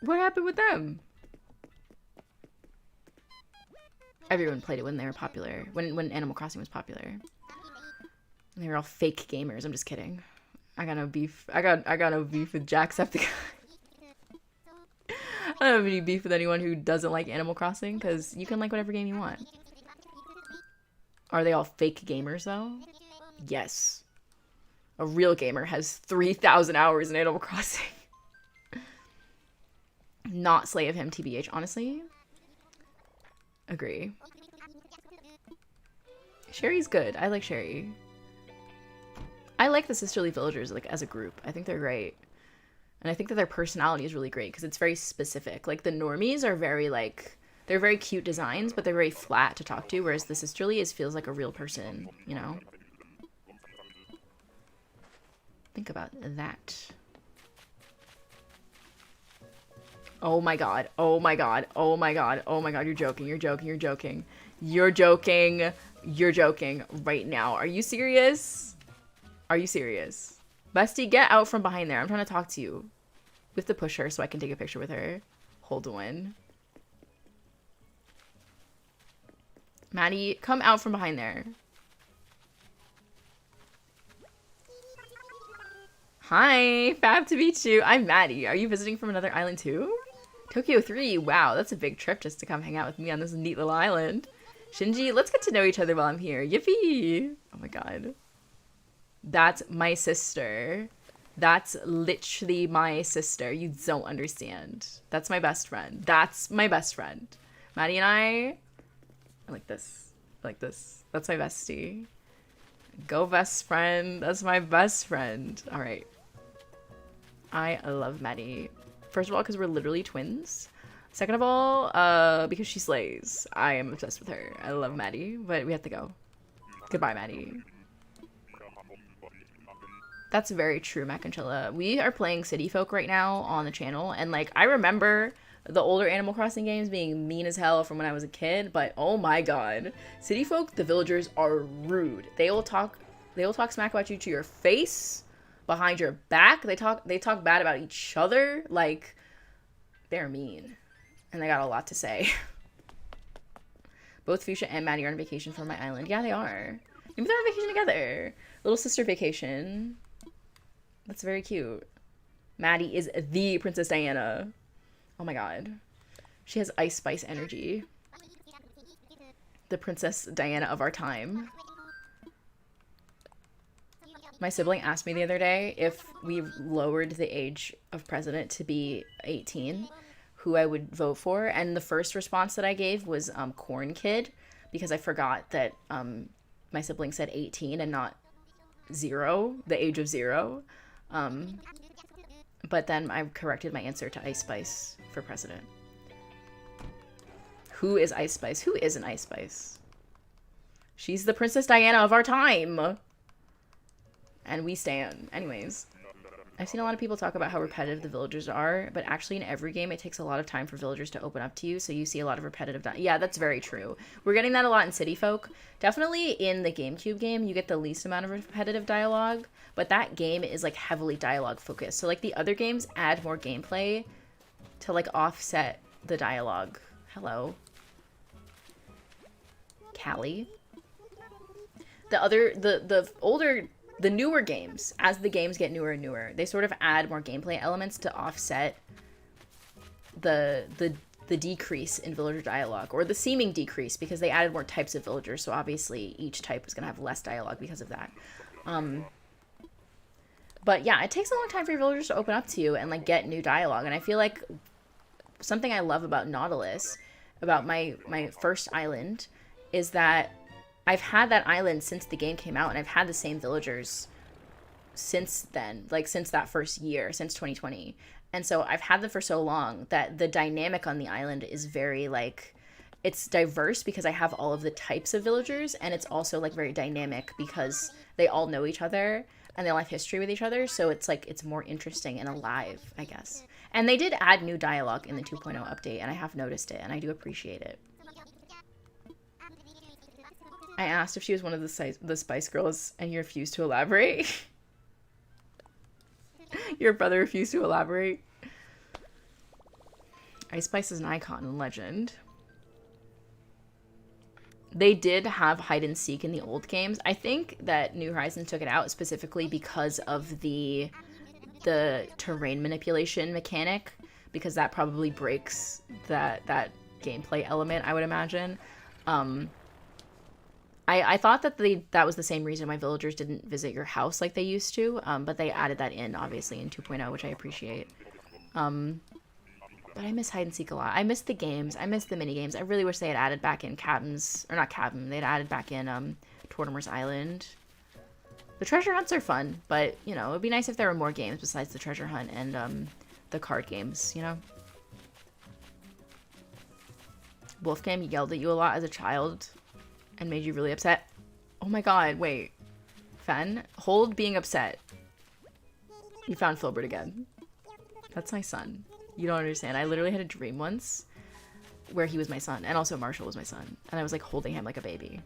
What happened with them? Everyone played it when they were popular. When Animal Crossing was popular. And they were all fake gamers. I'm just kidding. I got no beef. I got no beef with Jacksepticeye. I don't have any beef with anyone who doesn't like Animal Crossing, because you can like whatever game you want. Are they all fake gamers though? Yes. A real gamer has 3,000 hours in Animal Crossing. Not slay of him, TBH, honestly. Agree. Sherry's good. I like Sherry. I like the Sisterly Villagers like as a group. I think they're great. And I think that their personality is really great because it's very specific. Like the normies are very like, they're very cute designs, but they're very flat to talk to, whereas the Sisterly feels like a real person, you know? Think about that. Oh my god. Oh my god. Oh my god. Oh my god. You're joking. You're joking. You're joking. You're joking. You're joking right now. Are you serious? Are you serious? Bestie, get out from behind there. I'm trying to talk to you. We have to push her so I can take a picture with her. Hold on. Maddie, come out from behind there. Hi, fab to meet you. I'm Maddie. Are you visiting from another island too? Tokyo 3. Wow, that's a big trip just to come hang out with me on this neat little island. Shinji, let's get to know each other while I'm here. Yippee! Oh my god. That's my sister. That's literally my sister. You don't understand. That's my best friend. That's my best friend. Maddie and I like this. I like this. That's my bestie. Go best friend. That's my best friend. All right. I love Maddie. First of all, because we're literally twins. Second of all, because she slays. I am obsessed with her. I love Maddie, but we have to go. Goodbye, Maddie. That's very true, Mac and Chilla. We are playing City Folk right now on the channel, and like I remember the older Animal Crossing games being mean as hell from when I was a kid, but oh my god. City Folk, the villagers are rude. They will talk smack about you to your face, behind your back. They talk bad about each other. Like, they're mean. And they got a lot to say. Both Fuchsia and Maddie are on vacation from my island. Yeah, they are. Maybe they're on vacation together. Little sister vacation. That's very cute. Maddie is the Princess Diana. Oh my god. She has Ice Spice energy. The Princess Diana of our time. My sibling asked me the other day if we lowered the age of president to be 18, who I would vote for. And the first response that I gave was Corn Kid, because I forgot that my sibling said 18 and not 0, the age of 0. But then I corrected my answer to Ice Spice for president. Who is Ice Spice? Who isn't Ice Spice? She's the Princess Diana of our time. And we stand. Anyways, I've seen a lot of people talk about how repetitive the villagers are, but actually in every game it takes a lot of time for villagers to open up to you, so you see a lot of repetitive yeah, that's very true. We're getting that a lot in City Folk. Definitely in the GameCube game, you get the least amount of repetitive dialogue, but that game is like heavily dialogue focused. So like the other games add more gameplay to like offset the dialogue. Hello. Callie. The newer games, as the games get newer and newer, they sort of add more gameplay elements to offset the decrease in villager dialogue, or the seeming decrease, because they added more types of villagers, so obviously each type is going to have less dialogue because of that. But yeah, it takes a long time for your villagers to open up to you and like get new dialogue, and I feel like something I love about Nautilus, about my first island, is that I've had that island since the game came out, and I've had the same villagers since then, like since that first year, since 2020. And so I've had them for so long that the dynamic on the island is very like, it's diverse because I have all of the types of villagers, and it's also like very dynamic because they all know each other and they all have history with each other. So it's like, it's more interesting and alive, I guess. And they did add new dialogue in the 2.0 update, and I have noticed it, and I do appreciate it. I asked if she was one of the Spice Girls, and you refused to elaborate. Your brother refused to elaborate. Ice Spice is an icon and legend. They did have hide and seek in the old games. I think that New Horizons took it out specifically because of the terrain manipulation mechanic, because that probably breaks that gameplay element, I would imagine. I thought that that was the same reason why villagers didn't visit your house like they used to, but they added that in, obviously, in 2.0, which I appreciate. But I miss hide and seek a lot. I miss the games. I miss the mini games. I really wish they had added back in Captain's, or not Captain, they'd added back in Tortimer's Island. The treasure hunts are fun, but, you know, it would be nice if there were more games besides the treasure hunt and the card games, you know? Wolfgang yelled at you a lot as a child and made you really upset. Oh my god, wait. Fen, hold being upset. You found Filbert again. That's my son. You don't understand. I literally had a dream once where he was my son, and also Marshall was my son, and I was like holding him like a baby.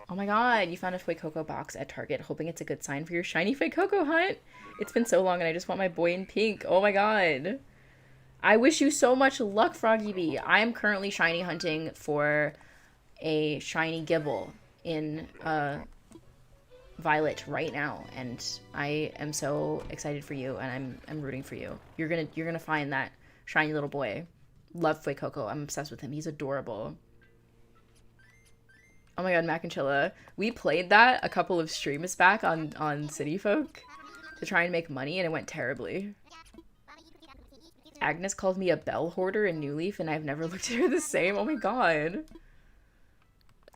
Oh my god, you found a Fuecoco box at Target, hoping it's a good sign for your shiny Fuecoco hunt. It's been so long and I just want my boy in pink. Oh my god. I wish you so much luck, Froggy B. I am currently shiny hunting for a shiny Gibble in Violet right now, and I am so excited for you, and I'm rooting for you. You're gonna find that shiny little boy. Love Fuecoco. I'm obsessed with him. He's adorable. Oh my god, Mac and Chilla. We played that a couple of streams back on City Folk to try and make money, and it went terribly. Agnes called me a bell hoarder in New Leaf, and I've never looked at her the same. Oh my god.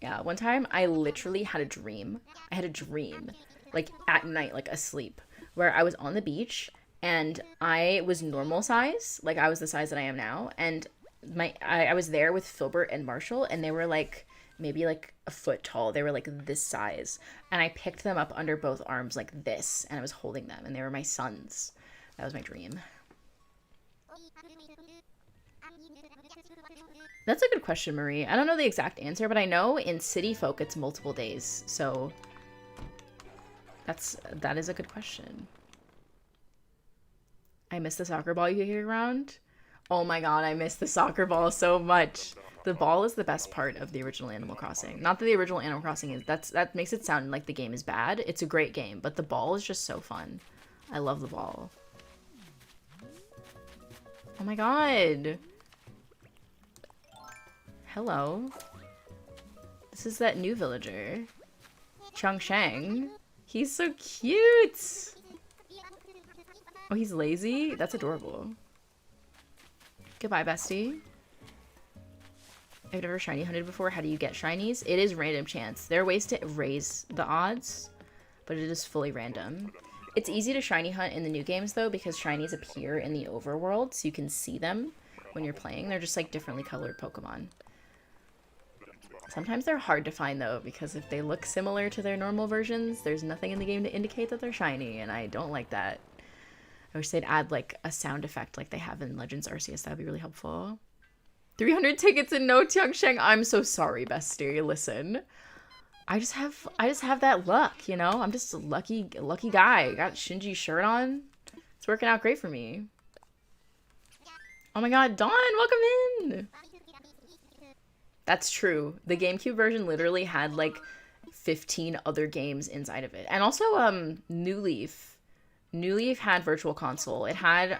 Yeah, one time I literally had a dream. I had a dream, like at night, like asleep, where I was on the beach and I was normal size, like I was the size that I am now, and I was there with Filbert and Marshall, and they were like maybe like a foot tall. They were like this size, and I picked them up under both arms like this, and I was holding them, and they were my sons. That was my dream. That's a good question, Marie. I don't know the exact answer, but I know in City Folk it's multiple days, so that is a good question. I miss the soccer ball you kick around. Oh my god, I miss the soccer ball so much. The ball is the best part of the original Animal Crossing. Not that the original Animal Crossing is, that makes it sound like the game is bad. It's a great game, but the ball is just so fun. I love the ball. Oh my god. Hello. This is that new villager. Changsheng. He's so cute. Oh, he's lazy? That's adorable. Goodbye, bestie. I've never shiny hunted before. How do you get shinies? It is random chance. There are ways to raise the odds, but it is fully random. It's easy to shiny hunt in the new games, though, because shinies appear in the overworld, so you can see them when you're playing. They're just, like, differently colored Pokemon. Sometimes they're hard to find, though, because if they look similar to their normal versions, there's nothing in the game to indicate that they're shiny, and I don't like that. I wish they'd add, like, a sound effect like they have in Legends Arceus. That would be really helpful. 300 tickets and no Tiangsheng. I'm so sorry, bestie. Listen. I just have that luck, you know? I'm just a lucky guy. Got Shinji's shirt on. It's working out great for me. Oh my god, Dawn, welcome in! That's true. The GameCube version literally had like 15 other games inside of it. And also New Leaf. New Leaf had Virtual Console. It had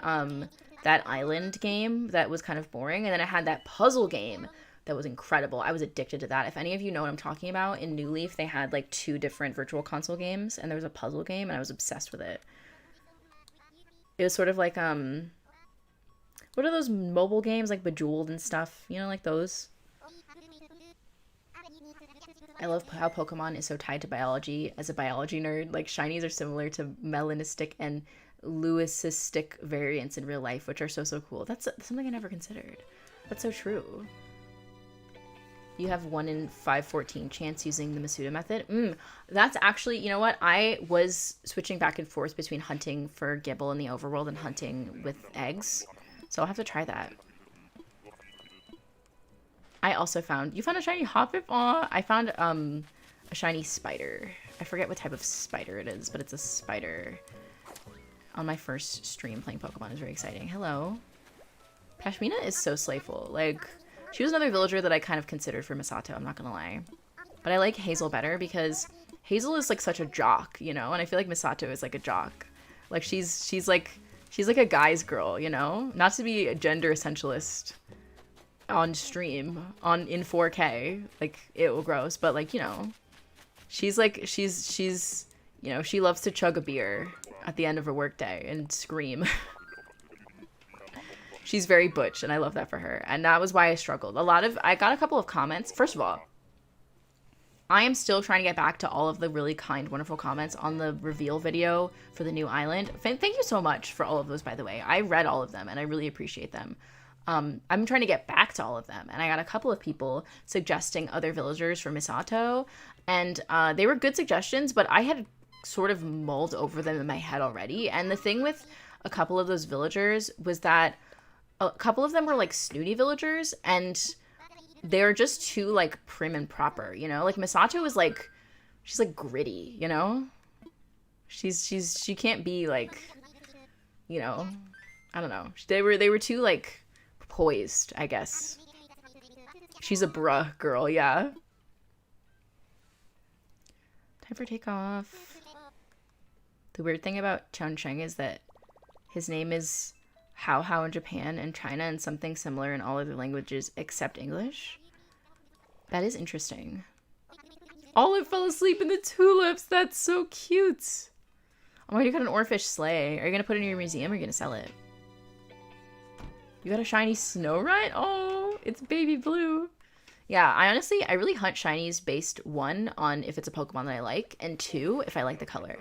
that island game that was kind of boring, and then it had that puzzle game that was incredible. I was addicted to that. If any of you know what I'm talking about, in New Leaf they had like 2 different Virtual Console games, and there was a puzzle game, and I was obsessed with it. It was sort of like what are those mobile games like Bejeweled and stuff? You know, like those? I love how Pokemon is so tied to biology. As a biology nerd, like shinies are similar to melanistic and leucistic variants in real life, which are so cool. That's something I never considered. That's so true. You have 1 in 514 chance using the Masuda method. That's actually, you know what? I was switching back and forth between hunting for Gibble in the overworld and hunting with eggs. So I'll have to try that. I also found... You found a shiny Hoppip? Aw, I found a shiny spider. I forget what type of spider it is, but it's a spider. on my first stream playing Pokemon is very exciting. Hello. Pashmina is so slayful. Like, she was another villager that I kind of considered for Misato, I'm not gonna lie. But I like Hazel better because Hazel is like such a jock, you know? And I feel like Misato is like a jock. Like, she's like a guy's girl, you know? Not to be a gender essentialist on stream, in 4K. Like, ew, gross. But, like, you know, she's, you know, she loves to chug a beer at the end of her workday and scream. She's very butch, and I love that for her. And that was why I struggled. I got a couple of comments. First of all, I am still trying to get back to all of the really kind, wonderful comments on the reveal video for the new island. Thank you so much for all of those, by the way. I read all of them, and I really appreciate them. I'm trying to get back to all of them, and I got a couple of people suggesting other villagers for Misato, and they were good suggestions, but I had sort of mulled over them in my head already. And the thing with a couple of those villagers was that a couple of them were like snooty villagers, and they're just too like prim and proper, you know? Like Misato is like, she's like gritty, you know? She can't be like, you know, I don't know. They were too like poised, I guess. She's a bruh girl, yeah. Time for takeoff. The weird thing about Changcheng is that his name is Hao in Japan and China, and something similar in all other languages except English. That is interesting. Olive fell asleep in the tulips. That's so cute. Oh my god, you got an oarfish sleigh. Are you gonna put it in your museum or are you gonna sell it? You got a shiny Snow-Rite? Oh, it's baby blue. Yeah, I really hunt shinies based, 1, on if it's a Pokemon that I like, and 2, if I like the color.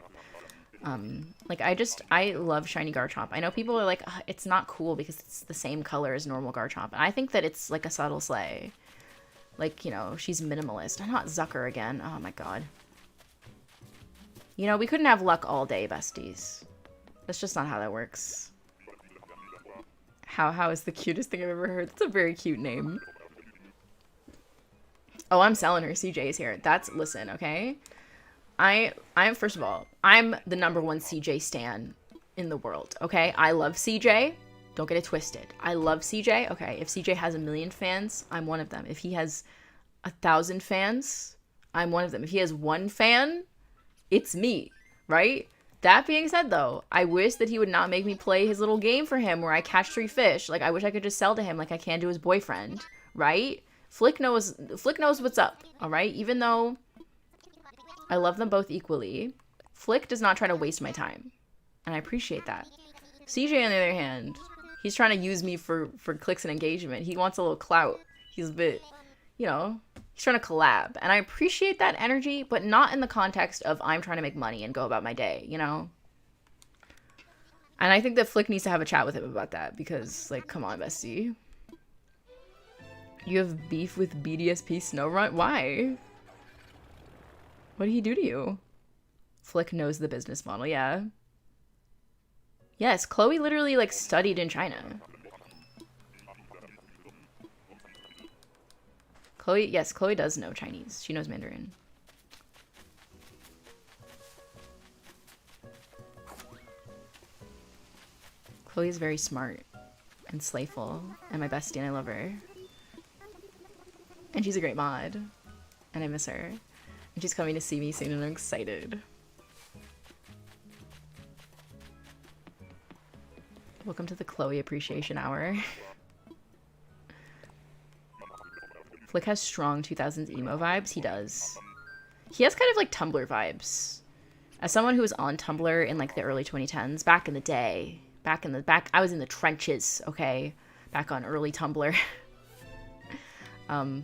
Like, I love shiny Garchomp. I know people are like, it's not cool because it's the same color as normal Garchomp. And I think that it's like a subtle slay. Like, you know, she's minimalist. I'm not Zucker again. Oh my god. You know, we couldn't have luck all day, besties. That's just not how that works. How is the cutest thing I've ever heard. That's a very cute name. Oh, I'm selling her. CJ's here. Listen, okay? I'm first of all, I'm the #1 CJ stan in the world, okay? I love CJ. Don't get it twisted. I love CJ. Okay, if CJ has 1 million fans, I'm one of them. If he has 1,000 fans, I'm one of them. If he has 1 fan, it's me, right? That being said, though, I wish that he would not make me play his little game for him where I catch 3 fish. Like, I wish I could just sell to him like I can to his boyfriend, right? Flick knows what's up, all right? Even though I love them both equally, Flick does not try to waste my time, and I appreciate that. CJ, on the other hand, he's trying to use me for clicks and engagement. He wants a little clout. He's a bit, you know, he's trying to collab, and I appreciate that energy, but not in the context of I'm trying to make money and go about my day, you know? And I think that Flick needs to have a chat with him about that, because, like, come on, bestie. You have beef with BDSP Snow-Run? Why? What did he do to you? Flick knows the business model, yeah. Yes, Chloe literally, like, studied in China. Chloe does know Chinese. She knows Mandarin. Chloe is very smart and slayful, and my bestie, and I love her. And she's a great mod, and I miss her. And she's coming to see me soon, and I'm excited. Welcome to the Chloe Appreciation Hour. Flick has strong 2000s emo vibes. He does. He has kind of like Tumblr vibes. As someone who was on Tumblr in like the early 2010s, back in the day, I was in the trenches, okay? Back on early Tumblr.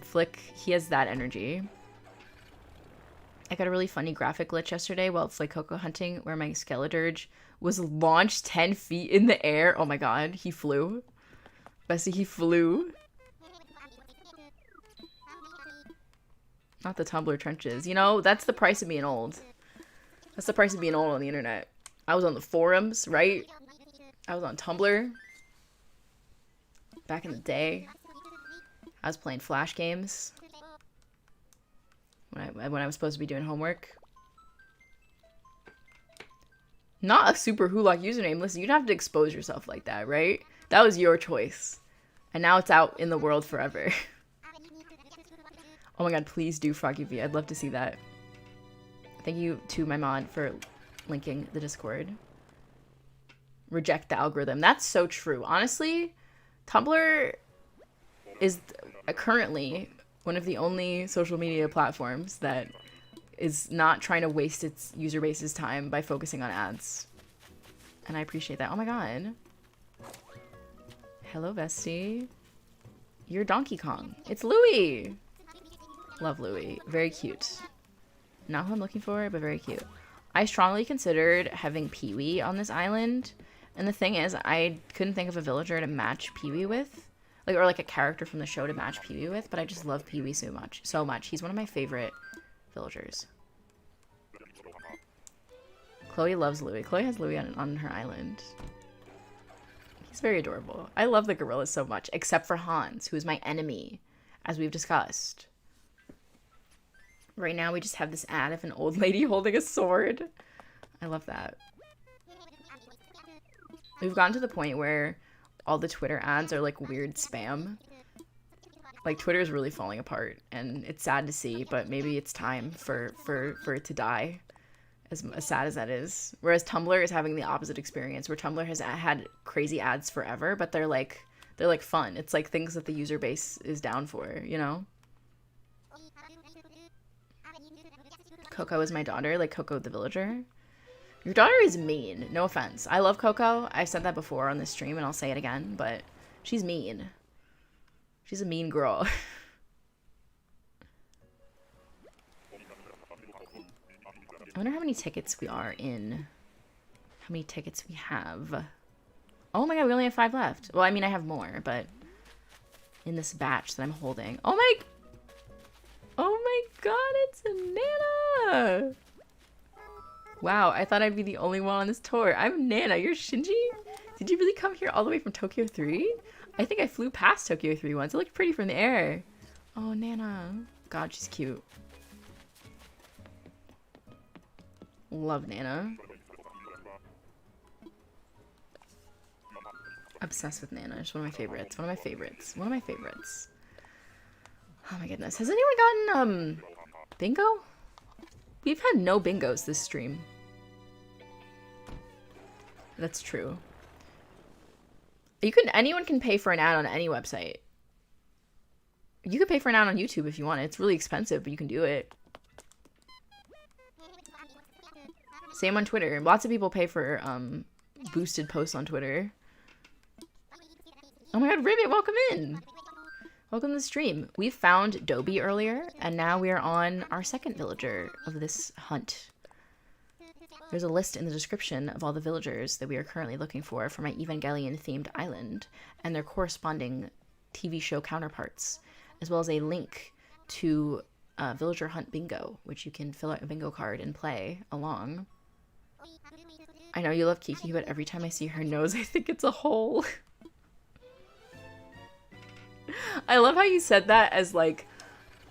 Flick, he has that energy. I got a really funny graphic glitch yesterday while Flick Coco hunting where my Skeledirge was launched 10 feet in the air. Oh my god, he flew. Bessie, he flew. Not the Tumblr trenches. You know, that's the price of being old. That's the price of being old on the internet. I was on the forums, right? I was on Tumblr. Back in the day. I was playing Flash games. When I was supposed to be doing homework. Not a super Hulock username. Listen, you don't have to expose yourself like that, right? That was your choice. And now it's out in the world forever. Oh my god, please do Froggy V. I'd love to see that. Thank you to my mod for linking the Discord. Reject the algorithm. That's so true. Honestly, Tumblr is currently one of the only social media platforms that is not trying to waste its user base's time by focusing on ads. And I appreciate that. Oh my god. Hello, bestie. You're Donkey Kong. It's Louie. Love Louie. Very cute. Not who I'm looking for, but very cute. I strongly considered having Pee-wee on this island. And the thing is, I couldn't think of a villager to match Pee-wee with. Like, or like a character from the show to match Pee-wee with. But I just love Pee-wee so much. So much. He's one of my favorite villagers. Chloe loves Louie. Chloe has Louie on her island. He's very adorable. I love the gorillas so much. Except for Hans, who is my enemy. As we've discussed. Right now we just have this ad of an old lady holding a sword. I love that. We've gotten to the point where all the Twitter ads are like weird spam. Like Twitter is really falling apart and it's sad to see, but maybe it's time for it to die. As sad as that is. Whereas Tumblr is having the opposite experience where Tumblr has had crazy ads forever, but they're like fun. It's like things that the user base is down for, you know? Coco is my daughter, like Coco the villager. Your daughter is mean. No offense. I love Coco. I've said that before on this stream and I'll say it again, but she's mean. She's a mean girl. I wonder how many tickets we are in. How many tickets we have. Oh my god, we only have 5 left. Well, I mean, I have more, but in this batch that I'm holding. Oh my god, it's Nana! Wow, I thought I'd be the only one on this tour. I'm Nana, you're Shinji? Did you really come here all the way from Tokyo 3? I think I flew past Tokyo 3 once. It looked pretty from the air. Oh, Nana. God, she's cute. Love Nana. Obsessed with Nana. She's one of my favorites. One of my favorites. One of my favorites. Oh my goodness. Has anyone gotten, bingo? We've had no bingos this stream. That's true. Anyone can pay for an ad on any website. You could pay for an ad on YouTube if you want. It's really expensive, but you can do it. Same on Twitter. Lots of people pay for boosted posts on Twitter. Oh my god, Ribbot, welcome in! Welcome to the stream. We found Dobie earlier, and now we are on our second villager of this hunt. There's a list in the description of all the villagers that we are currently looking for my Evangelion-themed island, and their corresponding TV show counterparts, as well as a link to Villager Hunt Bingo, which you can fill out a bingo card and play along. I know you love Kiki, but every time I see her nose, I think it's a hole. I love how you said that as like,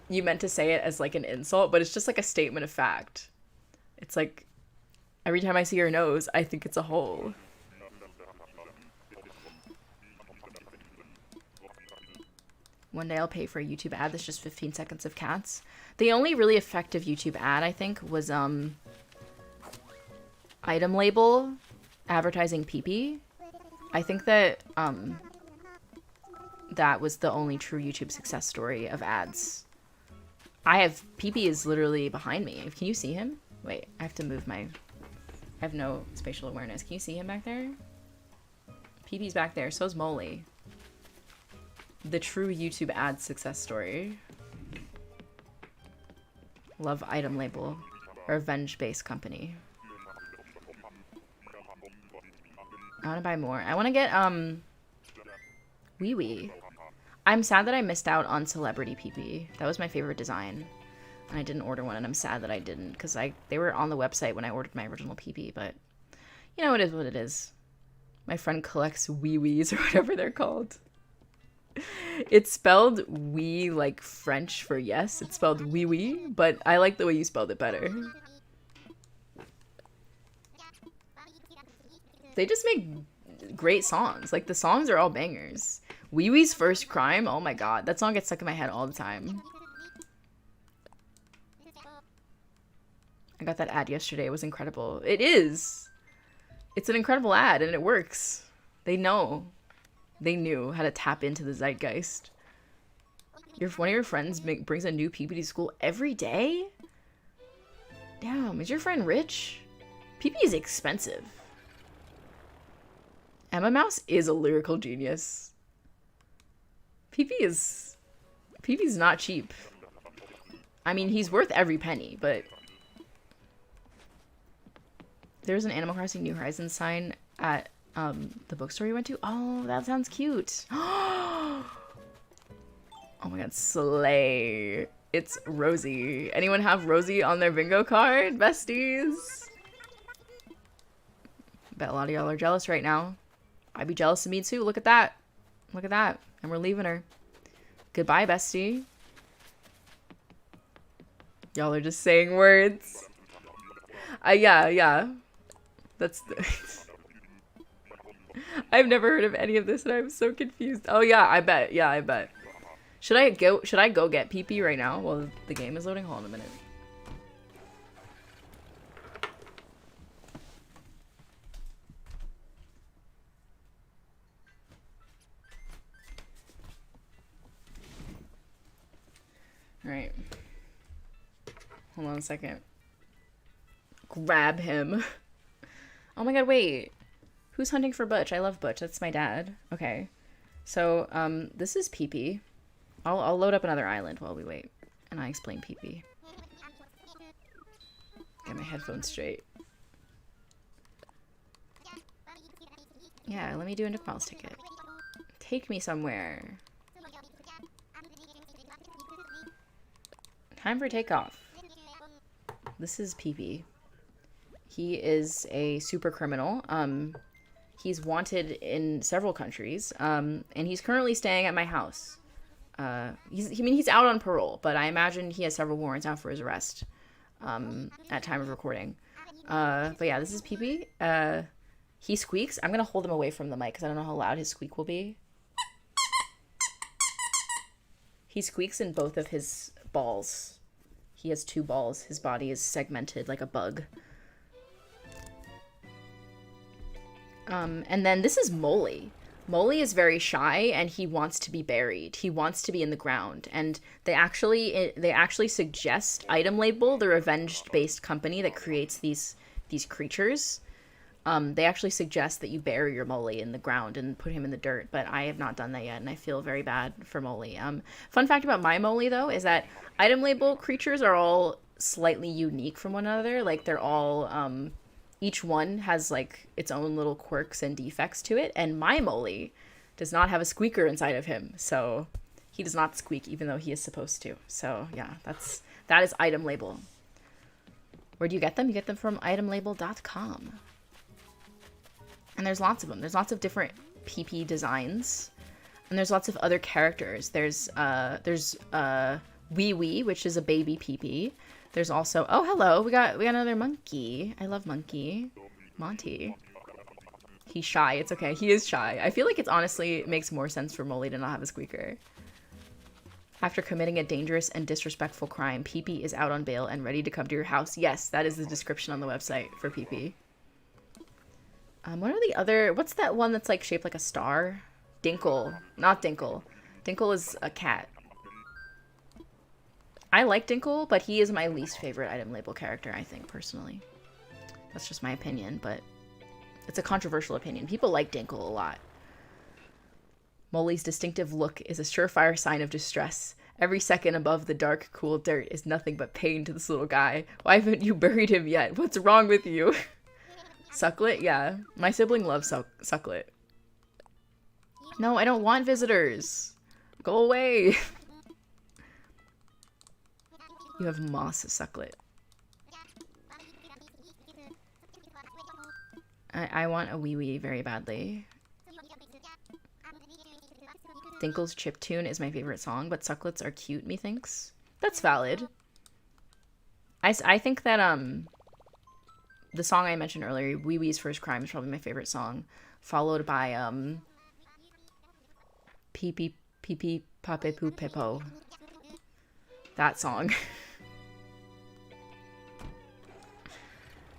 you meant to say it as like an insult, but it's just like a statement of fact. It's like, every time I see her nose, I think it's a hole. One day I'll pay for a YouTube ad that's just 15 seconds of cats. The only really effective YouTube ad, I think, was item label advertising pee-pee. I think that that was the only true YouTube success story of ads. Pee-pee is literally behind me. Can you see him? Wait, I have to move I have no spatial awareness. Can you see him back there? Pee-pee's back there. So is Molly. The true YouTube ad success story. Love item label. Revenge-based company. I want to buy more. I want to get, Wee Wee. I'm sad that I missed out on Celebrity PP. That was my favorite design. And I didn't order one, and I'm sad that I didn't, because they were on the website when I ordered my original PP, but you know, it is what it is. My friend collects Wee Wees, or whatever they're called. It's spelled wee like French for yes. It's spelled wee wee, but I like the way you spelled it better. They just make great songs. Like, the songs are all bangers. Wee Wee's First Crime, oh my god. That song gets stuck in my head all the time. I got that ad yesterday. It was incredible. It is. It's an incredible ad, and it works. They know. They knew how to tap into the zeitgeist. One of your friends brings a new PP to school every day? Damn, is your friend rich? PP is expensive. Emma Mouse is a lyrical genius. PP's not cheap. I mean, he's worth every penny, but there's an Animal Crossing New Horizons sign at the bookstore you went to. Oh, that sounds cute. Oh my god, slay. It's Rosie. Anyone have Rosie on their bingo card, besties? Bet a lot of y'all are jealous right now. I'd be jealous of me too. Look at that. Look at that. And we're leaving her. Goodbye, bestie. Y'all are just saying words. Yeah. That's I've never heard of any of this and I'm so confused. Oh yeah, I bet. Yeah, I bet. Should I go get PP right now while the game is loading? Hold on a minute. Alright. Hold on a second. Grab him. Oh my god, wait. Who's hunting for Butch? I love Butch. That's my dad. Okay. So, this is PP. I'll load up another island while we wait. And I explain PP. Get my headphones straight. Yeah, let me do a Nook Miles ticket. Take me somewhere. Time for takeoff. This is PP. He is a super criminal. He's wanted in several countries. And he's currently staying at my house. He's out on parole, but I imagine he has several warrants out for his arrest at time of recording. But yeah, this is PP. He squeaks. I'm gonna hold him away from the mic because I don't know how loud his squeak will be. He squeaks in both of his balls. He has 2 balls. His body is segmented like a bug. And then this is Molly. Molly is very shy and he wants to be buried. He wants to be in the ground. And they actually suggest Item Label, the revenge-based company that creates these creatures. They actually suggest that you bury your Molly in the ground and put him in the dirt, but I have not done that yet and I feel very bad for Molly. Fun fact about my Molly though is that Item Label creatures are all slightly unique from one another. Like they're all each one has like its own little quirks and defects to it, and my Molly does not have a squeaker inside of him, so he does not squeak even though he is supposed to. So yeah, that is Item Label. Where do you get them? You get them from itemlabel.com. And there's lots of them. There's lots of different PP designs, and there's lots of other characters. There's Wee Wee, which is a baby PP. There's also, oh hello, we got another monkey. I love Monkey. Monty. He's shy. It's okay. He is shy. I feel like it makes more sense for Molly to not have a squeaker. After committing a dangerous and disrespectful crime, PP is out on bail and ready to come to your house. Yes, that is the description on the website for PP. What are the other... What's that one that's like shaped like a star? Dinkle. Not Dinkle. Dinkle is a cat. I like Dinkle, but he is my least favorite Item Label character, I think, personally. That's just my opinion, but it's a controversial opinion. People like Dinkle a lot. Molly's distinctive look is a surefire sign of distress. Every second above the dark, cool dirt is nothing but pain to this little guy. Why haven't you buried him yet? What's wrong with you? Sucklet? Yeah. My sibling loves Sucklet. No, I don't want visitors. Go away. You have Moss Sucklet. I want a wee wee very badly. Dinkle's Chiptune is my favorite song, but Sucklets are cute, methinks. That's valid. I think that, the song I mentioned earlier, Wee Wee's First Crime, is probably my favorite song, followed by Pee Pee Pee Pee Pape Poo Pepo. That song.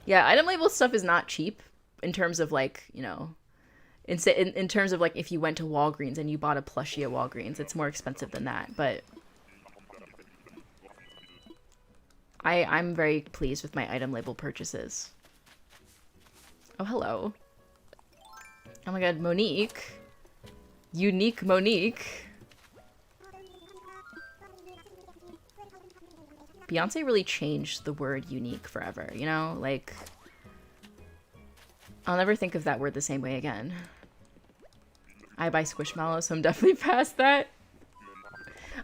Yeah, item label stuff is not cheap in terms of like, you know, in terms of like if you went to Walgreens and you bought a plushie at Walgreens, it's more expensive than that. But I'm very pleased with my item label purchases. Oh, hello. Oh my god, Monique. Unique Monique. Beyonce really changed the word unique forever, you know? Like, I'll never think of that word the same way again. I buy Squishmallows, so I'm definitely past that.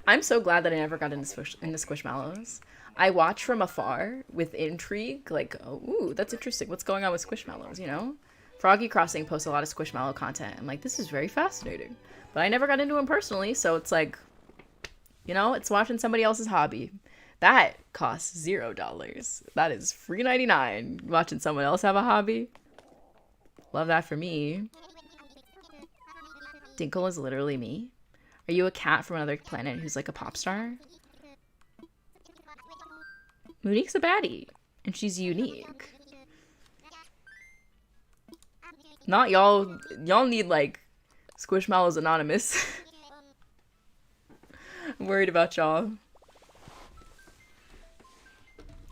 I'm so glad that I never got into Squishmallows. I watch from afar with intrigue, like, oh, ooh, that's interesting. What's going on with Squishmallows, you know? Froggy Crossing posts a lot of Squishmallow content. I'm like, this is very fascinating. But I never got into them personally, so it's like, you know, it's watching somebody else's hobby. That costs $0. That is free 99. Watching someone else have a hobby. Love that for me. Dinkle is literally me. Are you a cat from another planet who's like a pop star? Monique's a baddie, and she's unique. Not y'all. Y'all need like Squishmallows Anonymous. I'm worried about y'all.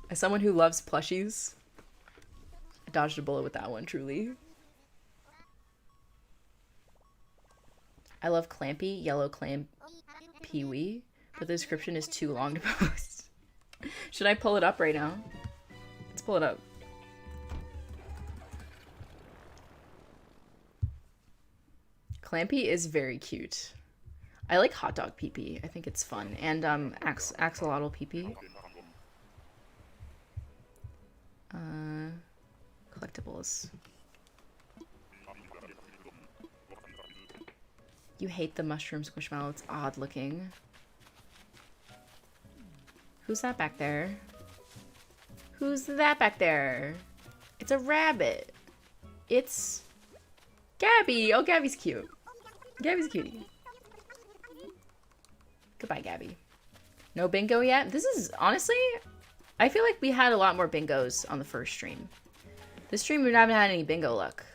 As someone who loves plushies, I dodged a bullet with that one, truly. I love Clampy, Yellow Clam Pee-wee, but the description is too long to post. Should I pull it up right now? Let's pull it up. Clampy is very cute. I like Hot Dog Pee-pee. I think it's fun. And Axolotl Pee-pee. Collectibles. You hate the mushroom Squishmallow. It's odd looking. Who's that back there? Who's that back there? It's a rabbit. It's Gabby. Oh, Gabby's cute. Gabby's a cutie. Goodbye, Gabby. No bingo yet? This is, honestly, I feel like we had a lot more bingos on the first stream. This stream, we haven't had any bingo luck.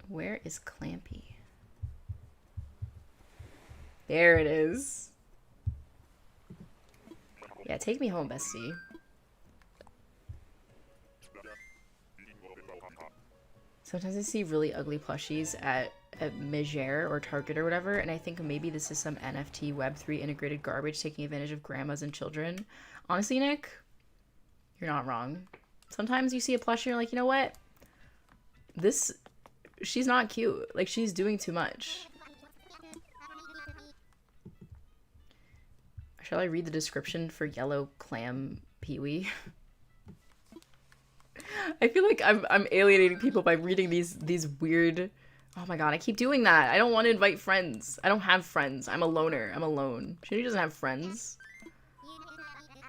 Where is Clampy? There it is. Yeah, take me home, bestie. Sometimes I see really ugly plushies at MAGI or Target or whatever, and I think maybe this is some NFT Web3 integrated garbage taking advantage of grandmas and children. Honestly, Nick, you're not wrong. Sometimes you see a plushie and you're like, you know what? She's not cute. Like, she's doing too much. Shall I read the description for Yellow Clam Pee-wee? I feel like I'm alienating people by reading these weird... Oh my god, I keep doing that. I don't want to invite friends. I don't have friends. I'm a loner. I'm alone. She doesn't have friends.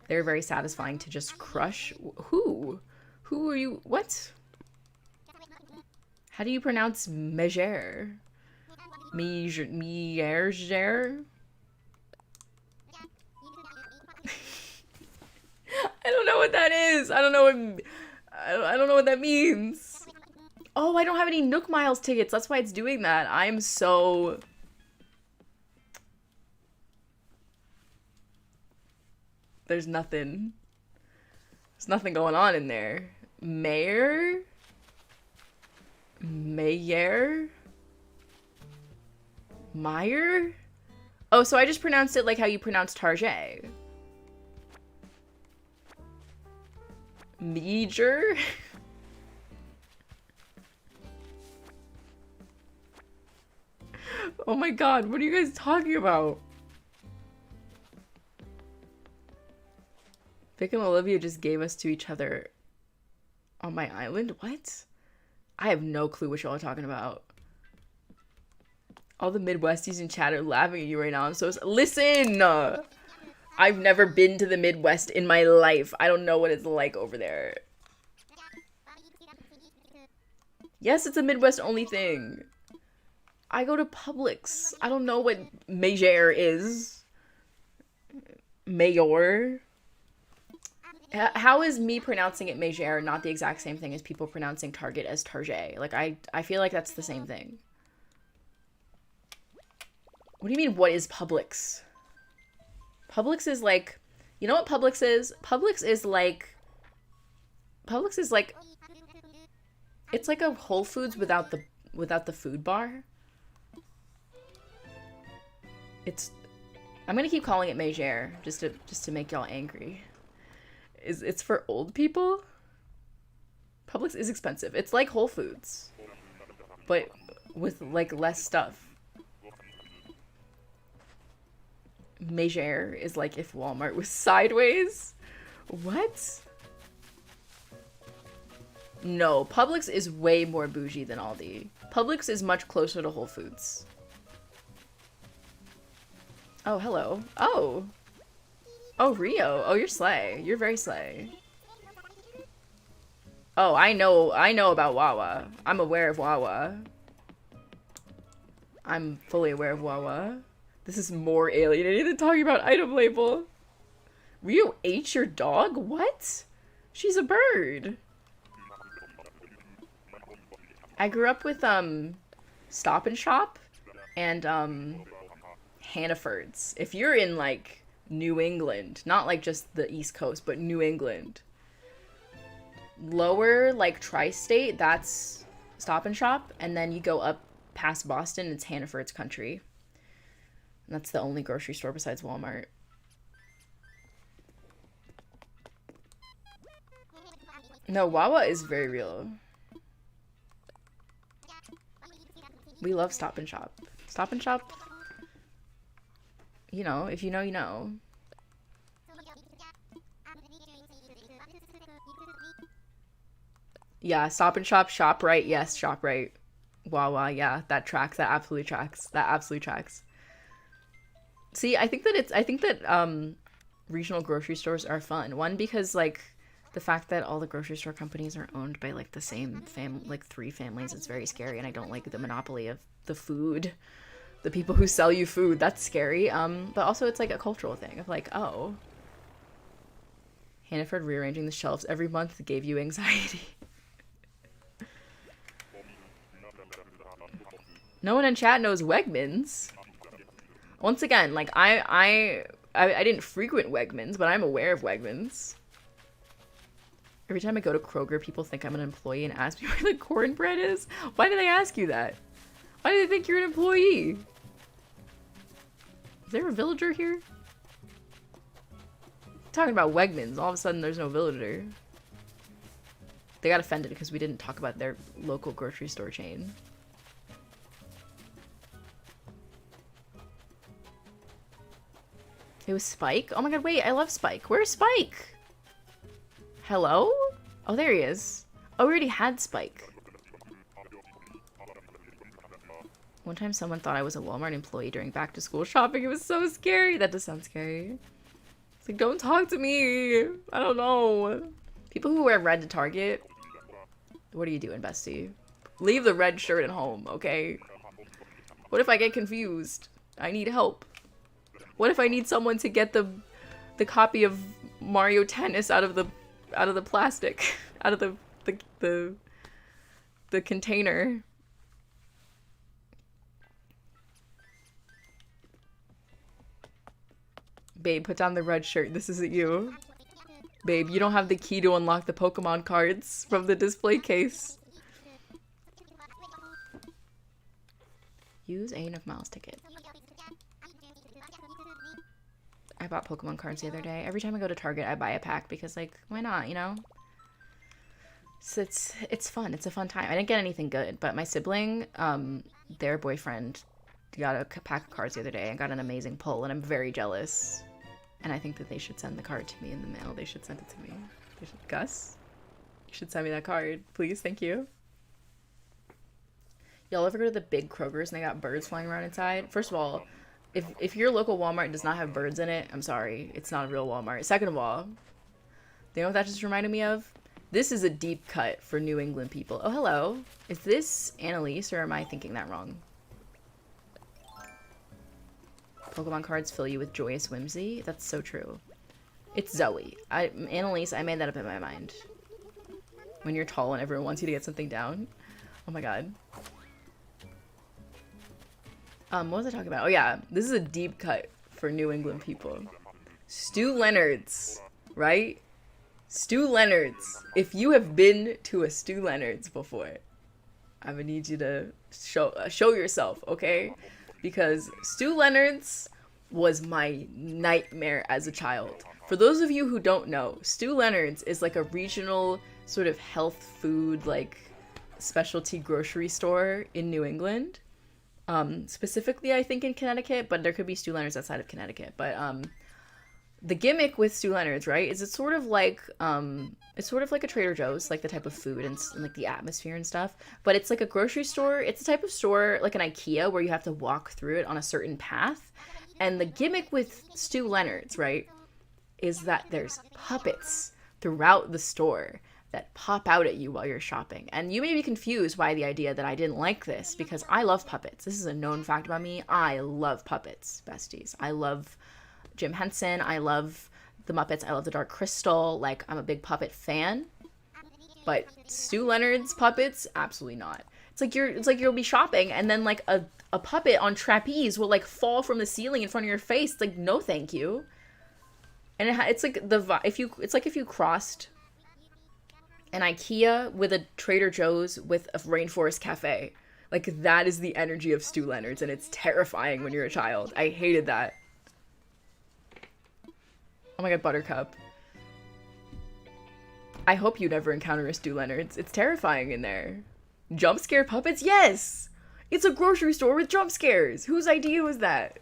They're very satisfying to just crush. Who? Who are you? What? How do you pronounce Megere? Megere? I don't know what that is. I don't know what that means. Oh, I don't have any Nook Miles tickets. That's why it's doing that. I'm so... There's nothing. There's nothing going on in there. Mayor? Meyer? Meyer? Oh, so I just pronounced it like how you pronounce Target. Meager? Oh my god, what are you guys talking about? Vic and Olivia just gave us to each other on my island? What? I have no clue what y'all are talking about. All the Midwesties in chat are laughing at you right now. I'm so... Listen! I've never been to the Midwest in my life. I don't know what it's like over there. Yes, it's a Midwest-only thing. I go to Publix. I don't know what Mayor is. Mayor. How is me pronouncing it Mayor not the exact same thing as people pronouncing Target as Target? Like, I feel like that's the same thing. What do you mean, what is Publix? Publix is like... You know what Publix is? Publix is like... It's like a Whole Foods without the food bar. I'm gonna keep calling it Mayor just to make y'all angry. It's for old people? Publix is expensive. It's like Whole Foods, but with like less stuff. Mayor is like if Walmart was sideways. What? No, Publix is way more bougie than Aldi. Publix is much closer to Whole Foods. Oh, hello. Oh. Oh, Rio. Oh, you're slay. You're very slay. Oh, I know about Wawa. I'm aware of Wawa. I'm fully aware of Wawa. This is more alienating than talking about item label. Rio ate your dog? What? She's a bird. I grew up with, Stop and Shop and, Hannaford's. If you're in, like, New England, not, like, just the East Coast, but New England. Lower, like, tri-state, that's Stop and Shop, and then you go up past Boston, it's Hannaford's Country. And that's the only grocery store besides Walmart. No, Wawa is very real. We love Stop and Shop. Stop and Shop, you know, if you know, you know. Yeah, Stop and Shop, ShopRite, yes, ShopRite. Wawa, yeah, that tracks, that absolutely tracks. That absolutely tracks. See, I think that regional grocery stores are fun. One, because, like, the fact that all the grocery store companies are owned by, like, the same like, 3 families, it's very scary, and I don't like the monopoly of the food. The people who sell you food, that's scary. But also it's, like, a cultural thing of, like, oh. Hannaford rearranging the shelves every month gave you anxiety. No one in chat knows Wegmans. Once again, like, I didn't frequent Wegmans, but I'm aware of Wegmans. Every time I go to Kroger, people think I'm an employee and ask me where the cornbread is. Why do they ask you that? Why do they think you're an employee? Is there a villager here? Talking about Wegmans, all of a sudden there's no villager. They got offended because we didn't talk about their local grocery store chain. It was Spike? Oh my god, wait, I love Spike. Where's Spike? Hello? Oh, there he is. Oh, we already had Spike. One time someone thought I was a Walmart employee during back to school shopping. It was so scary. That does sound scary. It's like, don't talk to me. I don't know. People who wear red to Target. What are you doing, bestie? Leave the red shirt at home, okay? What if I get confused? I need help. What if I need someone to get the copy of Mario Tennis out of the plastic, out of the container? Babe, put down the red shirt. This isn't you. Babe, you don't have the key to unlock the Pokemon cards from the display case. Use a enough miles ticket. I bought Pokemon cards the other day. Every time I go to Target, I buy a pack because, like, why not, you know? So it's fun. It's a fun time. I didn't get anything good, but my sibling, their boyfriend got a pack of cards the other day and got an amazing pull, and I'm very jealous. And I think that they should send the card to me in the mail. They should send it to me. Gus, you should send me that card, please. Thank you. Y'all ever go to the big Kroger's and they got birds flying around inside? First of all, if your local Walmart does not have birds in it, I'm sorry. It's not a real Walmart. Second of all, you know what that just reminded me of? This is a deep cut for New England people. Oh, hello. Is this Annalise, or am I thinking that wrong? Pokemon cards fill you with joyous whimsy. That's so true. It's Zoe. Annalise, I made that up in my mind. When you're tall and everyone wants you to get something down. Oh my god. What was I talking about? Oh yeah, this is a deep cut for New England people. Stew Leonard's, right? Stew Leonard's. If you have been to a Stew Leonard's before, I'm gonna need you to show yourself, okay? Because Stew Leonard's was my nightmare as a child. For those of you who don't know, Stew Leonard's is like a regional sort of health food, like specialty grocery store in New England. Specifically, I think in Connecticut, but there could be Stew Leonard's outside of Connecticut. But the gimmick with Stew Leonard's, right, is it's sort of like a Trader Joe's, like the type of food and like the atmosphere and stuff. But it's like a grocery store. It's a type of store like an IKEA where you have to walk through it on a certain path. And the gimmick with Stew Leonard's, right, is that there's puppets throughout the store that pop out at you while you're shopping. And you may be confused by the idea that I didn't like this, because I love puppets. This is a known fact about me. I love puppets, besties. I love Jim Henson. I love the Muppets. I love the Dark Crystal. Like, I'm a big puppet fan. But Stew Leonard's puppets, absolutely not. It's like you'll be shopping and then like a puppet on trapeze will like fall from the ceiling in front of your face. It's like, no thank you. And it's like if you crossed an IKEA with a Trader Joe's with a Rainforest Cafe. Like, that is the energy of Stew Leonard's, and it's terrifying when you're a child. I hated that. Oh my god, Buttercup. I hope you never encounter a Stew Leonard's. It's terrifying in there. Jump scare puppets? Yes! It's a grocery store with jump scares! Whose idea was that?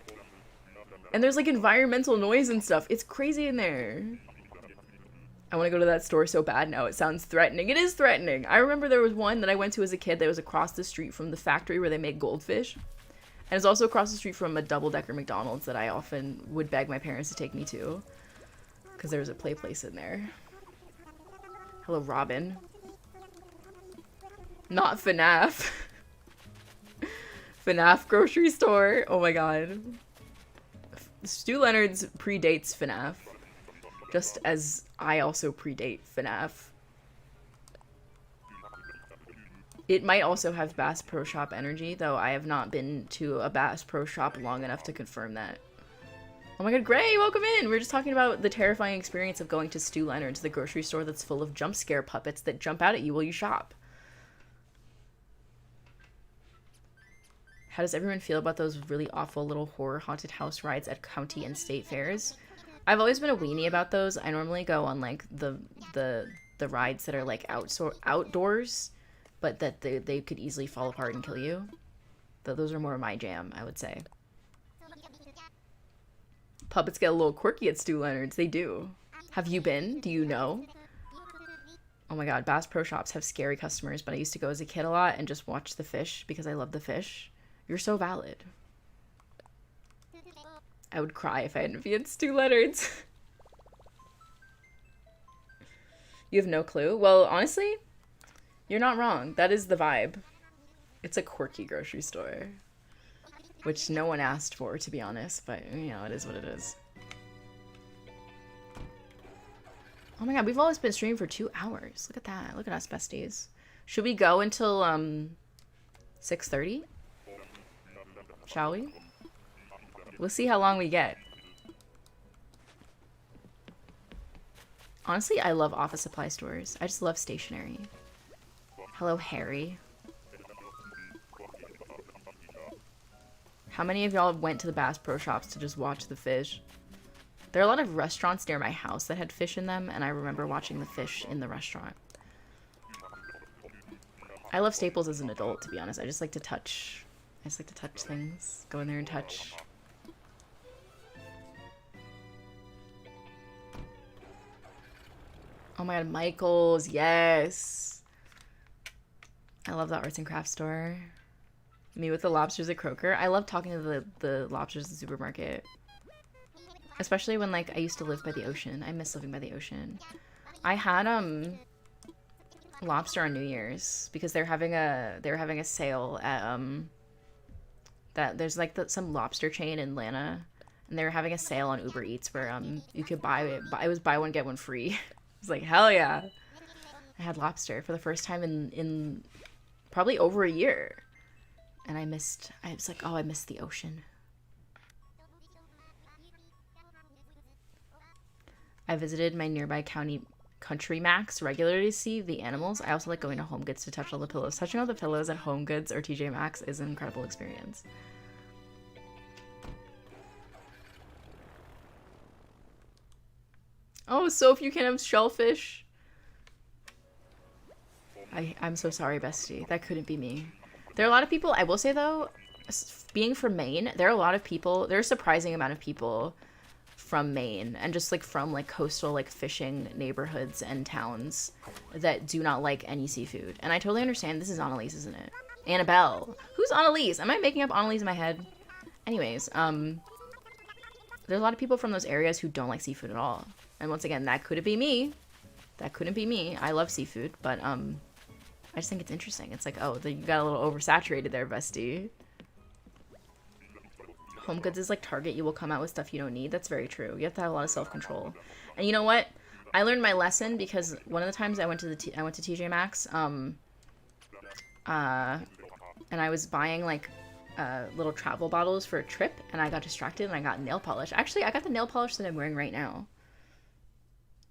And there's like environmental noise and stuff. It's crazy in there. I want to go to that store so bad now. It sounds threatening. It is threatening. I remember there was one that I went to as a kid that was across the street from the factory where they make goldfish. And it's also across the street from a double-decker McDonald's that I often would beg my parents to take me to. Because there was a play place in there. Hello, Robin. Not FNAF. FNAF grocery store. Oh my god. Stew Leonard's predates FNAF. Just as I also predate FNAF. It might also have Bass Pro Shop energy, though I have not been to a Bass Pro Shop long enough to confirm that. Oh my god, Gray, welcome in! We were just talking about the terrifying experience of going to Stew Leonard's, the grocery store that's full of jump scare puppets that jump out at you while you shop. How does everyone feel about those really awful little horror haunted house rides at county and state fairs? I've always been a weenie about those. I normally go on like the rides that are like outdoors, but that they could easily fall apart and kill you. Those are more my jam, I would say. Puppets get a little quirky at Stew Leonard's. They do. Have you been? Do you know? Oh my god, Bass Pro Shops have scary customers, but I used to go as a kid a lot and just watch the fish because I love the fish. You're so valid. I would cry if I hadn't been Stew Leonard's. You have no clue? Well, honestly, you're not wrong. That is the vibe. It's a quirky grocery store. Which no one asked for, to be honest, but, you know, it is what it is. Oh my god, we've always been streaming for 2 hours. Look at that. Look at us, besties. Should we go until, 6:30? Shall we? We'll see how long we get. Honestly, I love office supply stores. I just love stationery. Hello, Harry. How many of y'all went to the Bass Pro Shops to just watch the fish? There are a lot of restaurants near my house that had fish in them, and I remember watching the fish in the restaurant. I love Staples as an adult, to be honest. I just like to touch things. Go in there and touch. Oh my god, Michael's, yes! I love the arts and crafts store. Me with the lobsters at Croaker. I love talking to the lobsters in the supermarket. Especially when, like, I used to live by the ocean. I miss living by the ocean. I had, lobster on New Year's because they were having a sale at, that there's, like, some lobster chain in Atlanta. And they were having a sale on Uber Eats where, you could buy it. It was buy one, get one free. I was like, hell yeah. I had lobster for the first time in probably over a year. And I was like, oh, I missed the ocean. I visited my nearby country Maxx regularly to see the animals. I also like going to Home Goods to touch all the pillows. Touching all the pillows at Home Goods or TJ Maxx is an incredible experience. Oh, so if you can have shellfish. I'm so sorry, bestie. That couldn't be me. There are a lot of people, I will say though, being from Maine, there are a lot of people, there's a surprising amount of people from Maine and just like from like coastal like fishing neighborhoods and towns that do not like any seafood. And I totally understand. This is Annalise, isn't it? Annabelle. Who's Annalise? Am I making up Annalise in my head? Anyways, there's a lot of people from those areas who don't like seafood at all. And once again, that couldn't be me. That couldn't be me. I love seafood, but I just think it's interesting. It's like, oh, you got a little oversaturated there, bestie. Home Goods is like Target. You will come out with stuff you don't need. That's very true. You have to have a lot of self-control. And you know what? I learned my lesson because one of the times I went to TJ Maxx, and I was buying like little travel bottles for a trip, and I got distracted and I got nail polish. Actually, I got the nail polish that I'm wearing right now.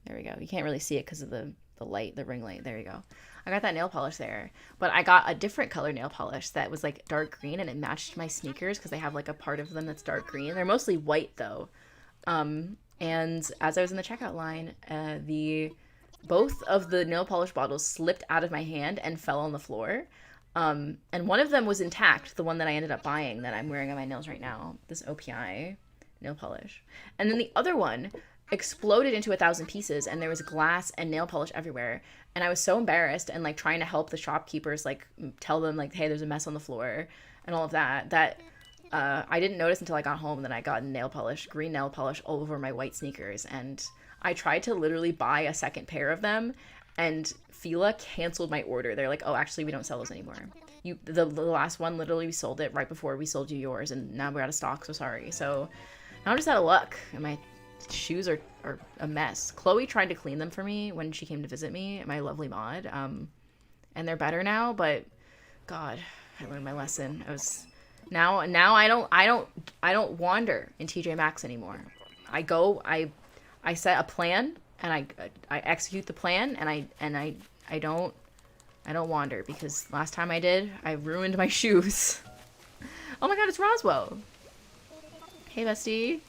There we go. You can't really see it because of the light, the ring light. There you go. I got that nail polish there, but I got a different color nail polish that was like dark green, and it matched my sneakers because they have like a part of them that's dark green. They're mostly white though. And as I was in the checkout line, both of the nail polish bottles slipped out of my hand and fell on the floor. And one of them was intact, the one that I ended up buying that I'm wearing on my nails right now, this OPI nail polish. And then the other one exploded into 1,000 pieces, and there was glass and nail polish everywhere. And I was so embarrassed and like trying to help the shopkeepers, like tell them like, hey, there's a mess on the floor and all of that, I didn't notice until I got home that I got nail polish, green nail polish all over my white sneakers. And I tried to literally buy a second pair of them, and Fila canceled my order. They're like, oh, actually, we don't sell those anymore. The last one, literally, we sold it right before we sold you yours, and now we're out of stock, so sorry. So now I'm just out of luck, and my shoes are a mess. Chloe tried to clean them for me when she came to visit me, my lovely mod, and they're better now, but God, I learned my lesson. Now I don't wander in TJ Maxx anymore. I go, I set a plan, and I execute the plan, and I don't wander, because last time I did, I ruined my shoes. Oh my God, it's Roswell. Hey, bestie.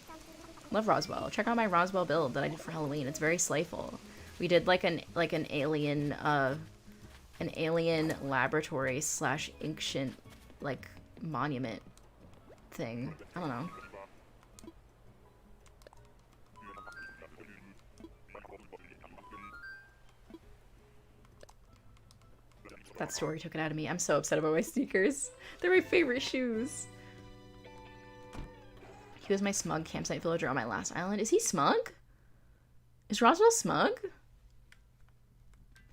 Love Roswell. Check out my Roswell build that I did for Halloween. It's very slayful. We did like an alien laboratory / ancient like monument thing. I don't know. That story took it out of me. I'm so upset about my sneakers. They're my favorite shoes. He was my smug campsite villager on my last island. Is he smug? Is Roswell smug?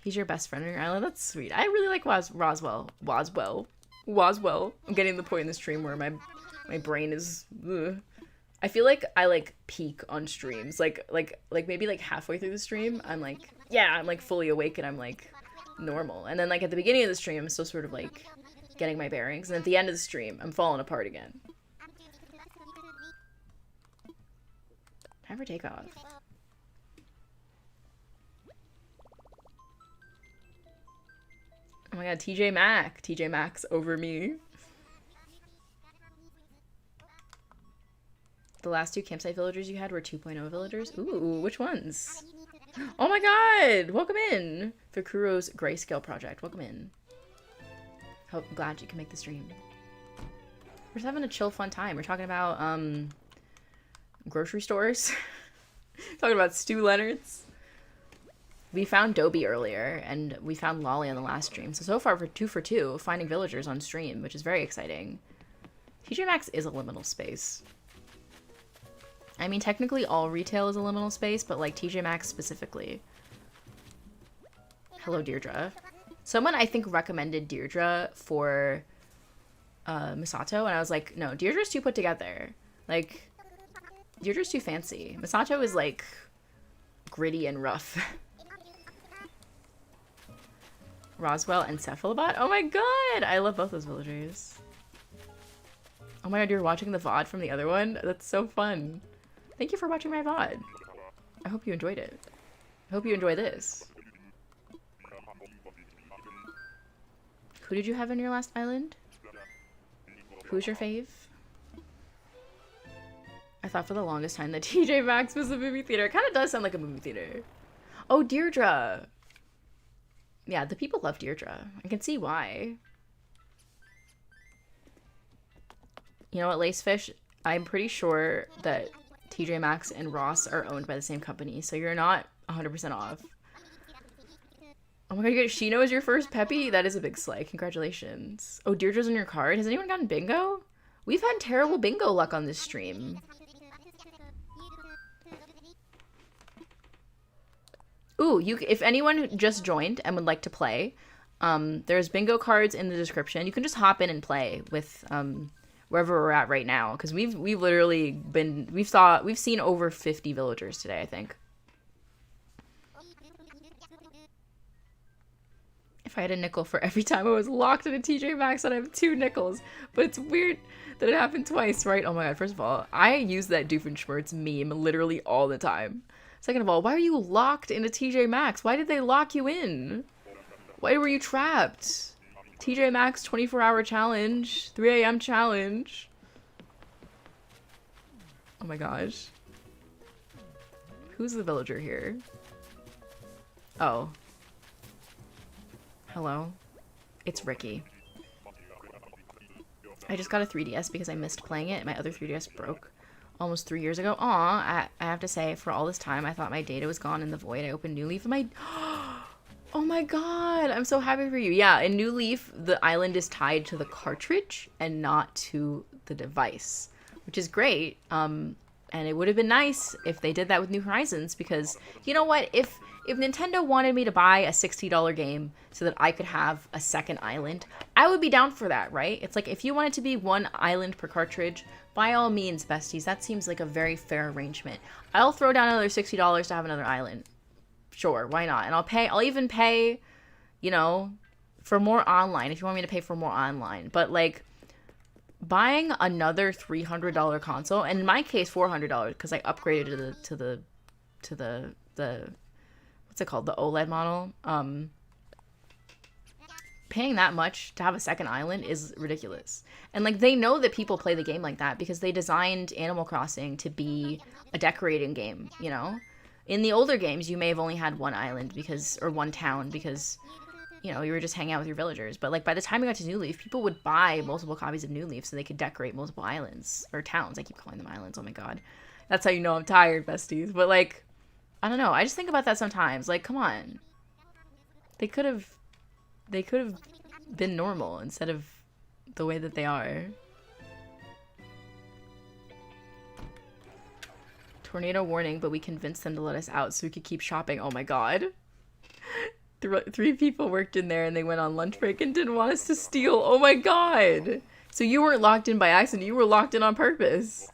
He's your best friend on your island? That's sweet. I really like Roswell. I'm getting to the point in the stream where my brain is... Ugh. I feel like I like peak on streams. Like maybe like halfway through the stream, I'm like, yeah, I'm like fully awake and I'm like normal. And then like at the beginning of the stream, I'm still sort of like getting my bearings. And at the end of the stream, I'm falling apart again. Have her take off. Oh my God, TJ Maxx over me. The last 2 campsite villagers you had were 2.0 villagers? Ooh, which ones? Oh my God, welcome in. Fukuro's Grayscale project, welcome in. I'm glad you can make the stream. We're just having a chill, fun time. We're talking about, grocery stores. Talking about Stu Leonard's. We found Dobie earlier, and we found Lolly on the last stream. So far, we're 2 for 2, finding villagers on stream, which is very exciting. TJ Maxx is a liminal space. I mean, technically all retail is a liminal space, but like TJ Maxx specifically. Hello, Deirdre. Someone, I think, recommended Deirdre for Misato, and I was like, no, Deirdre's too put together. Like, Deirdre's too fancy. Misato is, like, gritty and rough. Roswell and Cephalobot? Oh my god! I love both those villagers. Oh my god, you're watching the VOD from the other one? That's so fun. Thank you for watching my VOD. I hope you enjoyed it. I hope you enjoy this. Who did you have in your last island? Who's your fave? I thought for the longest time that TJ Maxx was a movie theater. It kind of does sound like a movie theater. Oh, Deirdre. Yeah, the people love Deirdre. I can see why. You know what, Lacefish? I'm pretty sure that TJ Maxx and Ross are owned by the same company, so you're not 100% off. Oh my god, you get Shino as your first Peppy? That is a big slay. Congratulations. Oh, Deirdre's on your card? Has anyone gotten bingo? We've had terrible bingo luck on this stream. Ooh, if anyone just joined and would like to play, there's bingo cards in the description. You can just hop in and play with wherever we're at right now, because we've literally been we've seen over 50 villagers today, I think. If I had a nickel for every time I was locked in a TJ Maxx, I'd have 2 nickels. But it's weird that it happened twice, right? Oh my god, first of all, I use that Doofenshmirtz meme literally all the time. Second of all, why are you locked in a TJ Maxx? Why did they lock you in? Why were you trapped? TJ Maxx 24-hour challenge, 3 a.m. challenge. Oh my gosh. Who's the villager here? Oh. Hello. It's Ricky. I just got a 3DS because I missed playing it. My other 3DS broke almost 3 years ago. Aw, I have to say, for all this time, I thought my data was gone in the void. I opened New Leaf and my... Oh my god, I'm so happy for you. Yeah, in New Leaf, the island is tied to the cartridge and not to the device, which is great. And it would have been nice if they did that with New Horizons, because, you know what, if Nintendo wanted me to buy a $60 game so that I could have a second island, I would be down for that, right? It's like, if you want it to be 1 island per cartridge, by all means, besties, that seems like a very fair arrangement. I'll throw down another $60 to have another island. Sure, why not? And I'll even pay, you know, for more online, if you want me to pay for more online. But, like, buying another $300 console, and in my case, $400, because I upgraded to the what's it called, the OLED model. Paying that much to have a second island is ridiculous. And, like, they know that people play the game like that because they designed Animal Crossing to be a decorating game, you know? In the older games, you may have only had 1 island or 1 town because, you know, you were just hanging out with your villagers. But, like, by the time we got to New Leaf, people would buy multiple copies of New Leaf so they could decorate multiple islands. Or towns. I keep calling them islands. Oh my god. That's how you know I'm tired, besties. But, like, I don't know. I just think about that sometimes. Like, come on. They could have been normal instead of the way that they are. Tornado warning, but we convinced them to let us out so we could keep shopping. Oh my god. 3 people worked in there and they went on lunch break and didn't want us to steal. Oh my god. So you weren't locked in by accident. You were locked in on purpose.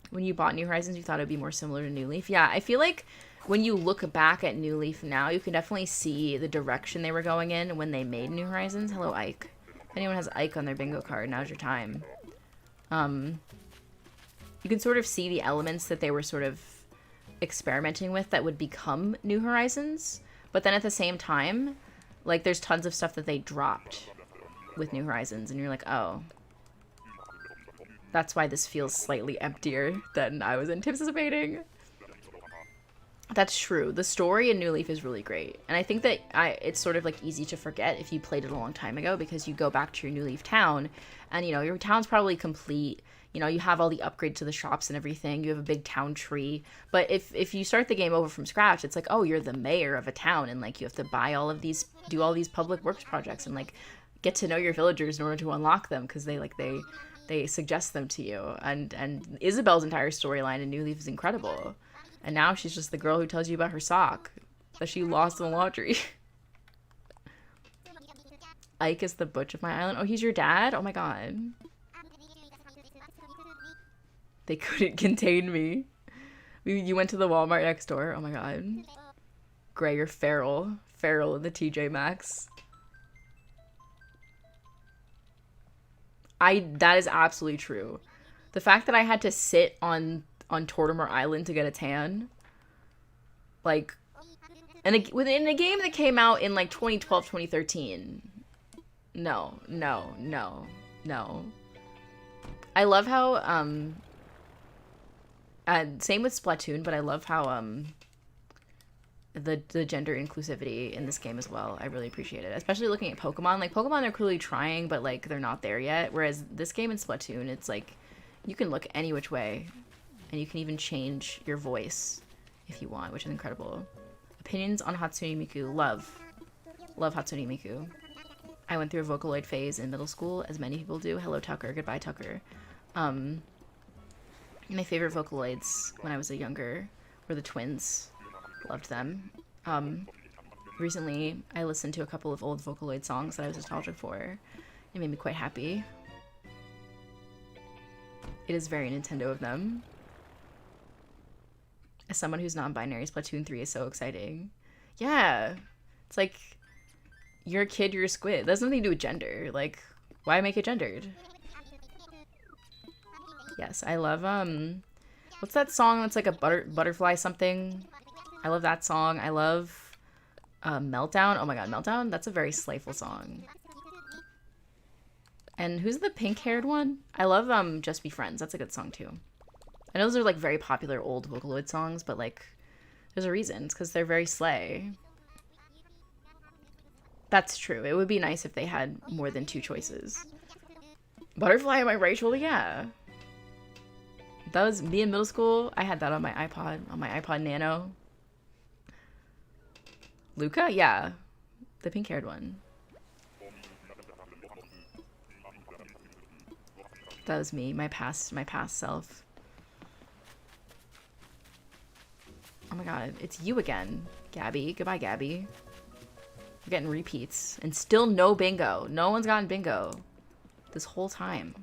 When you bought New Horizons, you thought it would be more similar to New Leaf. Yeah, I feel like when you look back at New Leaf now, you can definitely see the direction they were going in when they made New Horizons. Hello, Ike. If anyone has Ike on their bingo card, now's your time. You can sort of see the elements that they were sort of experimenting with that would become New Horizons. But then at the same time, like, there's tons of stuff that they dropped with New Horizons. And you're like, oh. That's why this feels slightly emptier than I was anticipating. That's true. The story in New Leaf is really great. And I think that it's sort of, like, easy to forget if you played it a long time ago because you go back to your New Leaf town and, you know, your town's probably complete. you know, you have all the upgrades to the shops and everything. You have a big town tree. But if you start the game over from scratch, it's like, oh, you're the mayor of a town, and like you have to buy all of these, do all these public works projects, and like get to know your villagers in order to unlock them, because they suggest them to you. And Isabel's entire storyline in New Leaf is incredible. And now she's just the girl who tells you about her sock that she lost in the laundry. Ike is the butch of my island. Oh, he's your dad? Oh my god. They couldn't contain me. You went to the Walmart next door. Oh my god. Gray, you're feral. Feral in the TJ Maxx. That is absolutely true. The fact that I had to sit on Tortimer Island to get a tan, like, and within a game that came out in like 2012, 2013. No. I love how same with Splatoon, but I love how the gender inclusivity in this game as well. I really appreciate it, especially looking at Pokemon. Like, Pokemon, they're clearly trying, but like they're not there yet. Whereas this game in Splatoon, it's like you can look any which way, and you can even change your voice if you want, which is incredible. Opinions on Hatsune Miku. Love Hatsune Miku. I went through a Vocaloid phase in middle school, as many people do. Hello, Tucker. Goodbye, Tucker. My favorite Vocaloids when I was younger were the twins. Loved them. Recently, I listened to a couple of old Vocaloid songs that I was nostalgic for. It made me quite happy. It is very Nintendo of them. As someone who's non-binary, Splatoon 3 is so exciting. Yeah. It's like, you're a kid, you're a squid. That has nothing to do with gender. Like, why make it gendered? Yes, I love, what's that song that's like a butterfly something? I love that song. I love, Meltdown. Oh my god, Meltdown? That's a very slayful song. And who's the pink-haired one? I love, Just Be Friends. That's a good song, too. I know those are, like, very popular old Vocaloid songs, but, like, there's a reason. It's because they're very slay. That's true. It would be nice if they had more than two choices. Butterfly on my right shoulder? Yeah. That was me in middle school. I had that on my iPod Nano. Luca? Yeah. The pink-haired one. That was me, my past self. Oh my god, it's you again, Gabby. Goodbye, Gabby. We're getting repeats. And still no bingo. No one's gotten bingo this whole time,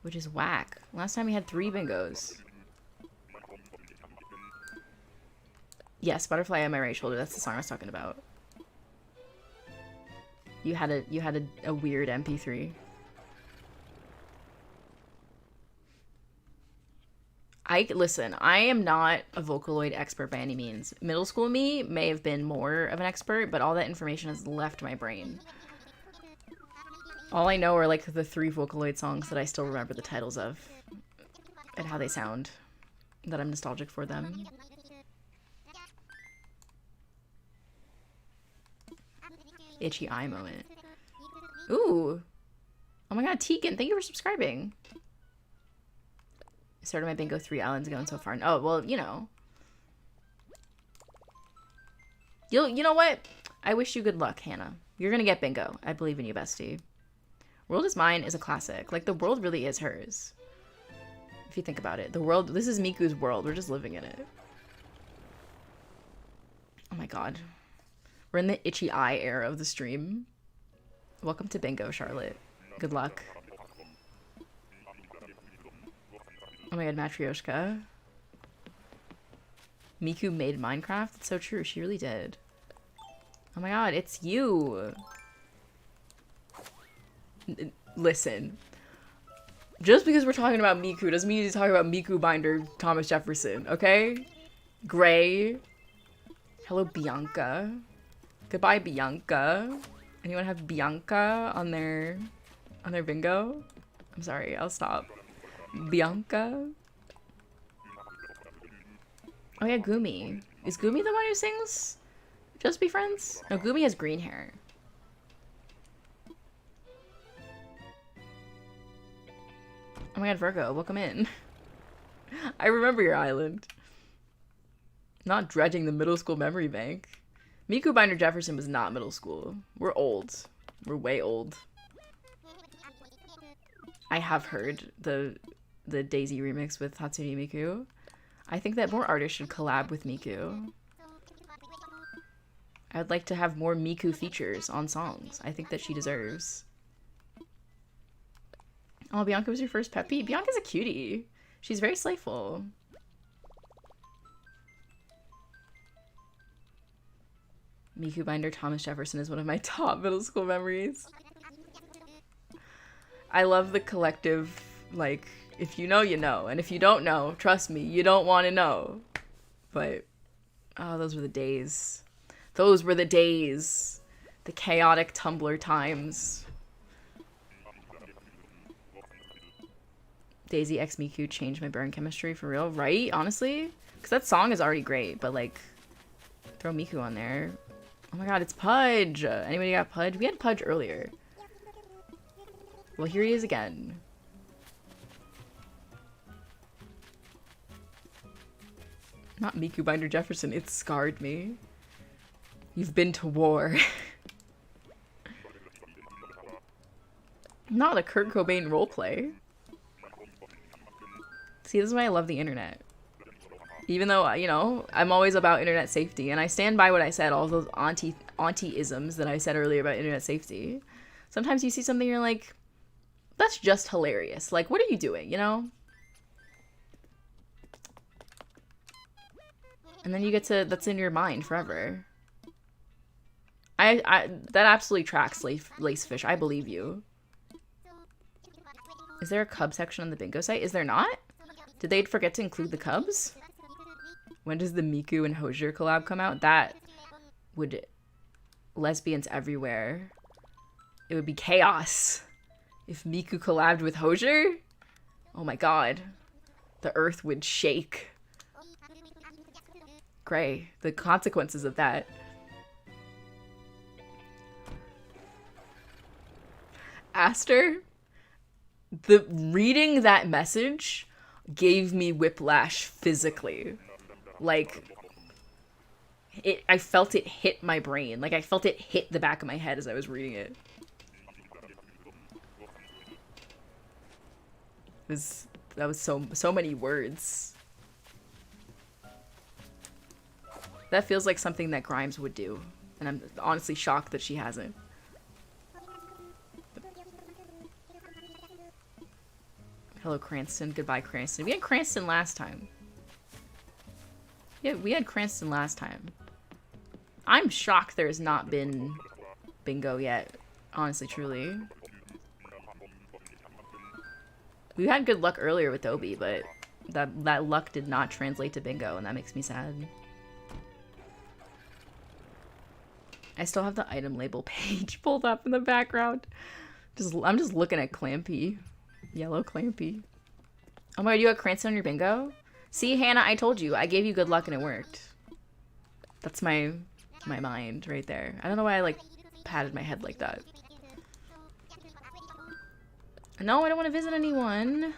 which is whack. Last time we had 3 bingos. Yes, Butterfly on my right shoulder. That's the song I was talking about. You had a weird MP3. Listen, I am not a Vocaloid expert by any means. Middle school me may have been more of an expert, but all that information has left my brain. All I know are like the 3 Vocaloid songs that I still remember the titles of and how they sound, that I'm nostalgic for them. Itchy eye moment. Ooh. Oh my god, Tegan, thank you for subscribing. I started my bingo 3 islands ago and so far. Oh, well, you know. You know what? I wish you good luck, Hannah. You're gonna get bingo. I believe in you, bestie. World is Mine is a classic. Like, the world really is hers. If you think about it. The world, this is Miku's world. We're just living in it. Oh my god. We're in the itchy eye era of the stream. Welcome to bingo, Charlotte. Good luck. Oh my god, Matryoshka. Miku made Minecraft? It's so true, she really did. Oh my god, it's you! Listen. Just because we're talking about Miku doesn't mean to talk about Miku Binder Thomas Jefferson, okay? Gray. Hello, Bianca. Goodbye, Bianca. Anyone have Bianca on their bingo? I'm sorry, I'll stop. Bianca. Oh yeah, Gumi. Is Gumi the one who sings Just Be Friends? No, Gumi has green hair. Oh my god, Virgo, welcome in. I remember your island. Not dredging the middle school memory bank. Miku Binder Jefferson was not middle school. We're old. We're way old. I have heard the Daisy remix with Hatsune Miku. I think that more artists should collab with Miku. I would like to have more Miku features on songs. I think that she deserves. Oh, Bianca was your first peppy? Bianca's a cutie. She's very slayful. Miku Binder Thomas Jefferson is one of my top middle school memories. I love the collective, like, if you know, you know. And if you don't know, trust me, you don't want to know. But, oh, those were the days. Those were the days. The chaotic Tumblr times. Daisy X Miku changed my burn chemistry for real, right? Honestly? Because that song is already great, but like, throw Miku on there. Oh my god, it's Pudge! Anybody got Pudge? We had Pudge earlier. Well, here he is again. Not Miku Binder Jefferson, it scarred me. You've been to war. Not a Kurt Cobain roleplay. See, this is why I love the internet. Even though, you know, I'm always about internet safety, and I stand by what I said, all those auntie-isms that I said earlier about internet safety. Sometimes you see something, you're like, that's just hilarious. Like, what are you doing, you know? And then you get to, that's in your mind forever. That absolutely tracks, Lacefish. I believe you. Is there a cub section on the bingo site? Is there not? Did they forget to include the cubs? When does the Miku and Hozier collab come out? That would... lesbians everywhere. It would be chaos. If Miku collabed with Hozier? Oh my god. The earth would shake. Gray. The consequences of that. Aster? The reading that message gave me whiplash physically. Like, I felt it hit my brain. Like, I felt it hit the back of my head as I was reading it. That was so many words. That feels like something that Grimes would do. And I'm honestly shocked that she hasn't. Hello, Cranston. Goodbye, Cranston. We had Cranston last time. Yeah, we had Cranston last time. I'm shocked there has not been bingo yet. Honestly, truly. We had good luck earlier with Obi, but that luck did not translate to bingo, and that makes me sad. I still have the item label page pulled up in the background. I'm just looking at Clampy. Yellow Clampy. Oh my god, you got Cranston on your bingo? See, Hannah, I told you. I gave you good luck and it worked. That's my mind right there. I don't know why I, like, patted my head like that. No, I don't want to visit anyone.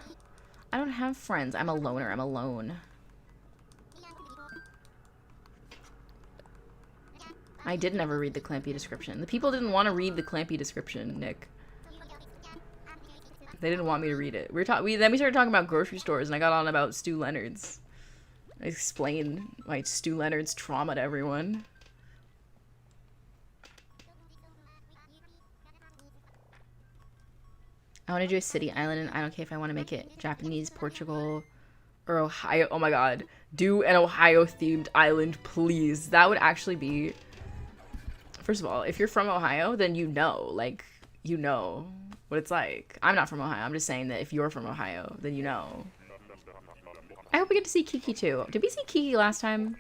I don't have friends. I'm a loner. I'm alone. I did never read the Clampy description. The people didn't want to read the Clampy description, Nick. They didn't want me to read it. Then we started talking about grocery stores, and I got on about Stu Leonard's. I explained my Stu Leonard's trauma to everyone. I want to do a city, island, and I don't care if I want to make it Japanese, Portugal, or Ohio. Oh my god. Do an Ohio-themed island, please. That would actually be... First of all, if you're from Ohio, then you know. Like, you know what it's like. I'm not from Ohio. I'm just saying that if you're from Ohio, then you know. I hope we get to see Kiki, too. Did we see Kiki last time?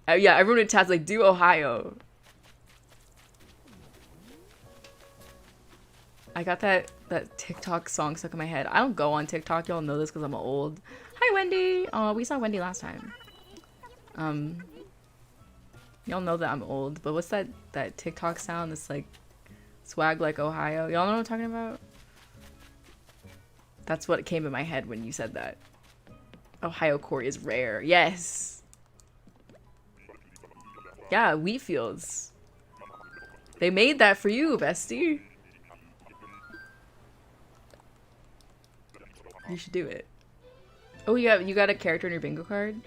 Yeah, everyone in chat's like, do Ohio. I got that TikTok song stuck in my head. I don't go on TikTok. Y'all know this because I'm old. Hi, Wendy. Oh, we saw Wendy last time. Y'all know that I'm old. But what's that TikTok sound that's like swag like Ohio? Y'all know what I'm talking about? That's what came in my head when you said that. Ohio Corey is rare. Yes. Yeah, wheat fields. They made that for you, bestie. You should do it. Oh, you got a character in your bingo card?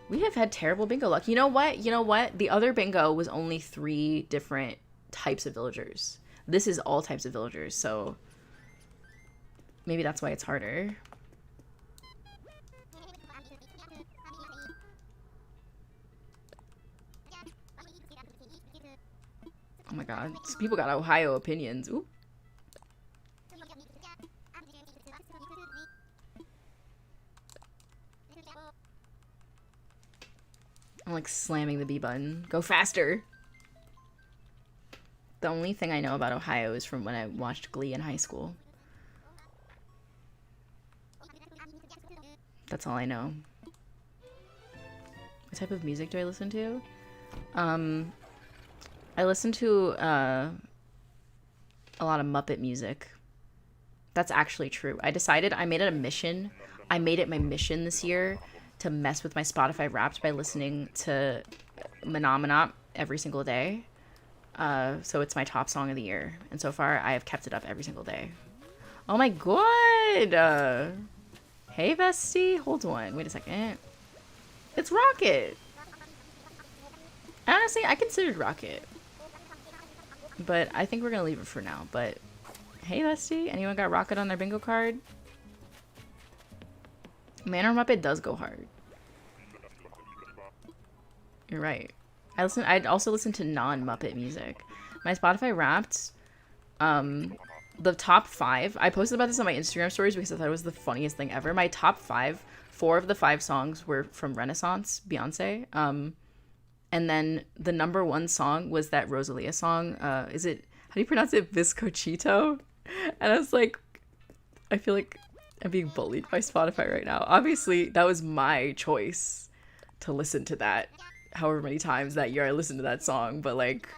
We have had terrible bingo luck. You know what? You know what? The other bingo was only 3 different types of villagers. This is all types of villagers, so maybe that's why it's harder. Oh my god. Some people got Ohio opinions. Ooh. I'm like slamming the B button. Go faster! The only thing I know about Ohio is from when I watched Glee in high school. That's all I know. What type of music do I listen to? I listen to a lot of Muppet music. That's actually true. I made it a mission. I made it my mission this year to mess with my Spotify Wrapped by listening to Menomina every single day. So it's my top song of the year. And so far, I have kept it up every single day. Oh my god! Hey, bestie. Hold on. Wait a second. It's Rocket! Honestly, I considered Rocket. But I think we're gonna leave it for now. But hey, bestie. Anyone got Rocket on their bingo card? Manor Muppet does go hard. You're right. I'd also listen to non-Muppet music. My Spotify Wrapped, the top 5, I posted about this on my Instagram stories because I thought it was the funniest thing ever. My top 5, 4 of the 5 songs were from Renaissance, Beyonce. And then the number 1 song was that Rosalia song. How do you pronounce it? Bizcochito? And I was like, I feel like I'm being bullied by Spotify right now. Obviously, that was my choice to listen to that however many times that year I listened to that song, but like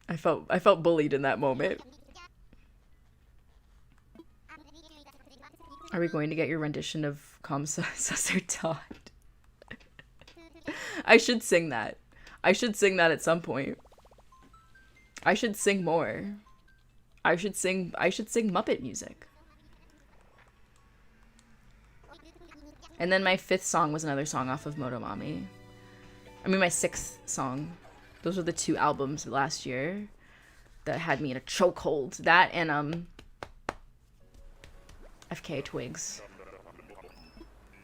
I felt bullied in that moment. Are we going to get your rendition of Kom Susser Todd? I should sing that. I should sing that at some point. I should sing more. I should sing Muppet music. And then my 5th song was another song off of Motomami. I mean, my 6th song. Those were the 2 albums last year that had me in a chokehold. That and FK Twigs.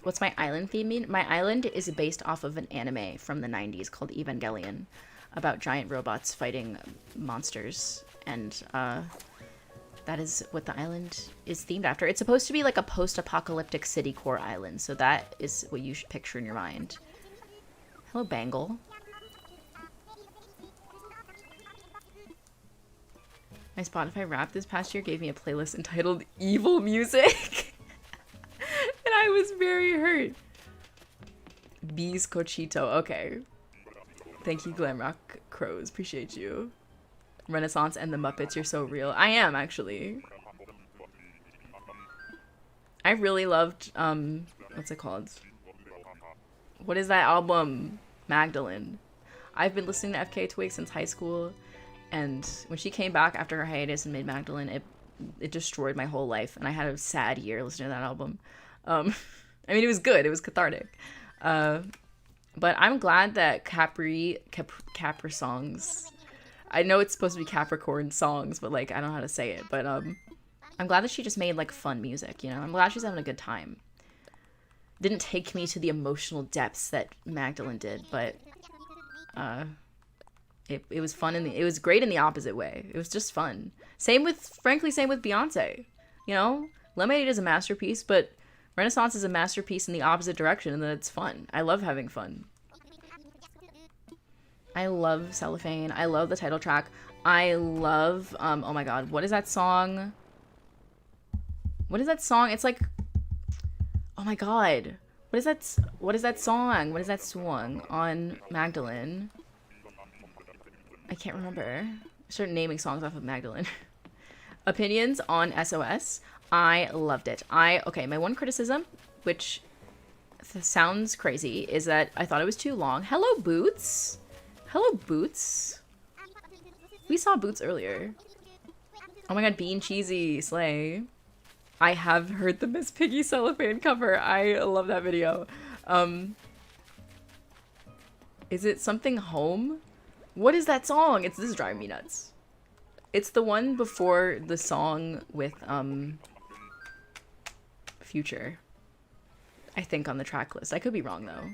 What's my island theme mean? My island is based off of an anime from the 90s called Evangelion, about giant robots fighting monsters. And that is what the island is themed after. It's supposed to be like a post-apocalyptic city core island, so that is what you should picture in your mind. Hello, Bangle. My Spotify Wrapped this past year gave me a playlist entitled Evil Music. And I was very hurt. Bees Cochito. Okay. Thank you, Glamrock Crows. Appreciate you. Renaissance and the Muppets, you're so real. I am, actually. I really loved, what's it called? What is that album? Magdalene. I've been listening to FK Twig since high school, and when she came back after her hiatus and made Magdalene, it destroyed my whole life, and I had a sad year listening to that album. I mean, it was good. It was cathartic. But I'm glad that Capri songs... I know it's supposed to be Capricorn songs, but like I don't know how to say it. But I'm glad that she just made like fun music, you know? I'm glad she's having a good time. Didn't take me to the emotional depths that Magdalene did, but it was fun it was great in the opposite way. It was just fun. Same with Beyonce. You know? Lemonade is a masterpiece, but Renaissance is a masterpiece in the opposite direction, and that it's fun. I love having fun. I love Cellophane. I love the title track. I love, oh my god, what is that song? What is that song? It's like, oh my god. What is that song? What is that song on Magdalene? I can't remember. I started naming songs off of Magdalene. Opinions on SOS. I loved it. Okay, my one criticism, which sounds crazy, is that I thought it was too long. Hello, Boots. Hello, Boots. We saw Boots earlier. Oh my god, Bean Cheesy, slay. I have heard the Miss Piggy cellophane cover. I love that video. Is it something home? What is that song? This is driving me nuts. It's the one before the song with, Future. I think on the track list. I could be wrong, though.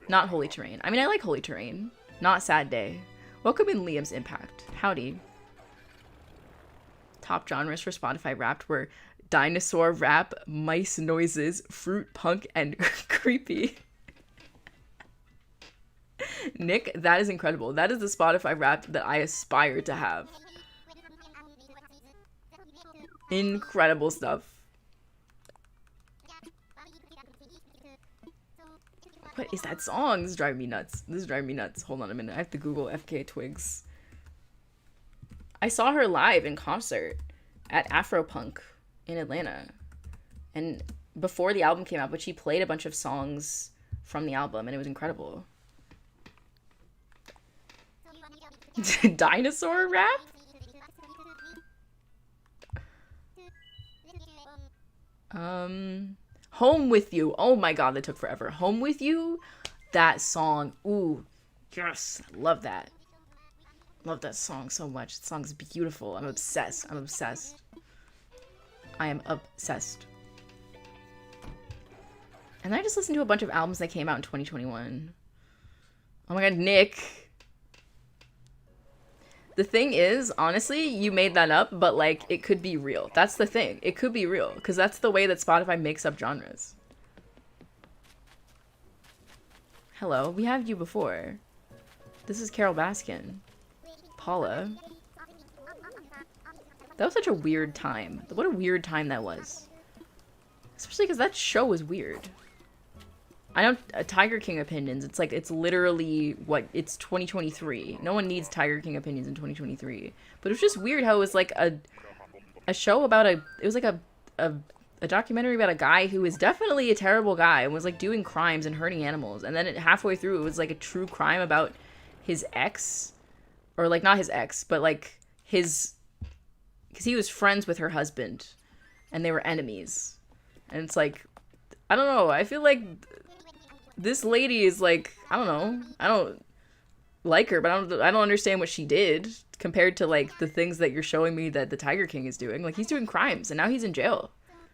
Not Holy Terrain. I mean, I like Holy Terrain. Not Sad Day. Welcome in Liam's Impact. Howdy. Top genres for Spotify Wrapped were dinosaur rap, mice noises, fruit punk, and creepy. Nick, that is incredible. That is the Spotify Wrapped that I aspire to have. Incredible stuff. What is that song? This is driving me nuts. This is driving me nuts. Hold on a minute. I have to Google FK Twigs. I saw her live in concert at Afropunk in Atlanta. And before the album came out, but she played a bunch of songs from the album, and it was incredible. Dinosaur rap? Home With You. Oh my god, that took forever. Home With You? That song. Ooh. Yes. Love that. Love that song so much. The song's beautiful. I'm obsessed. I'm obsessed. I am obsessed. And I just listened to a bunch of albums that came out in 2021. Oh my god, Nick. The thing is, honestly, you made that up, but, like, it could be real. That's the thing. It could be real, because that's the way that Spotify makes up genres. Hello, we had you before. This is Carol Baskin. Paula. That was such a weird time. What a weird time that was. Especially because that show was weird. I know Tiger King opinions. It's like, it's literally what, it's 2023. No one needs Tiger King opinions in 2023. But it was just weird how it was like a show about it was like a documentary about a guy who was definitely a terrible guy and was like doing crimes and hurting animals. And then halfway through, it was like a true crime about his ex, or like not his ex, but like because he was friends with her husband and they were enemies. And it's like, I don't know. I feel like this lady is like, I don't know. I don't like her, but I don't understand what she did compared to like the things that you're showing me that the Tiger King is doing. Like, he's doing crimes and now he's in jail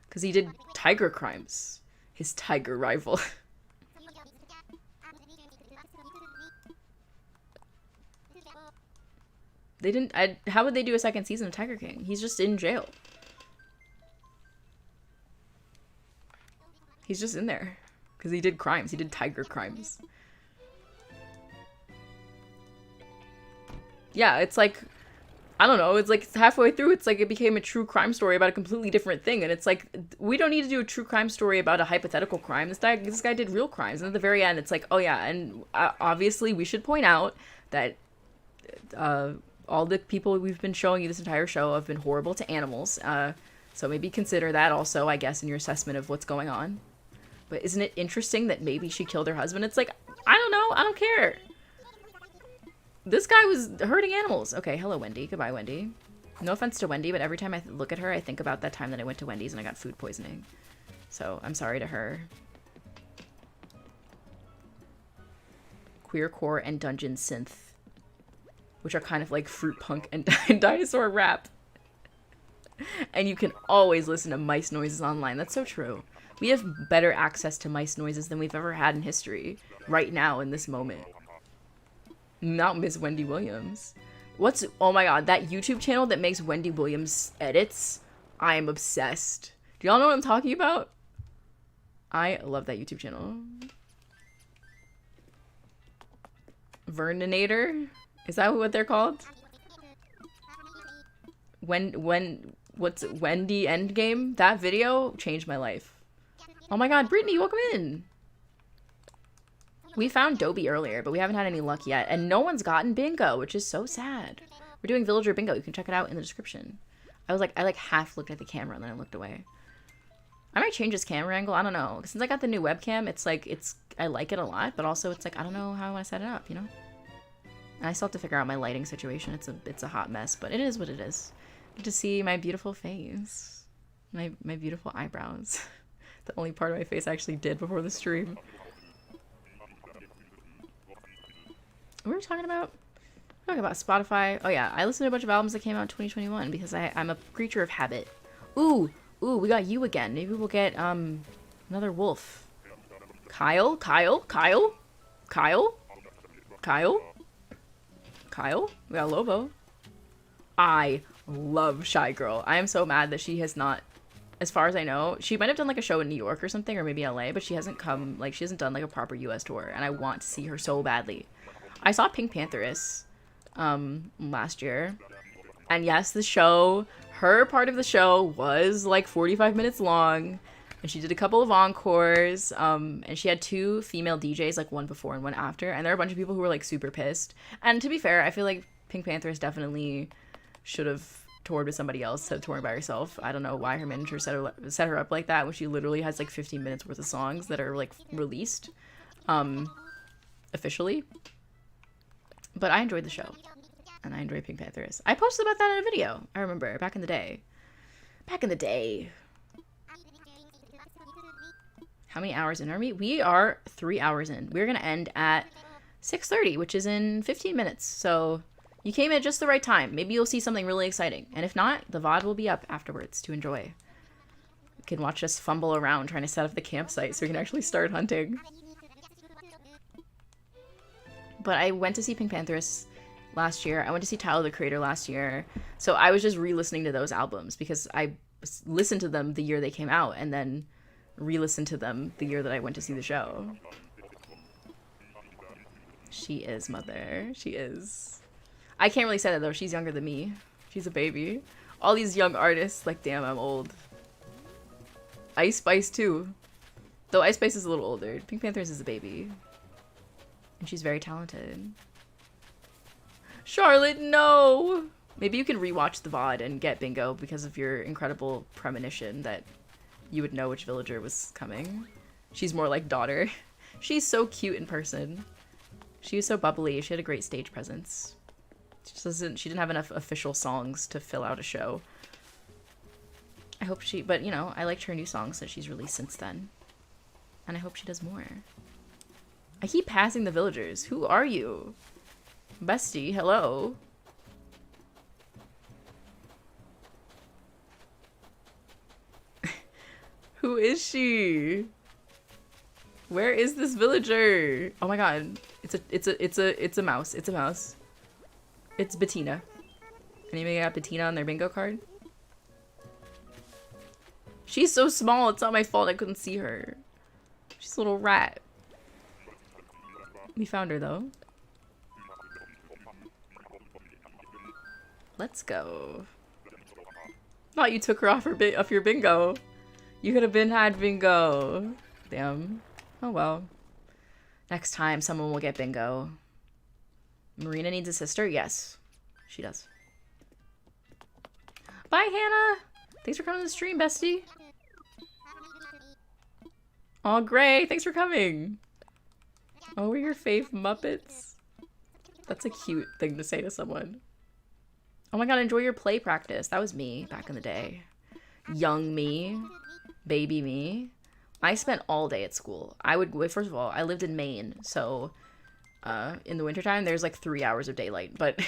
because he did tiger crimes. His tiger rival. They didn't. How would they do a second season of Tiger King? He's just in jail. He's just in there. Because he did crimes. He did tiger crimes. Yeah, it's like, I don't know. It's like halfway through, it's like it became a true crime story about a completely different thing. And it's like, we don't need to do a true crime story about a hypothetical crime. This guy did real crimes. And at the very end, it's like, oh yeah. And obviously, we should point out that all the people we've been showing you this entire show have been horrible to animals. So maybe consider that also, I guess, in your assessment of what's going on. But isn't it interesting that maybe she killed her husband? It's like, I don't know. I don't care. This guy was hurting animals. Okay, hello, Wendy. Goodbye, Wendy. No offense to Wendy, but every time I look at her, I think about that time that I went to Wendy's and I got food poisoning. So, I'm sorry to her. Queercore and dungeon synth, which are kind of like fruit punk and dinosaur rap. And you can always listen to mice noises online. That's so true. We have better access to mice noises than we've ever had in history right now in this moment. Not Miss Wendy Williams. Oh my god, that YouTube channel that makes Wendy Williams edits? I am obsessed. Do y'all know what I'm talking about? I love that YouTube channel. Verninator? Is that what they're called? What's it, Wendy Endgame? That video changed my life. Oh my god, Brittany, welcome in! We found Dobie earlier, but we haven't had any luck yet. And no one's gotten bingo, which is so sad. We're doing villager bingo. You can check it out in the description. I like half looked at the camera and then I looked away. I might change this camera angle. I don't know. Since I got the new webcam, it's like, I like it a lot, but also it's like, I don't know how I want to set it up, you know? And I still have to figure out my lighting situation. It's a hot mess, but it is what it is. Get to see my beautiful face. My beautiful eyebrows. The only part of my face I actually did before the stream. What were we talking about? We're talking about Spotify. Oh yeah, I listened to a bunch of albums that came out in 2021 because I'm a creature of habit. Ooh, we got you again. Maybe we'll get another wolf. Kyle. We got Lobo. I love Shy Girl. I am so mad that she has not, as far as I know, she might have done like a show in New York or something, or maybe LA, but she hasn't come, like she hasn't done like a proper US tour, and I want to see her so badly. I saw Pink Pantheress last year, and yes, the show, her part of the show was like 45 minutes long, and she did a couple of encores, and she had 2 female DJs, like one before and one after, and there were a bunch of people who were like super pissed. And to be fair, I feel like Pink Pantheress definitely should have toured with somebody else instead of touring by herself. I don't know why her manager set her up like that when she literally has like 15 minutes worth of songs that are like released officially. But I enjoyed the show, and I enjoyed Pink Pantheress. I posted about that in a video, I remember, back in the day. How many hours in are we? We are 3 hours in. We're gonna end at 6:30, which is in 15 minutes, so you came at just the right time. Maybe you'll see something really exciting, and if not, the VOD will be up afterwards to enjoy. You can watch us fumble around trying to set up the campsite so we can actually start hunting. But I went to see Pink Pantheress last year. I went to see Tyler, the Creator, last year. So I was just re-listening to those albums because I listened to them the year they came out and then re-listened to them the year that I went to see the show. She is, mother. She is. I can't really say that, though. She's younger than me. She's a baby. All these young artists, like, damn, I'm old. Ice Spice, too. Though Ice Spice is a little older. Pink Pantheress is a baby. And she's very talented. Charlotte, no! Maybe you can rewatch the VOD and get bingo because of your incredible premonition that you would know which villager was coming. She's more like daughter. She's so cute in person. She was so bubbly. She had a great stage presence. She didn't have enough official songs to fill out a show. I hope she, but you know, I liked her new songs that she's released since then. And I hope she does more. I keep passing the villagers. Who are you? Bestie, hello. Who is she? Where is this villager? Oh my god. It's a mouse. It's a mouse. It's Bettina. Anybody got Bettina on their bingo card? She's so small, it's not my fault I couldn't see her. She's a little rat. We found her though. Let's go. Thought you took her off your bingo. You could have had bingo. Damn. Oh well. Next time someone will get bingo. Marina needs a sister? Yes, she does. Bye, Hannah. Thanks for coming to the stream, bestie. Aw, Gray, thanks for coming. Oh, we're your fave Muppets. That's a cute thing to say to someone. Oh my god, enjoy your play practice. That was me back in the day. Young me. Baby me. I spent all day at school. First of all, I lived in Maine, so in the wintertime, there's like 3 hours of daylight, but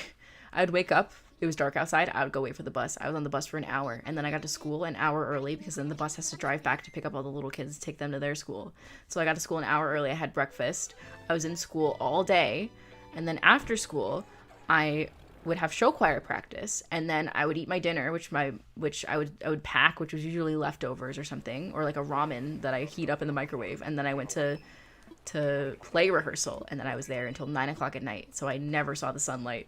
I would wake up, it was dark outside, I would go wait for the bus. I was on the bus for an hour, and then I got to school an hour early because then the bus has to drive back to pick up all the little kids, take them to their school. So I got to school an hour early, I had breakfast, I was in school all day, and then after school, I would have show choir practice, and then I would eat my dinner, which I would pack, which was usually leftovers or something, or like a ramen that I heat up in the microwave, and then I went to play rehearsal, and then I was there until 9 o'clock at night, so I never saw the sunlight.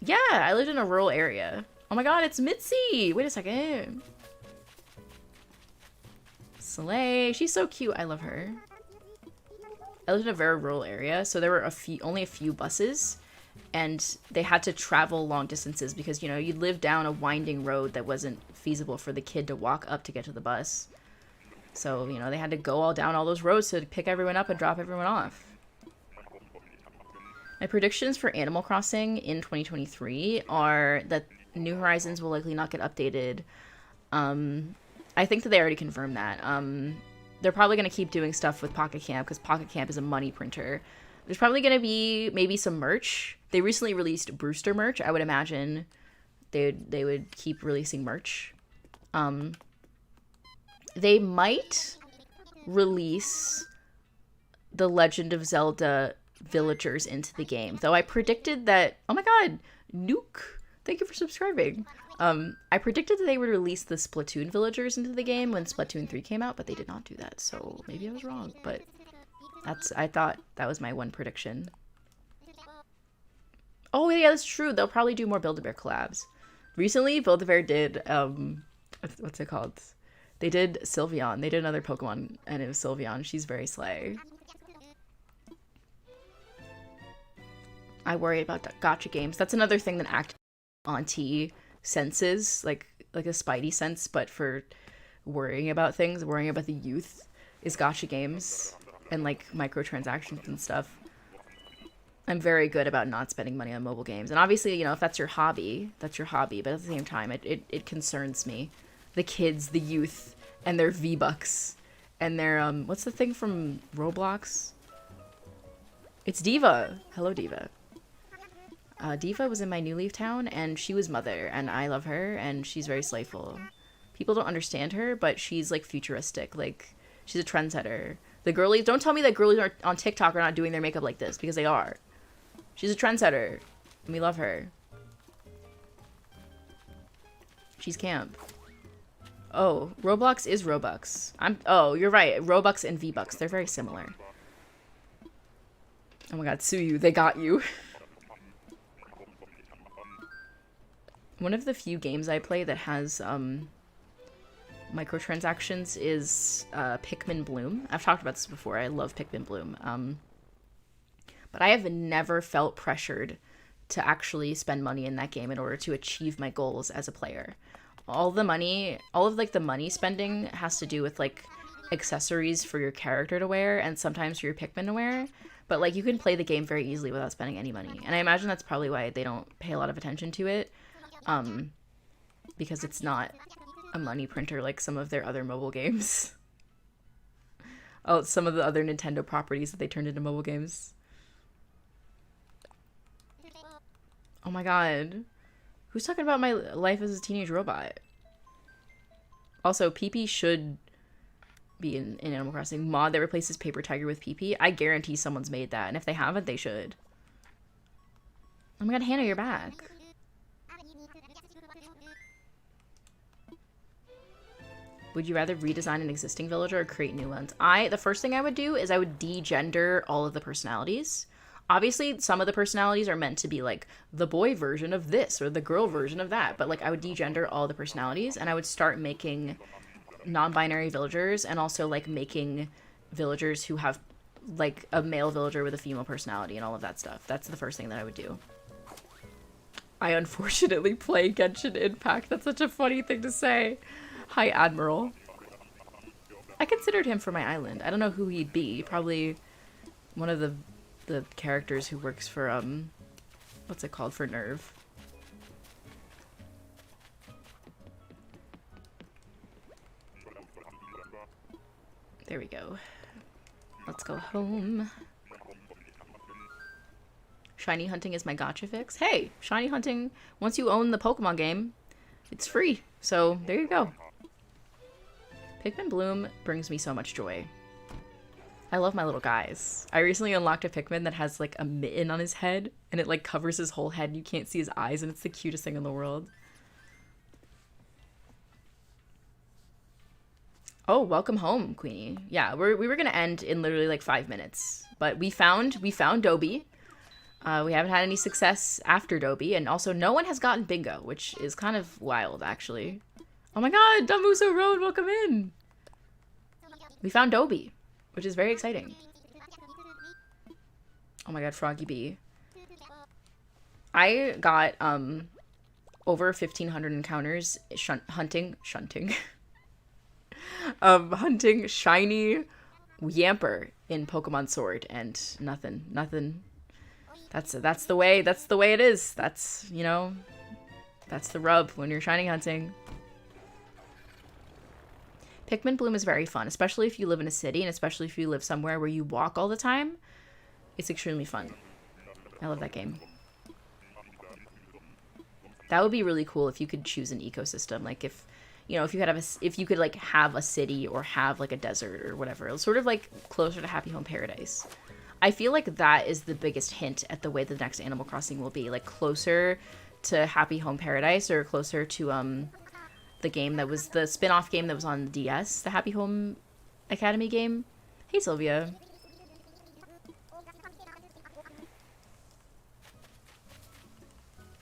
Yeah, I lived in a rural area. Oh my god, it's Mitzi! Wait a second. Slay, she's so cute, I love her. I lived in a very rural area, so there were only a few buses, and they had to travel long distances because, you know, you'd live down a winding road that wasn't feasible for the kid to walk up to get to the bus. So, you know, they had to go all down all those roads to pick everyone up and drop everyone off. My predictions for Animal Crossing in 2023 are that New Horizons will likely not get updated. I think that they already confirmed that. They're probably going to keep doing stuff with Pocket Camp because Pocket Camp is a money printer. There's probably going to be maybe some merch. They recently released Brewster merch. I would imagine they would keep releasing merch. They might release the Legend of Zelda villagers into the game. Though I predicted that... Oh my god! Nuke! Thank you for subscribing. I predicted that they would release the Splatoon villagers into the game when Splatoon 3 came out, but they did not do that. So maybe I was wrong, but... I thought that was my one prediction. Oh, yeah, that's true. They'll probably do more Build-A-Bear collabs. Recently, Build-A-Bear did, what's it called? They did Sylveon. They did another Pokemon, and it was Sylveon. She's very slay. I worry about gacha games. That's another thing that act auntie senses, like a Spidey sense, but for worrying about things, worrying about the youth, is gacha games. And like microtransactions and stuff. I'm very good about not spending money on mobile games. And obviously, you know, if that's your hobby, that's your hobby. But at the same time, it concerns me. The kids, the youth, and their V-Bucks. And their, what's the thing from Roblox? It's Diva. Hello, Diva. Diva was in my New Leaf town, and she was mother. And I love her, and she's very slayful. People don't understand her, but she's, like, futuristic. Like, she's a trendsetter. The girlies, don't tell me that girlies are on TikTok are not doing their makeup like this, because they are. She's a trendsetter, and we love her. She's camp. Oh, Roblox is Robux. Oh, you're right. Robux and V-Bucks, they're very similar. Oh my god, Suyu, they got you. One of the few games I play that has, microtransactions is Pikmin Bloom. I've talked about this before. I love Pikmin Bloom. But I have never felt pressured to actually spend money in that game in order to achieve my goals as a player. All of the money spending has to do with like accessories for your character to wear and sometimes for your Pikmin to wear. But like you can play the game very easily without spending any money. And I imagine that's probably why they don't pay a lot of attention to it. Because it's not a money printer like some of their other mobile games. Oh, some of the other Nintendo properties that they turned into mobile games. Oh my god. Who's talking about my life as a teenage robot? Also, Pee-Pee should be in Animal Crossing. Mod that replaces Paper Tiger with Pee-Pee. I guarantee someone's made that, and if they haven't, they should. Oh my god, Hannah, you're back. Would you rather redesign an existing villager or create new ones? The first thing I would do is I would de-gender all of the personalities. Obviously, some of the personalities are meant to be like the boy version of this or the girl version of that. But like I would de-gender all the personalities and I would start making non-binary villagers and also like making villagers who have like a male villager with a female personality and all of that stuff. That's the first thing that I would do. I unfortunately play Genshin Impact. That's such a funny thing to say. Hi, Admiral. I considered him for my island. I don't know who he'd be. Probably one of the characters who works for, what's it called? For Nerve. There we go. Let's go home. Shiny hunting is my gacha fix. Hey, shiny hunting, once you own the Pokemon game, it's free. So, there you go. Pikmin Bloom brings me so much joy. I love my little guys. I recently unlocked a Pikmin that has like a mitten on his head and it like covers his whole head and you can't see his eyes and it's the cutest thing in the world. Oh, welcome home, Queenie. Yeah, we were gonna end in literally like 5 minutes, but we found Dobie. We haven't had any success after Dobie, and also no one has gotten Bingo, which is kind of wild, actually. Oh my god, Damuso Road, welcome in! We found Dobie, which is very exciting. Oh my god, Froggy Bee. I got over 1,500 encounters hunting hunting shiny Yamper in Pokemon Sword, and nothing. That's the way it is. That's, you know, that's the rub when you're shiny hunting. Pikmin Bloom is very fun, especially if you live in a city, and especially if you live somewhere where you walk all the time. It's extremely fun. I love that game. That would be really cool if you could choose an ecosystem. Like if, you know, if you could have if you could like have a city or have like a desert or whatever. It's sort of like closer to Happy Home Paradise. I feel like that is the biggest hint at the way the next Animal Crossing will be. Like closer to Happy Home Paradise, or closer to the game that was the spin-off game that was on the DS, the Happy Home Academy game. Hey, Sylvia.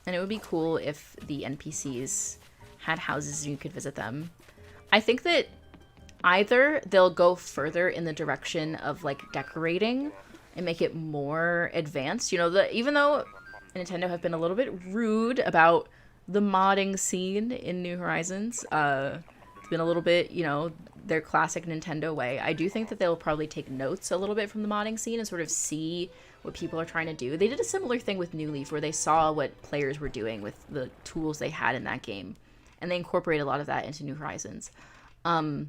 And it would be cool if the NPCs had houses and you could visit them. I think that either they'll go further in the direction of like decorating and make it more advanced. You know, even though Nintendo have been a little bit rude about the modding scene in New Horizons, it's been a little bit, you know, their classic Nintendo way. I do think that they'll probably take notes a little bit from the modding scene and sort of see what people are trying to do. They did a similar thing with New Leaf, where they saw what players were doing with the tools they had in that game, and they incorporate a lot of that into New Horizons. But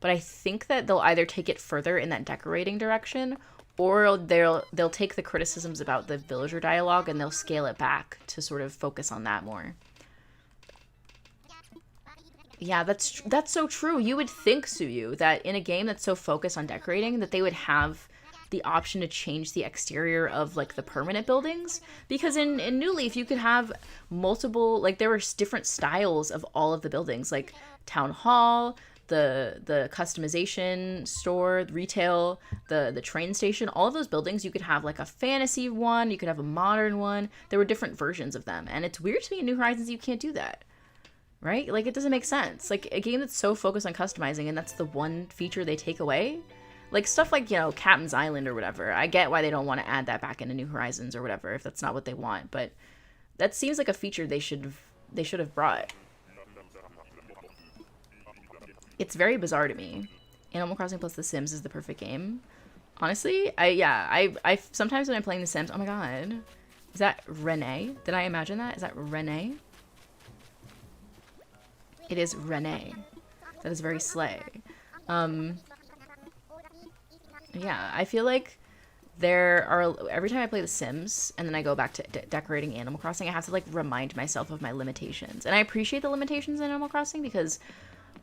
I think that they'll either take it further in that decorating direction, or they'll take the criticisms about the villager dialogue and they'll scale it back to sort of focus on that more. Yeah, that's so true. You would think, Suyu, that in a game that's so focused on decorating, that they would have the option to change the exterior of like the permanent buildings, because in New Leaf you could have multiple, like there were different styles of all of the buildings, like town hall, the customization store, retail, the train station. All of those buildings, you could have like a fantasy one, you could have a modern one. There were different versions of them, and it's weird to me in New Horizons you can't do that, right? Like it doesn't make sense. Like a game that's so focused on customizing and that's the one feature they take away. Like, stuff like, you know, Captain's Island or whatever. I get why they don't want to add that back into New Horizons or whatever, if that's not what they want. But that seems like a feature they should have brought. It's very bizarre to me. Animal Crossing plus The Sims is the perfect game. Honestly, I sometimes when I'm playing The Sims, oh my god. Is that Renee? Did I imagine that? Is that Renee? It is Renee. That is very slay. Yeah, I feel like there are, every time I play The Sims and then I go back to decorating Animal Crossing, I have to like remind myself of my limitations. And I appreciate the limitations in Animal Crossing because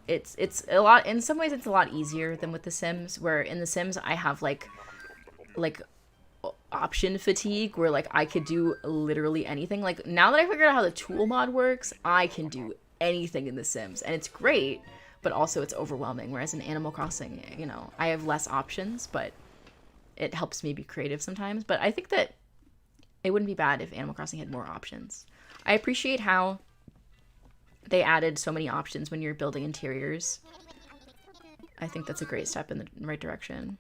it's a lot, in some ways it's a lot easier than with The Sims, where in The Sims I have like option fatigue, where like I could do literally anything. Like now that I figured out how the tool mod works, I can do anything in The Sims, and it's great. But also it's overwhelming, whereas in Animal Crossing, you know, I have less options, but it helps me be creative sometimes. But I think that it wouldn't be bad if Animal Crossing had more options. I appreciate how they added so many options when you're building interiors. I think that's a great step in the right direction.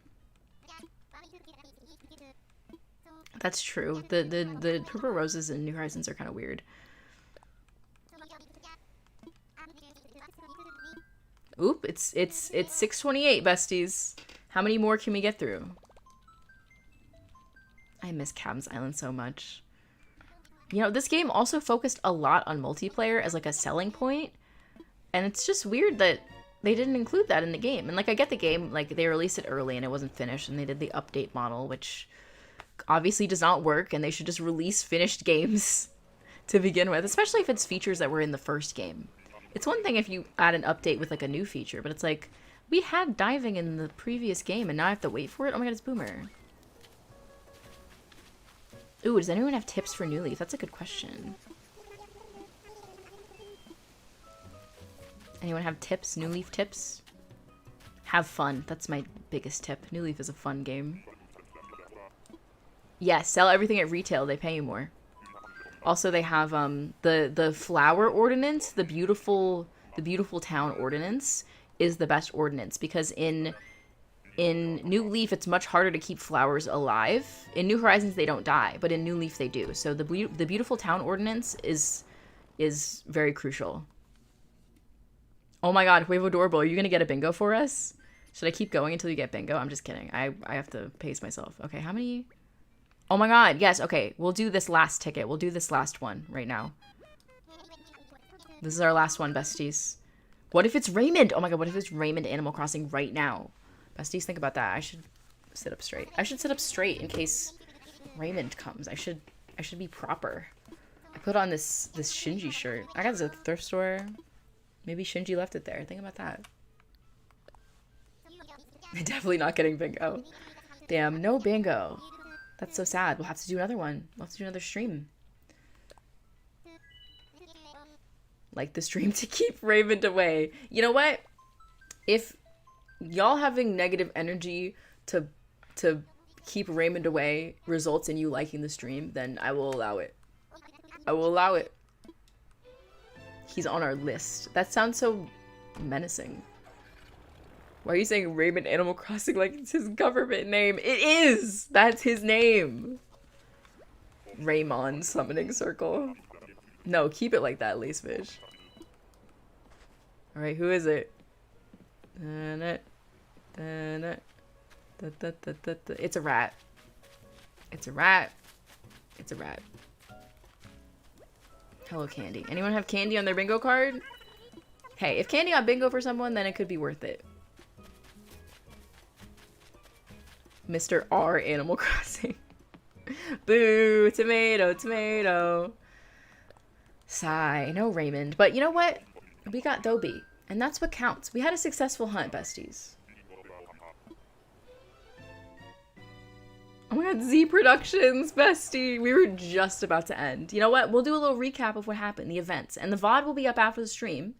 That's true. The purple roses in New Horizons are kind of weird. Oop, it's 6:28, besties. How many more can we get through? I miss Captain's Island so much. You know, this game also focused a lot on multiplayer as like a selling point, and it's just weird that they didn't include that in the game. And like I get the game, like they released it early and it wasn't finished, and they did the update model, which obviously does not work, and they should just release finished games to begin with, especially if it's features that were in the first game. It's one thing if you add an update with like a new feature, but it's like, we had diving in the previous game and now I have to wait for it? Oh my god, it's Boomer. Ooh, does anyone have tips for New Leaf? That's a good question. Anyone have tips? New Leaf tips? Have fun. That's my biggest tip. New Leaf is a fun game. Yes, sell everything at retail. They pay you more. Also, they have the flower ordinance, the beautiful town ordinance is the best ordinance, because in In New Leaf, it's much harder to keep flowers alive. In New Horizons, they don't die, but in New Leaf, they do. So the beautiful town ordinance is very crucial. Oh my god, Huevo Adorable, are you gonna get a bingo for us? Should I keep going until you get bingo? I'm just kidding. I have to pace myself. Okay, how many? Oh my god, yes, okay. We'll do this last ticket. We'll do this last one right now. This is our last one, besties. What if it's Raymond? Oh my god, what if it's Raymond Animal Crossing right now? Besties, think about that. I should sit up straight. I should sit up straight in case Raymond comes. I should be proper. I put on this Shinji shirt. I got this at the thrift store. Maybe Shinji left it there. Think about that. Definitely not getting bingo. Damn, no bingo. That's so sad. We'll have to do another one. We'll have to do another stream. Like the stream to keep Raymond away. You know what? If y'all having negative energy to keep Raymond away results in you liking the stream, then I will allow it. I will allow it. He's on our list. That sounds so menacing. Why are you saying Raymond Animal Crossing like it's his government name? It is! That's his name. Raymond Summoning Circle. No, keep it like that, Lacefish. Alright, who is it? It's a rat. It's a rat. It's a rat. Hello, Candy. Anyone have Candy on their bingo card? Hey, if Candy got bingo for someone, then it could be worth it. Mr. R Animal Crossing. Boo! Tomato, tomato. Sigh. No Raymond. But you know what? We got Dobie. And that's what counts. We had a successful hunt, besties. Oh my god, Z Productions, bestie. We were just about to end. You know what? We'll do a little recap of what happened, the events. And the VOD will be up after the stream.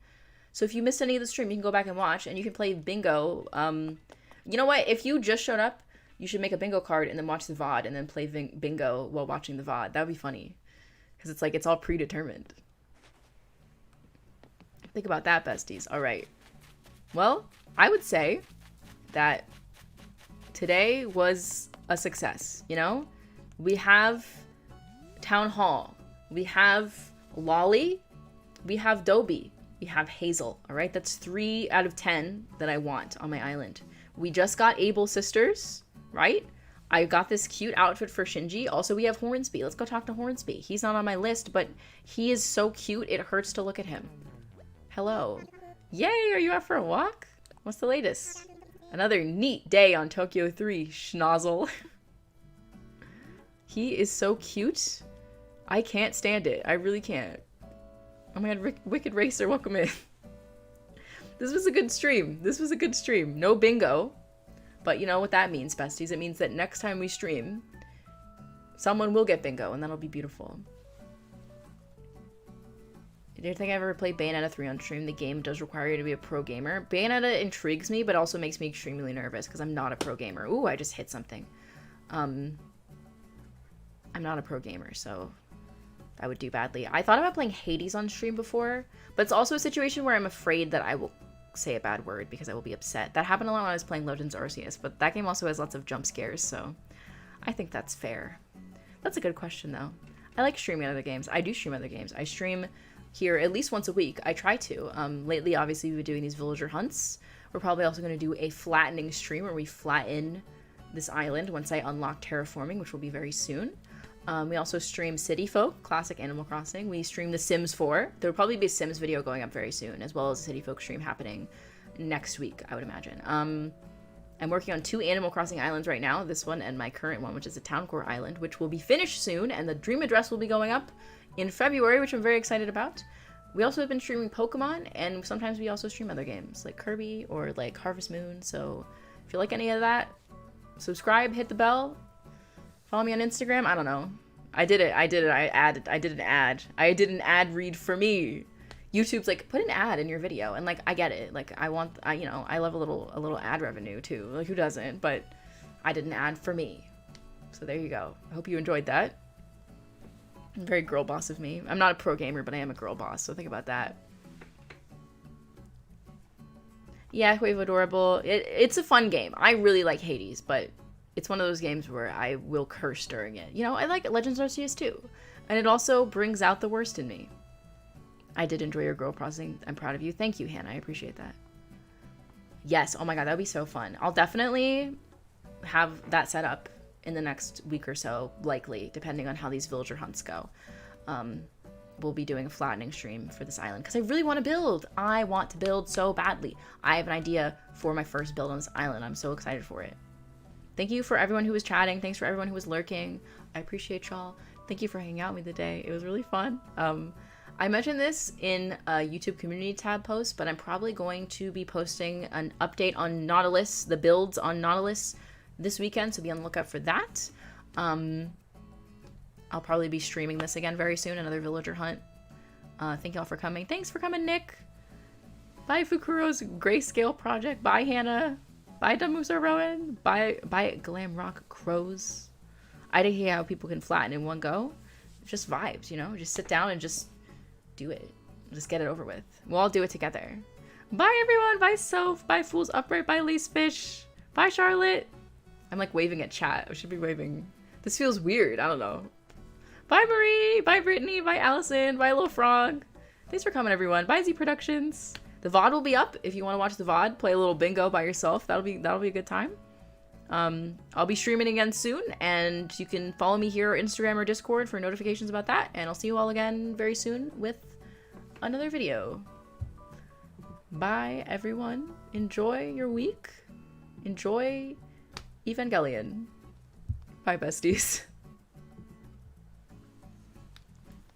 So if you missed any of the stream, you can go back and watch. And you can play bingo. You know what? If you just showed up, you should make a bingo card and then watch the VOD and then play bingo while watching the VOD. That would be funny. Because it's like, it's all predetermined. Think about that, besties. All right. Well, I would say that today was a success, you know? We have Town Hall. We have Lolly. We have Dobie. We have Hazel, all right? That's 3 out of 10 that I want on my island. We just got Able Sisters, right? I got this cute outfit for Shinji. Also, we have Hornsby. Let's go talk to Hornsby. He's not on my list, but he is so cute, it hurts to look at him. Hello. Yay, are you out for a walk? What's the latest? Another neat day on Tokyo 3, schnozzle. He is so cute. I can't stand it. I really can't. Oh my god, Wicked Racer, welcome in. This was a good stream. This was a good stream. No bingo. But you know what that means, besties? It means that next time we stream, someone will get bingo, and that'll be beautiful. I don't think I've ever played Bayonetta 3 on stream. The game does require you to be a pro gamer. Bayonetta intrigues me, but also makes me extremely nervous because I'm not a pro gamer. Ooh, I just hit something. I'm not a pro gamer, so I would do badly. I thought about playing Hades on stream before, but it's also a situation where I'm afraid that I will say a bad word because I will be upset. That happened a lot when I was playing Legends Arceus, but that game also has lots of jump scares, so I think that's fair. That's a good question, though. I like streaming other games. I do stream other games. I stream here at least once a week. I try to. Lately, obviously, we've been doing these villager hunts. We're probably also going to do a flattening stream where we flatten this island once I unlock terraforming, which will be very soon. We also stream City Folk, classic Animal Crossing. We stream The Sims 4. There will probably be a Sims video going up very soon, as well as a City Folk stream happening next week, I would imagine. I'm working on 2 Animal Crossing islands right now, this one and my current one, which is a Town Core island, which will be finished soon, and the Dream Address will be going up in February, which I'm very excited about. We also have been streaming Pokemon, and sometimes we also stream other games, like Kirby or like Harvest Moon, so if you like any of that, subscribe, hit the bell, follow me on Instagram. I don't know. I did it. I did an ad. I did an ad read for me. YouTube's like, put an ad in your video, and like I get it. Like I love a little ad revenue too. Like who doesn't? But I did an ad for me. So there you go. I hope you enjoyed that. Very girl boss of me. I'm not a pro gamer, but I am a girl boss, so think about that. Yeah, Wave Adorable. It's a fun game. I really like Hades, but it's one of those games where I will curse during it. You know, I like Legends Arceus too. And it also brings out the worst in me. I did enjoy your girl processing. I'm proud of you. Thank you, Hannah. I appreciate that. Yes. Oh my god, that would be so fun. I'll definitely have that set up in the next week or so, likely, depending on how these villager hunts go. We'll be doing a flattening stream for this island because I really want to build. I want to build so badly. I have an idea for my first build on this island. I'm so excited for it. Thank you for everyone who was chatting. Thanks for everyone who was lurking. I appreciate y'all. Thank you for hanging out with me today. It was really fun. I mentioned this in a YouTube community tab post, but I'm probably going to be posting an update on Nautilus, the builds on Nautilus this weekend, so be on the lookout for that. I'll probably be streaming this again very soon, another villager hunt. Thank y'all for coming. Thanks for coming, Nick. Bye, Fukuro's Grayscale Project. Bye, Hannah. Bye, Damusa Rowan. Bye, Glam Rock Crows. I didn't hear how people can flatten in one go. Just vibes, you know? Just sit down and just do it. Just get it over with. We'll all do it together. Bye, everyone. Bye, Soph. Bye, Fools Upright. Bye, Leasefish. Bye, Charlotte. I'm like waving at chat. I should be waving. This feels weird. I don't know. Bye, Marie. Bye, Brittany. Bye, Allison. Bye, Little Frog. Thanks for coming, everyone. Bye, Z Productions. The VOD will be up if you want to watch the VOD. Play a little bingo by yourself. That'll be a good time. I'll be streaming again soon, and you can follow me here on Instagram or Discord for notifications about that. And I'll see you all again very soon with another video. Bye, everyone. Enjoy your week. Enjoy Evangelion. Bye, besties.